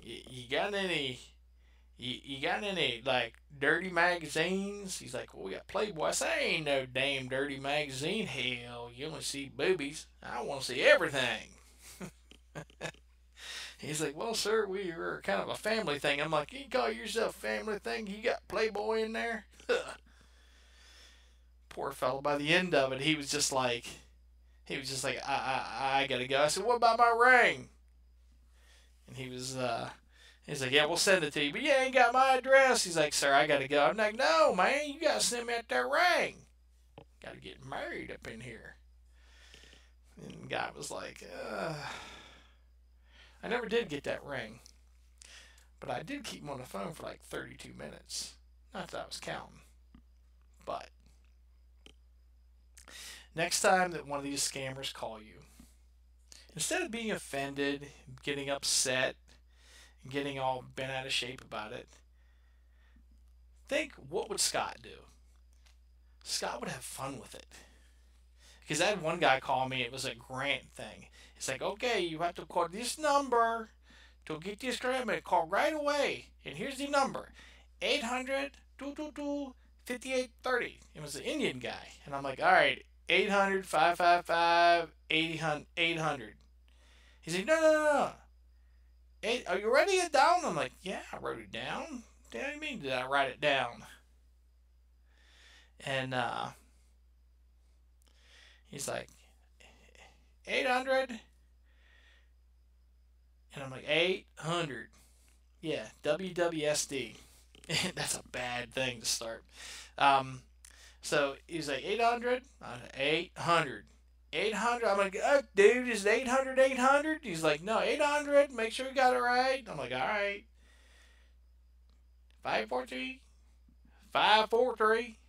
you got any, like, dirty magazines?" He's like, "Well, we got Playboy." I said, "I ain't no damn dirty magazine. Hell, you only see boobies. I want to see everything." He's like, "Well, sir, we were kind of a family thing." I'm like, "You call yourself a family thing? You got Playboy in there?" Poor fellow. By the end of it, he was just like, I gotta go. I said, "What about my ring?" And he's like, "Yeah, we'll send it to you, but you ain't got my address." He's like, "Sir, I gotta go." I'm like, "No, man, you gotta send me that ring. Gotta get married up in here." And the guy was like, I never did get that ring, but I did keep him on the phone for like 32 minutes. Not that I was counting, but next time that one of these scammers call you, instead of being offended, getting upset, and getting all bent out of shape about it, think, what would Scott do? Scott would have fun with it. Because I had one guy call me, it was a grant thing. It's like, "Okay, you have to call this number to get this grant. Call right away. And here's the number, 5830. It was an Indian guy. And I'm like, all right, 800-555-800. He's like, no. Are you writing it down? I'm like, yeah, I wrote it down. What do you mean, did I write it down? And he's like, 800. And I'm like, 800. Yeah, WWSD. That's a bad thing to start. So he's like, 800? 800. 800. I'm like, oh, dude, is it 800, 800? He's like, no, 800. Make sure you got it right. I'm like, all right. 543. 543.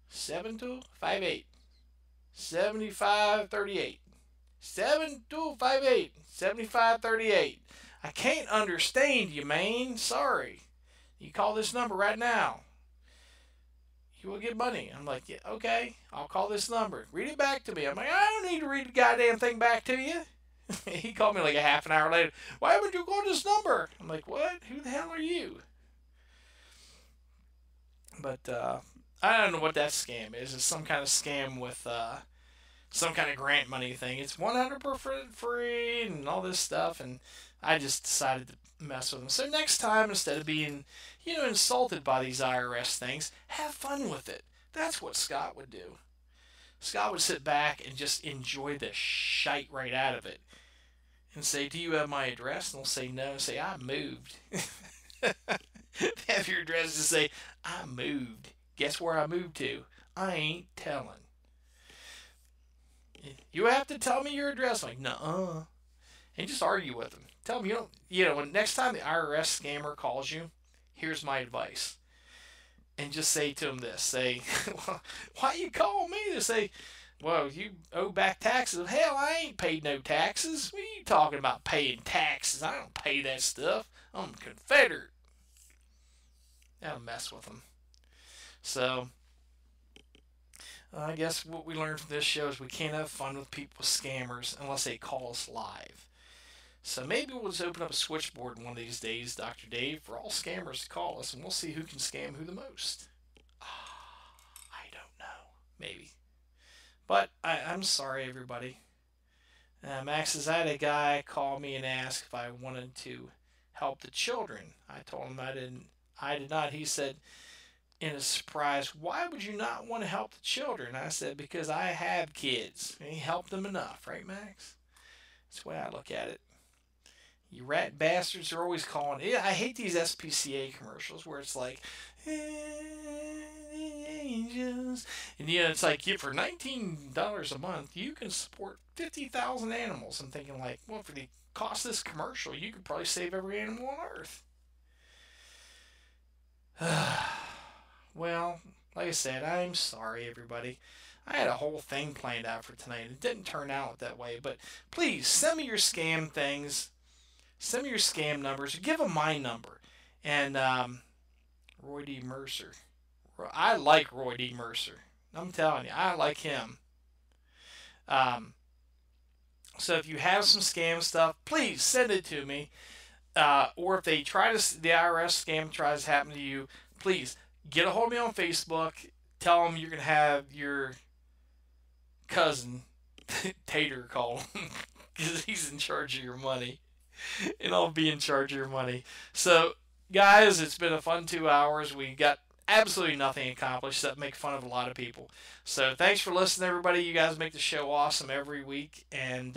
7258. 7538. 7258. 7538. I can't understand you, man. Sorry. You call this number right now. You will get money. I'm like, yeah, okay, I'll call this number. Read it back to me. I'm like, I don't need to read the goddamn thing back to you. He called me like a half an hour later. Why haven't you called this number? I'm like, what? Who the hell are you? But I don't know what that scam is. It's some kind of scam with some kind of grant money thing. It's 100% free and all this stuff, and I just decided to mess with them. So next time, instead of being, insulted by these IRS things, have fun with it. That's what Scott would do. Scott would sit back and just enjoy the shite right out of it. And say, do you have my address? And they'll say no. And say, I moved. Have your address and say, I moved. Guess where I moved to? I ain't telling. You have to tell me your address. I'm like, nuh-uh. And just argue with them. Tell them when next time the IRS scammer calls you, here's my advice. And just say to them this. Say, well, why you call me? They say, well, you owe back taxes. Hell, I ain't paid no taxes. What are you talking about paying taxes? I don't pay that stuff. I'm a Confederate. That'll mess with them. So, I guess what we learned from this show is we can't have fun with people, scammers, unless they call us live. So maybe we'll just open up a switchboard one of these days, Dr. Dave, for all scammers to call us, and we'll see who can scam who the most. I don't know. Maybe. But I'm sorry, everybody. Max says, I had a guy call me and ask if I wanted to help the children. I told him I did not. He said, in a surprise, why would you not want to help the children? I said, because I have kids. And he helped them enough, right, Max? That's the way I look at it. You rat bastards are always calling. Yeah, I hate these SPCA commercials where it's like, angels. And it's like, for $19 a month, you can support 50,000 animals. I'm thinking like, well, for the cost of this commercial, you could probably save every animal on Earth. Well, like I said, I'm sorry, everybody. I had a whole thing planned out for tonight. It didn't turn out that way. But please, send me your scam things. Send me your scam numbers. Give them my number. And Roy D. Mercer. I like Roy D. Mercer. I'm telling you, I like him. So if you have some scam stuff, please send it to me. Or if the IRS scam tries to happen to you, please get a hold of me on Facebook. Tell them you're going to have your cousin, Tater, call him. Because he's in charge of your money. And I'll be in charge of your money. So, guys, it's been a fun 2 hours. We got absolutely nothing accomplished except make fun of a lot of people. So, thanks for listening, everybody. You guys make the show awesome every week. And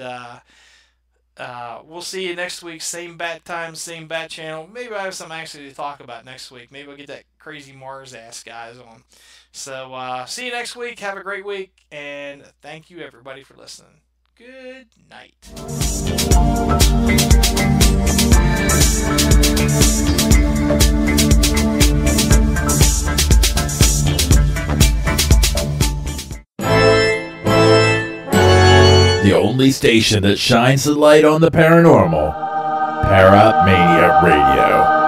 we'll see you next week. Same bat time, same bat channel. Maybe I have something actually to talk about next week. Maybe we'll get that crazy Mars ass guys on. So, see you next week. Have a great week. And thank you, everybody, for listening. Good night. The only station that shines the light on the paranormal. ParaMania Radio.